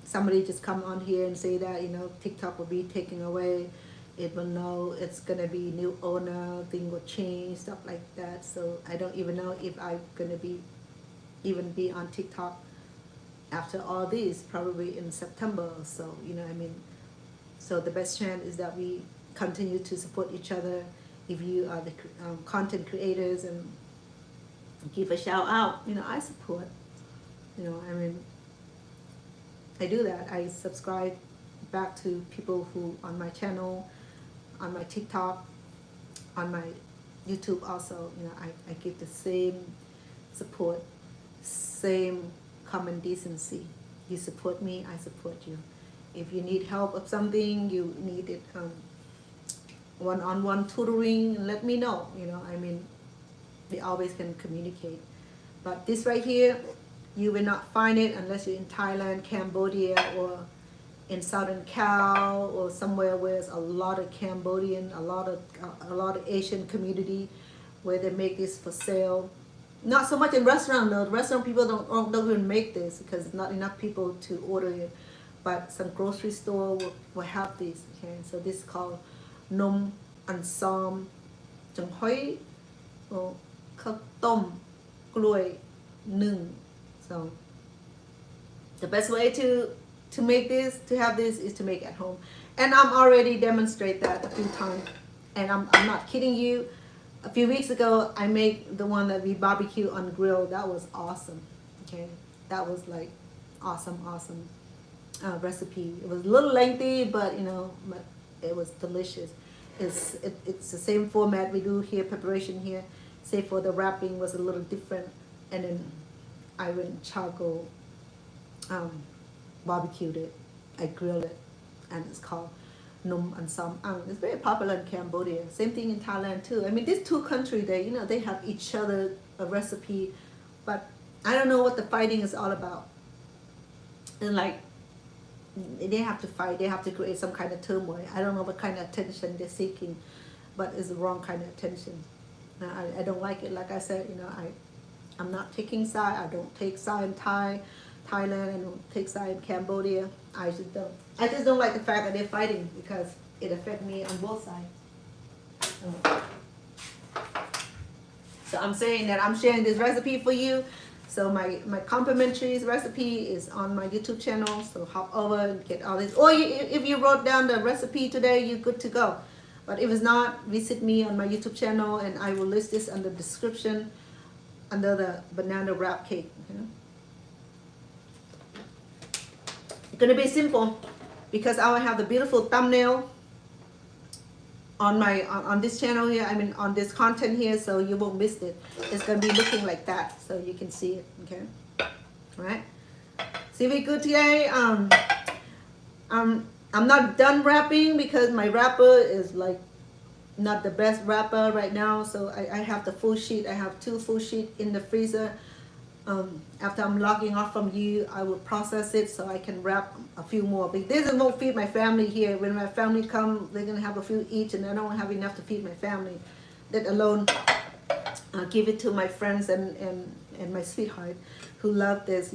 Somebody just come on here and say that TikTok will be taken away. It will know it's gonna be new owner, thing will change, stuff like that. So I don't even know if I'm gonna be on TikTok after all these, probably in September or so. So the best chance is that we continue to support each other. If you are the content creators, and give a shout out, I support. I do that. I subscribe back to people who on my channel, on my TikTok, on my YouTube also. I give the same support, same common decency. You support me, I support you. If you need help of something, you need it one-on-one tutoring, let me know. I mean, we always can communicate. But this right here, you will not find it unless you're in Thailand, Cambodia, or in Southern Cal, or somewhere where there's a lot of Cambodian, a lot of Asian community where they make this for sale. Not so much in restaurant though. Restaurant people don't even make this because not enough people to order it. But some grocery store will have this. Okay, so this is called num and som jung hoi khao tom gloi nung. So the best way to make this, to have this, is to make at home. And I'm already demonstrate that a few times. And I'm not kidding you. A few weeks ago, I made the one that we barbecue on grill. That was awesome. Okay, that was like awesome recipe. It was a little lengthy, but but it was delicious. It's the same format we do here, preparation here, save for the wrapping was a little different. And then I went charcoal barbecued it. I grilled it, and it's called num and sam ang. It's very popular in Cambodia. Same thing in Thailand too. I mean, these two countries, they have each other a recipe, but I don't know what the fighting is all about. And like, they have to fight. They have to create some kind of turmoil. I don't know what kind of attention they're seeking, but it's the wrong kind of attention. I don't like it. Like I said, I'm not taking side. I don't take side in Thailand. I don't take side in Cambodia. I just don't like the fact that they're fighting because it affects me on both sides. So I'm saying that I'm sharing this recipe for you. So my complementary recipe is on my YouTube channel. So hop over and get all this. Or if you wrote down the recipe today, you're good to go. But if it's not, visit me on my YouTube channel, and I will list this under the description under the banana wrap cake. Okay? It's gonna be simple because I will have the beautiful thumbnail on this channel here. I mean, on this content here, so you won't miss it. It's gonna be looking like that, so you can see it. Okay, all right. See, we good today. I'm not done wrapping because my wrapper is like not the best wrapper right now. So I have the full sheet. I have 2 full sheets in the freezer. After I'm logging off from you, I will process it so I can wrap a few more. But this won't feed my family here. When my family come, they're gonna have a few each, and I don't have enough to feed my family. Let alone give it to my friends and my sweetheart who love this.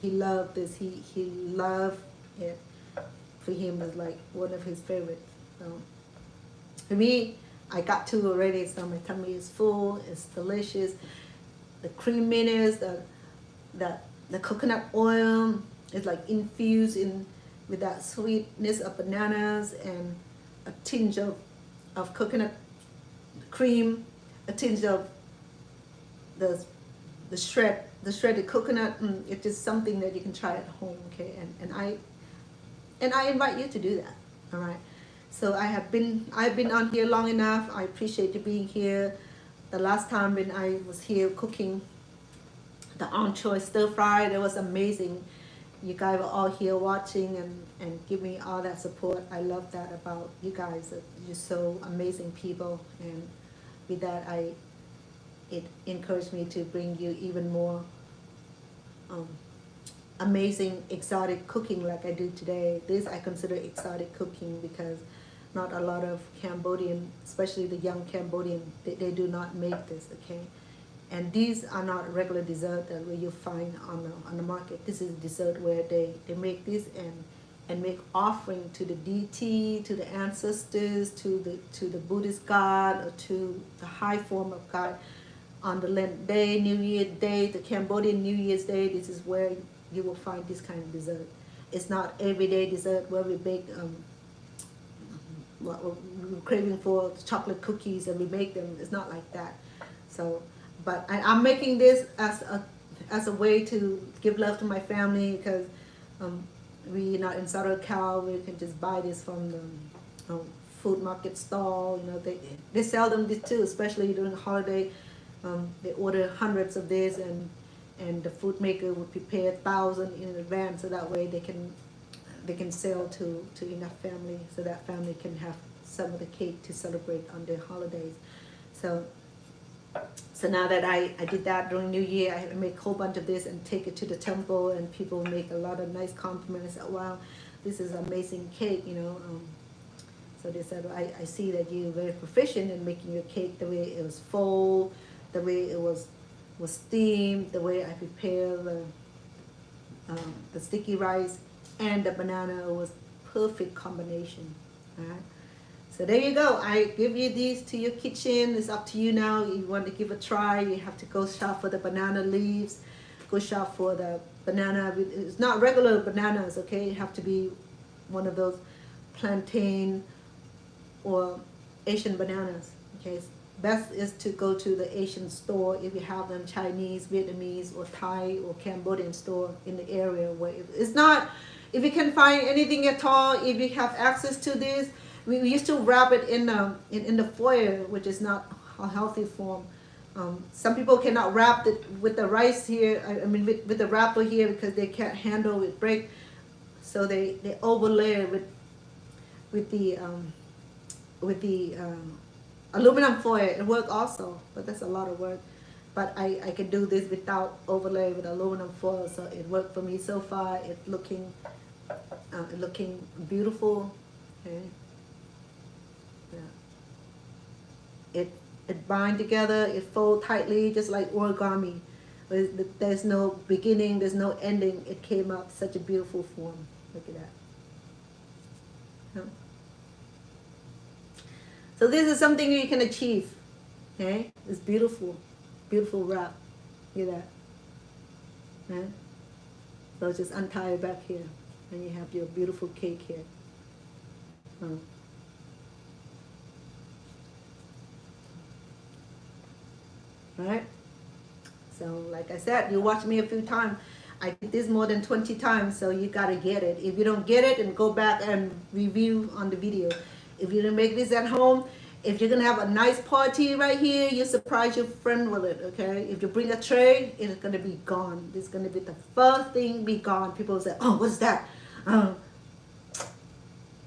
He loved this. He loved it. For him, it's like one of his favorites. So for me, I got 2 already, so my tummy is full. It's delicious. The creaminess, the coconut oil is like infused in with that sweetness of bananas and a tinge of coconut cream, a tinge of the shredded coconut. It's just something that you can try at home. Okay, and I invite you to do that. All right. So I've been on here long enough. I appreciate you being here. The last time when I was here cooking the anchois stir fry, it was amazing. You guys were all here watching and give me all that support. I love that about you guys. You're so amazing people, and with that, it encouraged me to bring you even more amazing exotic cooking like I do today. This I consider exotic cooking because not a lot of Cambodian, especially the young Cambodian, they do not make this, okay? And these are not regular dessert that where you find on the market. This is dessert where they make this and make offering to the deity, to the ancestors, to the Buddhist God, or to the high form of God on the Lent Day, New Year Day, the Cambodian New Year's Day. This is where you will find this kind of dessert. It's not everyday dessert where we bake what we're craving for chocolate cookies and we make them. It's not like that. So, but I'm making this as a way to give love to my family because we're not in Southern Cal. We can just buy this from the food market stall. They sell them this too, especially during the holiday. They order hundreds of this, and the food maker would prepare 1,000 in advance, so that way they can sell to enough family, so that family can have some of the cake to celebrate on the holidays. So now that I did that during New Year, I make a whole bunch of this and take it to the temple, and people make a lot of nice compliments. Wow, this is amazing cake, so they said, I see that you're very proficient in making your cake, the way it was full, the way it was steamed, the way I prepare the sticky rice and the banana was perfect combination. All right. So there you go. I give you these to your kitchen. It's up to you now. You want to give a try, you have to go shop for the banana leaves. Go shop for the banana. It's not regular bananas, okay? It have to be one of those plantain or Asian bananas, okay? Best is to go to the Asian store if you have them, Chinese, Vietnamese, or Thai or Cambodian store in the area where it's not. If you can find anything at all, if you have access to this, we used to wrap it in the foil, which is not a healthy form. Some people cannot wrap it with the rice here. I mean, with the wrapper here because they can't handle it break. So they overlay it with the aluminum foil. It works also, but that's a lot of work. But I can do this without overlay with aluminum foil, so it worked for me so far. It's looking beautiful. Okay. Yeah. It bind together. It fold tightly, just like origami. There's no beginning. There's no ending. It came up such a beautiful form. Look at that. Yeah. So this is something you can achieve. Okay, it's beautiful, beautiful wrap. Look at that. Okay? So just untie it back here, and you have your beautiful cake here. Right? So like I said, you watch me a few times. I did this more than 20 times, so you gotta get it. If you don't get it, then go back and review on the video. If you didn't make this at home, if you're gonna have a nice party right here, you surprise your friend with it, okay? If you bring a tray, it's gonna be gone. It's gonna be the first thing be gone. People say, oh, what's that?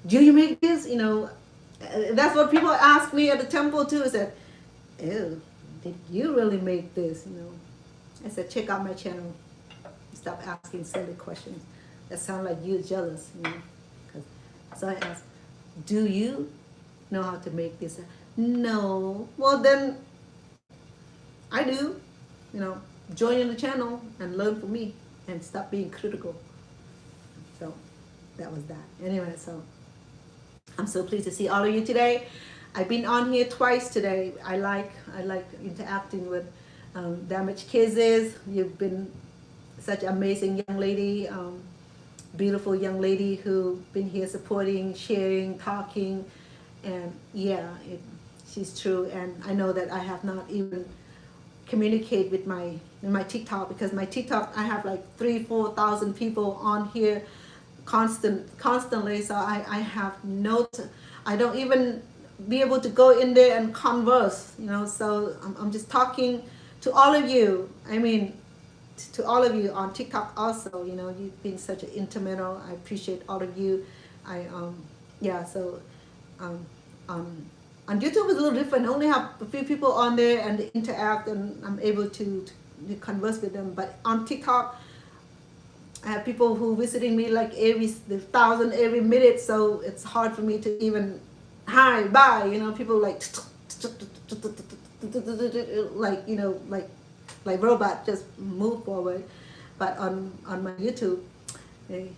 Do you make this? That's what people ask me at the temple too. I said, ew, did you really make this? I said, check out my channel. Stop asking silly questions. That sound like you're jealous, So I asked, do you know how to make this? No. Well, then I do. Join in the channel and learn from me and stop being critical. So that was that. Anyway, so I'm so pleased to see all of you today. I've been on here twice today. I like interacting with damaged kids. You've been such an amazing young lady, beautiful young lady who been here supporting, sharing, talking, and yeah, she's true. And I know that I have not even communicate with my TikTok, because my TikTok I have like 3,000-4,000 people on here constantly. So I have I don't even be able to go in there and converse. So I'm just talking to all of you. I mean, to all of you on TikTok also. You've been such an intimate. I appreciate all of you. On YouTube it's a little different. I only have a few people on there and they interact, and I'm able to converse with them. But on TikTok, I have people who visiting me like every 1,000 every minute, so it's hard for me to even hi, bye. People like like robot just move forward. But on my YouTube, they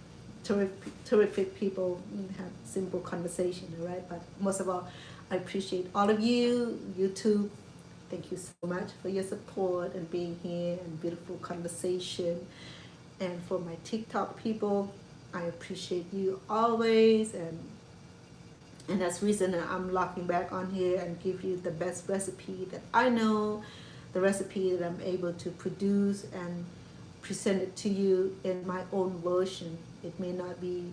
terrific people have simple conversation, all right? But most of all, I appreciate all of you. YouTube, thank you so much for your support and being here and beautiful conversation. And for my TikTok people, I appreciate you always, and that's the reason that I'm locking back on here and give you the best recipe that I know, the recipe that I'm able to produce and present it to you in my own version. It may not be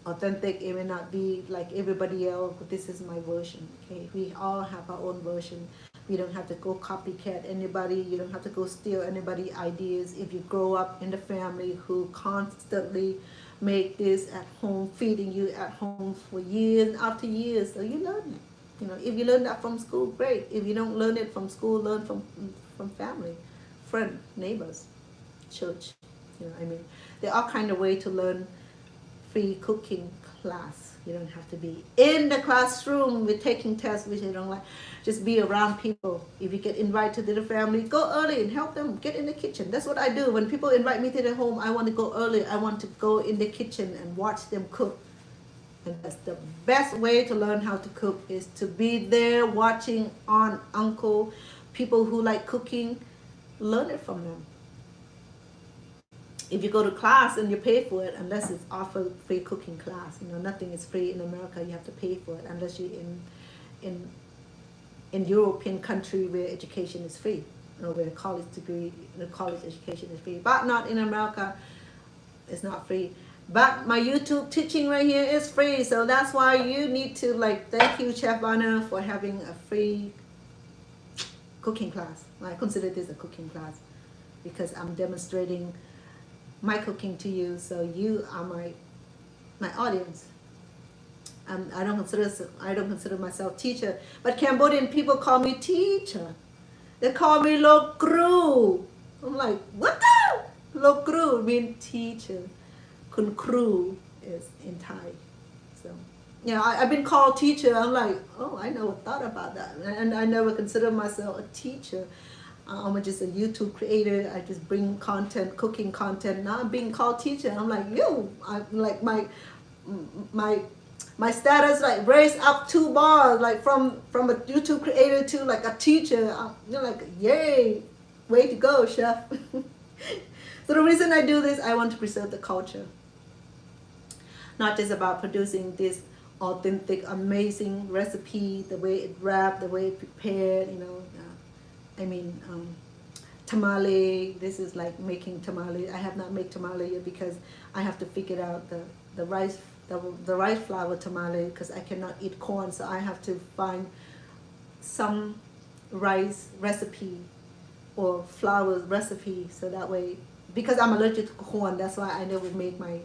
authentic, it may not be like everybody else, but this is my version, okay? We all have our own version. You don't have to go copycat anybody. You don't have to go steal anybody ideas. If you grow up in the family who constantly make this at home, feeding you at home for years after years, so you learn it. If you learn that from school, great. If you don't learn it from school, learn from family, friend, neighbors, church. There are kind of way to learn free cooking class. You don't have to be in the classroom with taking tests, which I don't like. Just be around people. If you get invited to the family, go early and help them get in the kitchen. That's what I do. When people invite me to their home, I want to go early. I want to go in the kitchen and watch them cook. And that's the best way to learn how to cook, is to be there watching aunt, uncle, people who like cooking. Learn it from them. If you go to class and you pay for it, unless it's offered free cooking class, nothing is free in America. You have to pay for it unless you're in European country where education is free, where the college education is free, but not in America. It's not free. But my YouTube teaching right here is free, so that's why you need to thank you, Chef Anna, for having a free cooking class. I consider this a cooking class because I'm demonstrating my cooking to you, so you are my audience. I don't consider myself teacher, but Cambodian people call me teacher. They call me Lo Kru. I'm like, what the? Lo Kru means teacher. Kun Kru is in Thai. So I've been called teacher. I'm like, oh, I never thought about that, and I never considered myself a teacher. I'm just a YouTube creator. I just bring content, cooking content. Now I'm being called teacher. I'm like, I'm like my status raised up 2 bars, from a YouTube creator to a teacher. Like, yay, way to go, chef. So the reason I do this, I want to preserve the culture. Not just about producing this authentic, amazing recipe, the way it wrapped, the way it prepared, tamale. This is like making tamale. I have not made tamale yet because I have to figure out the rice flour tamale, because I cannot eat corn, so I have to find some rice recipe or flour recipe, so that way, because I'm allergic to corn, that's why I never make my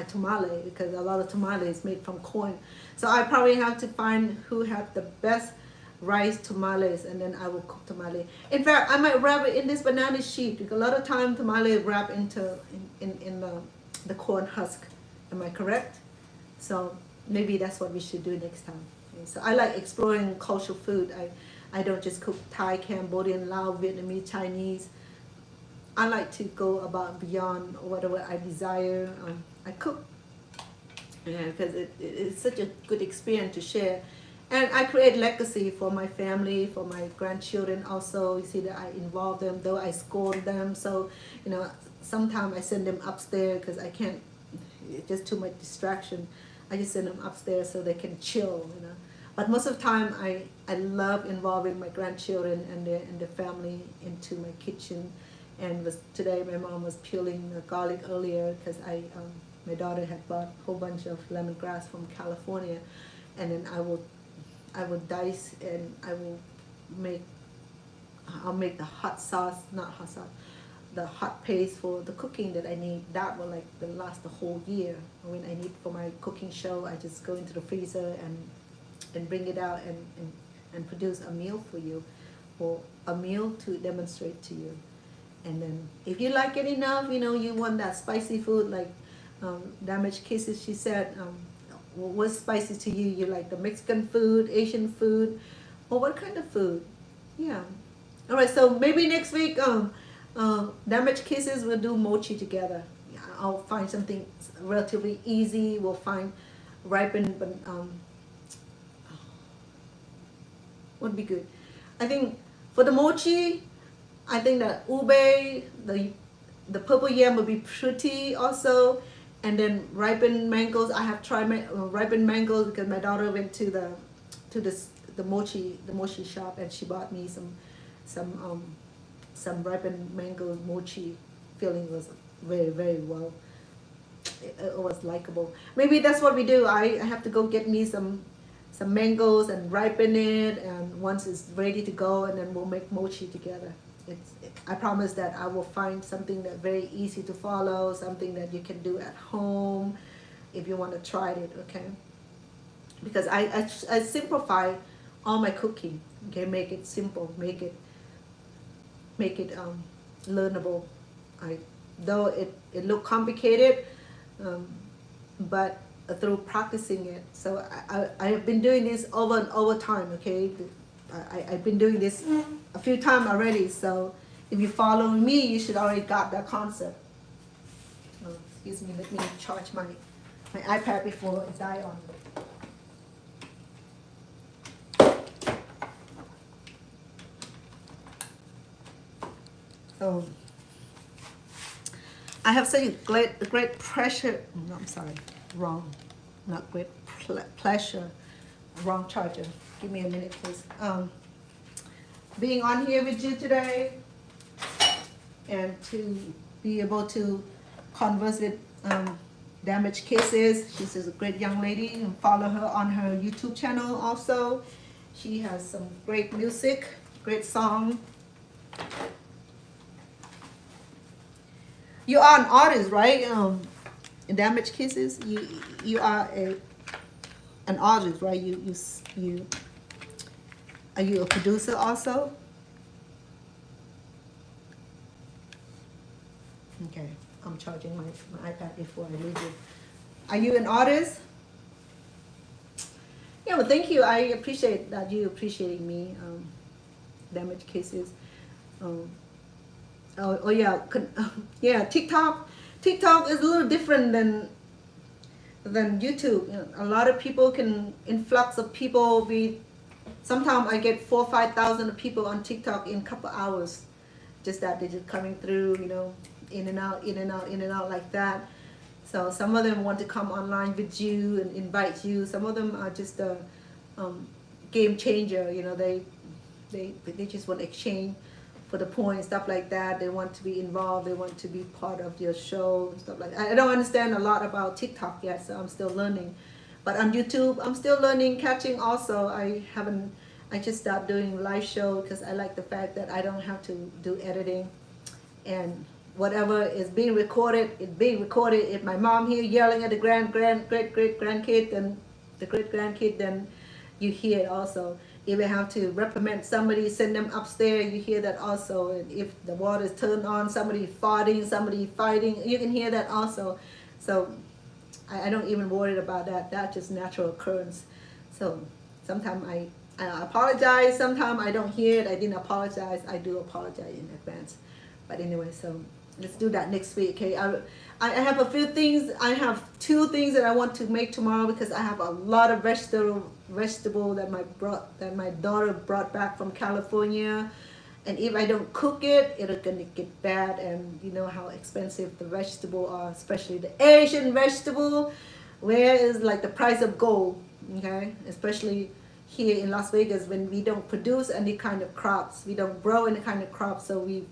tamale, because a lot of tamale is made from corn. So I probably have to find who have the best rice tamales, and then I will cook tamale. In fact, I might wrap it in this banana sheet, because a lot of time tamale is wrapped in the corn husk. Am I correct? So maybe that's what we should do next time. Okay, so I like exploring cultural food. I don't just cook Thai, Cambodian, Lao, Vietnamese, Chinese. I like to go about beyond whatever I desire. I cook, because it's such a good experience to share. And I create legacy for my family, for my grandchildren also. You see that I involve them, though I scold them. So, sometimes I send them upstairs because I can't, it's just too much distraction. I just send them upstairs so they can chill, But most of the time, I love involving my grandchildren and their family into my kitchen. And today my mom was peeling the garlic earlier because my daughter had bought a whole bunch of lemongrass from California, and then I will dice, and I'll make the hot sauce, not hot sauce, the hot paste for the cooking that I need. That will last the whole year. When I need for my cooking show, I just go into the freezer and bring it out and produce a meal for you, or a meal to demonstrate to you. And then if you like it enough, you want that spicy food, like Damaged Kisses, she said, what's spicy to you? You like the Mexican food, Asian food, or what kind of food? Yeah. All right, so maybe next week, Damaged Kisses, we'll do mochi together. I'll find something relatively easy. We'll find ripened, but would be good. I think for the mochi, I think that ube, the purple yam would be pretty also. And then ripened mangoes. I have tried ripened mangoes because my daughter went to the mochi shop, and she bought me some ripened mangoes mochi. Feeling was very, very well. It was likable. Maybe that's what we do. I have to go get me some some mangoes and ripen it, and once it's ready to go, and then we'll make mochi together. I promise that I will find something that's very easy to follow, something that you can do at home if you want to try it, okay? Because I simplify all my cooking, okay? Make it simple, make it learnable. Though it look complicated, but through practicing it. So I have been doing this over and over time, okay? I've been doing this a few times already, so if you follow me, you should already got that concept. Oh, excuse me, let me charge my iPad before it die on me. So I have such a great pressure. No, I'm sorry, wrong, not great pleasure. Wrong charger. Give me a minute, please. Being on here with you today, and to be able to converse with Damaged Kisses. She's a great young lady, and follow her on her YouTube channel also. She has some great music, great song. You are an artist, right? Damaged Kisses. You are an artist, right? You are you a producer also? Okay, I'm charging my iPad before I leave you. Are you an artist? Yeah, well, thank you. I appreciate that you appreciating me. Damaged Kisses. Oh yeah, yeah. TikTok is a little different than YouTube. You know, a lot of people can influx of people. Sometimes I get 4,000 or 5,000 people on TikTok in a couple hours. Just that they're just coming through, you know, in and out, in and out, in and out like that. So some of them want to come online with you and invite you. Some of them are just a game changer. You know, they just want to exchange for the point, stuff like that. They want to be involved. They want to be part of your show, stuff like that. I don't understand a lot about TikTok yet, so I'm still learning. But on YouTube, I'm still learning, catching also. I just stopped doing live show because I like the fact that I don't have to do editing. And whatever is being recorded, it's being recorded. If my mom here yelling at the great-grandkid, then the great-grandkid, then you hear it also. If I have to reprimand somebody, send them upstairs, you hear that also. And if the water is turned on, somebody farting, somebody fighting, you can hear that also. So I don't even worry about that. That's just natural occurrence. So sometimes I apologize. Sometimes I don't hear it. I didn't apologize. I do apologize in advance. But anyway, so let's do that next week, okay? I have a few things. I have 2 things that I want to make tomorrow because I have a lot of vegetable that my daughter brought back from California. And if I don't cook it, it's gonna get bad. And you know how expensive the vegetable are, especially the Asian vegetable, where is like the price of gold, okay? Especially here in Las Vegas, when we don't produce any kind of crops, we don't grow any kind of crops, so we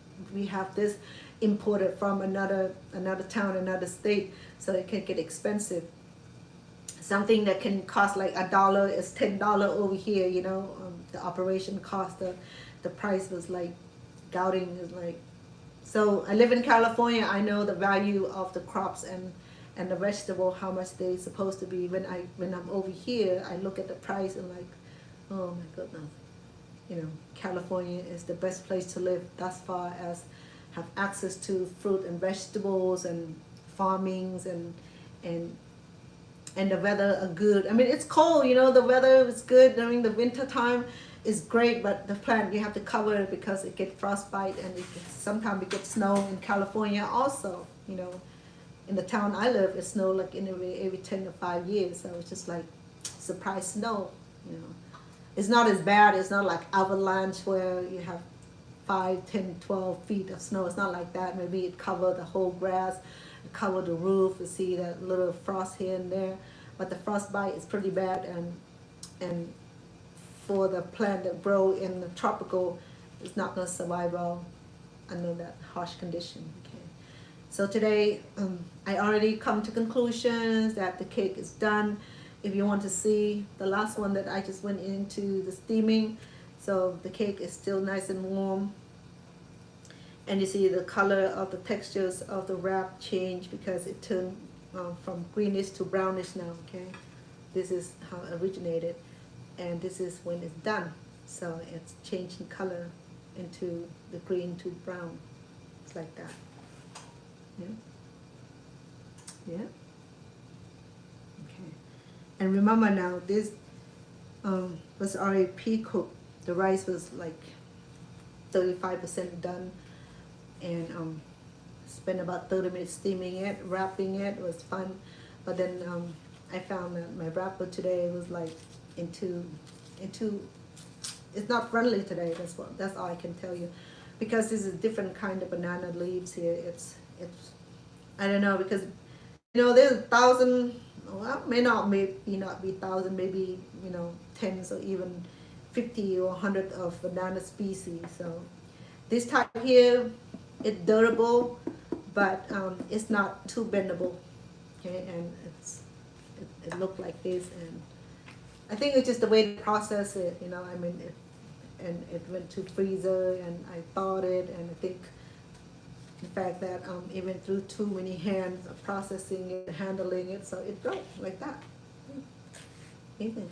have this imported from another town, another state, so it can get expensive. Something that can cost like $1 is $10 over here, you know. The operation cost, the price was like gouting is like. So I live in California. I know the value of the crops and the vegetable, how much they supposed to be. When I'm over here, I look at the price and like, oh my goodness, you know, California is the best place to live thus far as have access to fruit and vegetables and farmings and the weather are good. I mean, it's cold, you know, the weather is good during the winter time is great, but the plant, you have to cover it because it gets frostbite, and sometimes it gets snow in California also, you know. In the town I live, it snows like every 10 to 5 years, so it's just like surprise snow, you know. It's not as bad, it's not like avalanche where you have 5, 10, 12 feet of snow. It's not like that. Maybe it covered the whole grass, it covered the roof, you see that little frost here and there, but the frostbite is pretty bad, and for the plant that grow in the tropical, it's not going to survive well under that harsh condition. Okay. So today, I already come to conclusions that the cake is done. if you want to see the last one that I just went into the steaming, so the cake is still nice and warm. And you see the color of the textures of the wrap change because it turned from greenish to brownish now, okay? This is how it originated, and this is when it's done. So it's changed in color into the green to brown. It's like that. Yeah. Yeah. Okay. And remember now, this was already pre-cooked. The rice was like 35% done, and spent about 30 minutes steaming it, wrapping it. It was fun. But then I found that my wrapper today was like into it's not friendly today. That's all I can tell you, because this is a different kind of banana leaves here. It's I don't know, because there's 1,000, well, maybe not be 1,000, maybe tens or even 50 or 100 of banana species. So this type here, it's durable, but it's not too bendable. Okay, and it looked like this, and I think it's just the way to process it. I mean, it went to freezer, and I thawed it, and I think the fact that it went through too many hands of processing it, handling it, so it broke like that. Even,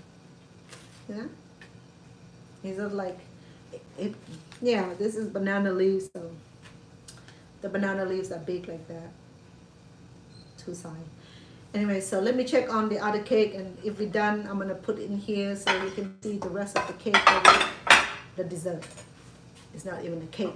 These are like it. Yeah, this is banana leaves, so the banana leaves are big like that. Two sides. Anyway, so let me check on the other cake, and if we're done, I'm gonna put it in here so you can see the rest of the cake, the dessert. It's not even a cake.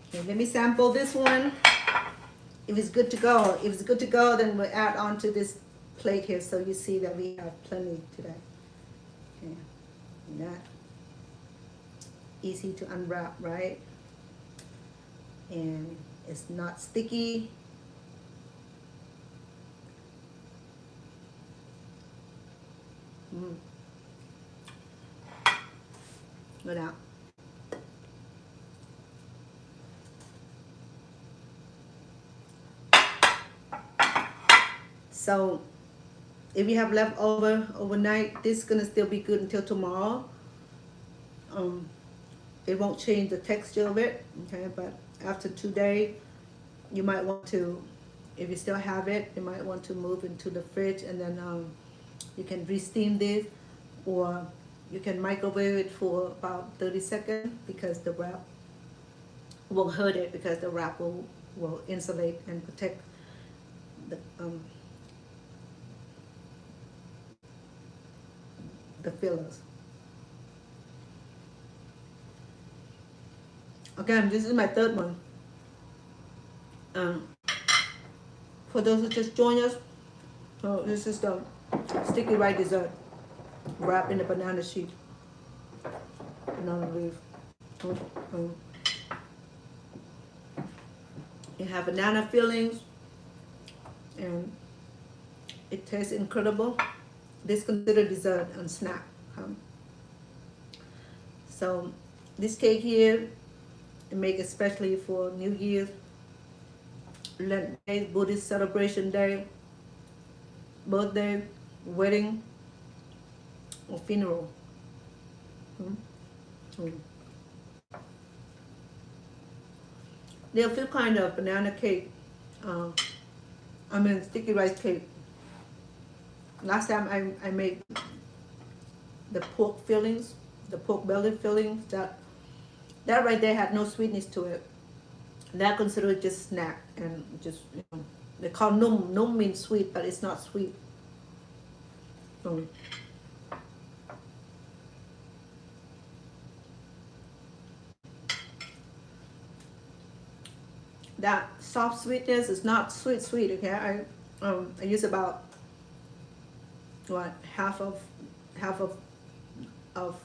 Okay, let me sample this one. If it's good to go, then we'll add on to this plate here, so you see that we have plenty today. Okay, that easy to unwrap, right? And it's not sticky. Good out. So if you have leftover overnight, this is gonna still be good until tomorrow. It won't change the texture of it, okay? But after 2 days, you might want to, if you still have it, you might want to move into the fridge, and then you can re-steam this, or you can microwave it for about 30 seconds, because the wrap won't hurt it, because the wrap will insulate and protect the fillers. Again, this is my third one. For those who just joined us, so this is the sticky rice dessert wrapped in a banana sheet, banana leaf. You have banana fillings, and it tastes incredible. This is considered dessert and snack. So this cake here, I make especially for New Year's, Lent Day, Buddhist celebration day, birthday, wedding, or funeral. There are a few kind of banana cake. Sticky rice cake. Last time I made the pork fillings, the pork belly fillings. That right there had no sweetness to it. That considered just snack, and just they call num. Num means sweet, but it's not sweet. That soft sweetness is not sweet. Okay, I use about half of of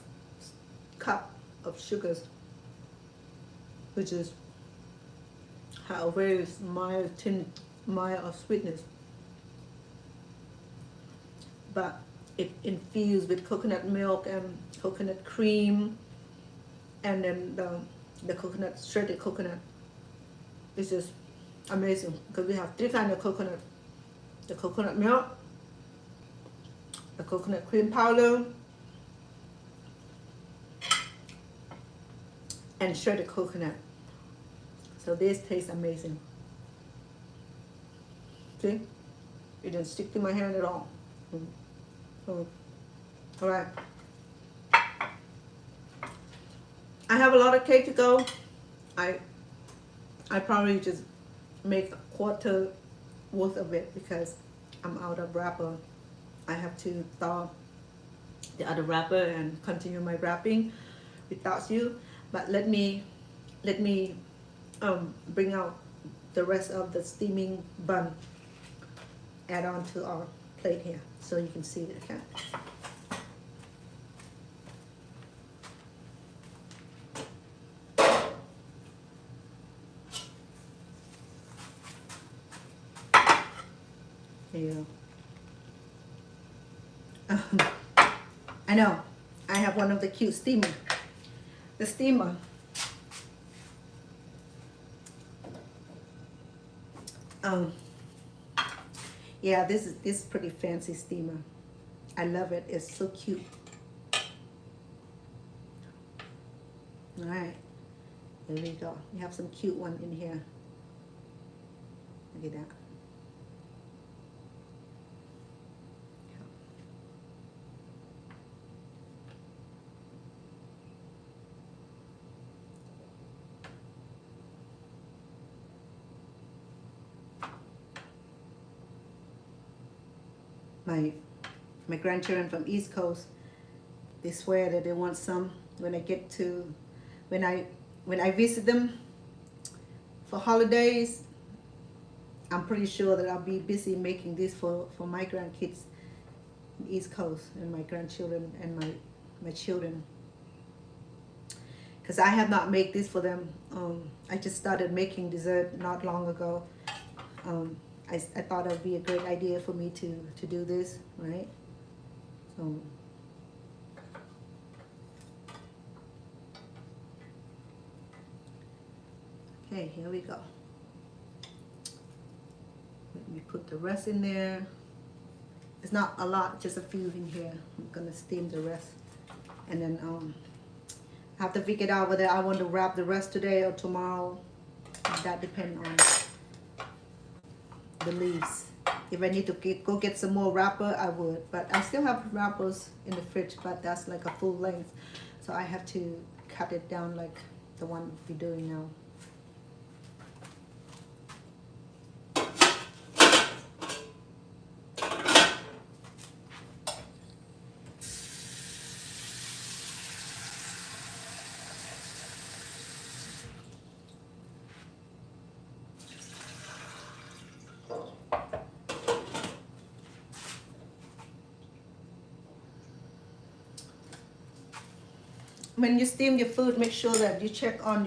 cup of sugars, which is have a very mild of sweetness, but it infused with coconut milk and coconut cream, and then the coconut, shredded coconut. It's just amazing because we have 3 kinds of coconut: the coconut milk, the coconut cream powder, and shredded coconut. So this tastes amazing. See, it didn't stick to my hand at all. So, all right. I have a lot of cake to go. I probably just make a quarter worth of it because I'm out of wrapper. I have to thaw the other wrapper and continue my wrapping without you. But let me bring out the rest of the steaming bun, add on to our plate here so you can see it. Okay. There you go. I know, I have one of the cute steamer. The steamer. Yeah, this is pretty fancy steamer. I love it. It's so cute. All right, there we go. We have some cute one in here. Look at that. My grandchildren from East Coast, they swear that they want some when I visit them for holidays. I'm pretty sure that I'll be busy making this for my grandkids in East Coast and my grandchildren and my children, because I have not made this for them. I just started making dessert not long ago. I thought it would be a great idea for me to do this, right? So, okay, here we go. Let me put the rest in there. It's not a lot, just a few in here. I'm gonna steam the rest, and then I have to figure out whether I want to wrap the rest today or tomorrow. That depends on the leaves. If I need to go get some more wrapper, I would. But I still have wrappers in the fridge, but that's like a full length. So I have to cut it down like the one we're doing now. When you steam your food, make sure that you check on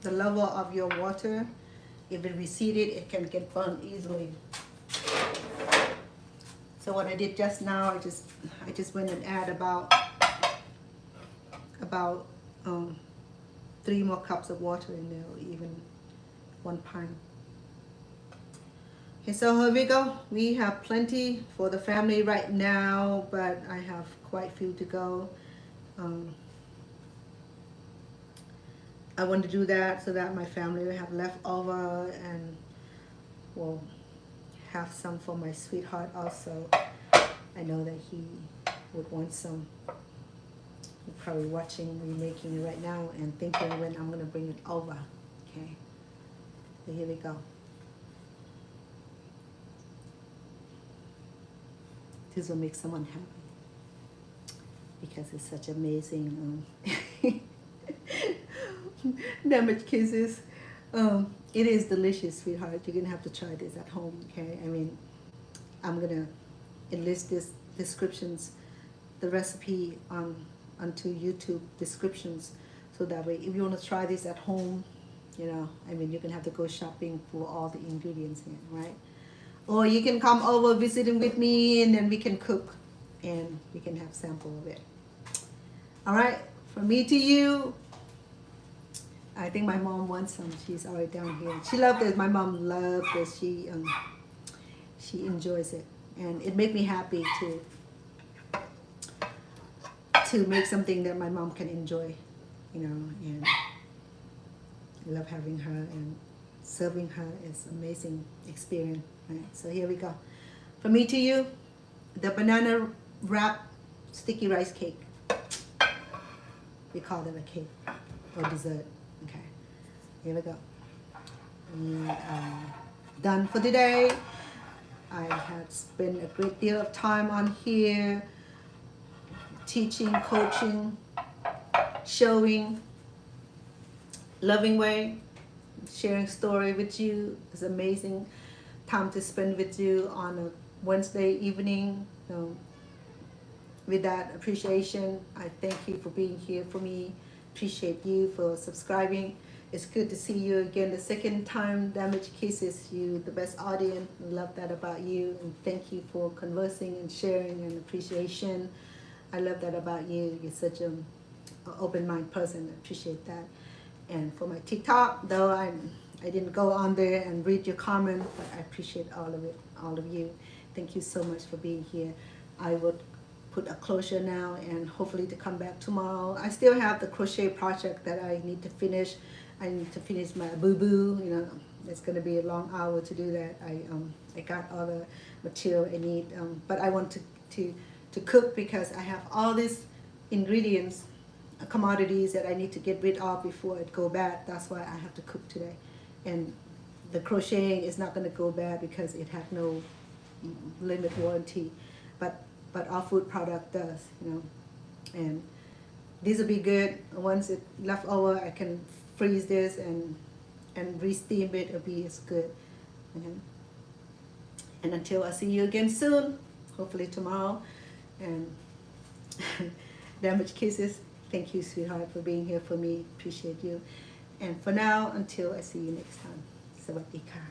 the level of your water. If it receded, it can get burned easily. So what I did just now, I just went and add about 3 more cups of water in there, or even 1 pint. Okay, so here we go. We have plenty for the family right now, but I have quite a few to go. I want to do that so that my family will have leftover, and will have some for my sweetheart also. I know that he would want some. He's probably watching me making it right now and thinking when I'm going to bring it over. Okay, so here we go. This will make someone happy because it's such amazing damaged kisses. It is delicious, sweetheart. You're gonna have to try this at home, okay? I mean, I'm gonna enlist this descriptions, the recipe on onto YouTube descriptions, so that way if you want to try this at home, you know, I mean, you can have to go shopping for all the ingredients here, right? Or you can come over visiting with me, and then we can cook and we can have sample of it. All right, from me to you. I think my mom wants some. She's already down here. She loved it. My mom loved this. She enjoys it, and it made me happy to make something that my mom can enjoy, you know. And I love having her, and serving her is amazing experience. Right? So here we go. From me to you, the banana wrap sticky rice cake. We call it a cake or dessert. Okay, here we go. And, done for today. I had spent a great deal of time on here, teaching, coaching, showing, loving way, sharing story with you. It's amazing time to spend with you on a Wednesday evening. With that appreciation, I thank you for being here for me. Appreciate you for subscribing. It's good to see you again the second time. Damaged Kisses, you the best audience. Love that about you, and thank you for conversing and sharing and appreciation. I love that about you. You're such an open mind person. I appreciate that. And for my TikTok, though I didn't go on there and read your comment, but I appreciate all of it, all of you. Thank you so much for being here. I would put a closure now, and hopefully to come back tomorrow. I still have the crochet project that I need to finish. I need to finish my boo-boo, you know. It's going to be a long hour to do that. I got all the material I need, but I want to cook because I have all these ingredients, commodities that I need to get rid of before it go bad. That's why I have to cook today. And the crocheting is not going to go bad because it had no limit warranty, but our food product does, you know. And these will be good. Once it left over, I can freeze this and re-steam it. It'll be as good. Okay. And until I see you again soon, hopefully tomorrow. And Damaged Kisses, thank you, sweetheart, for being here for me. Appreciate you. And for now, until I see you next time. Sawadee ka.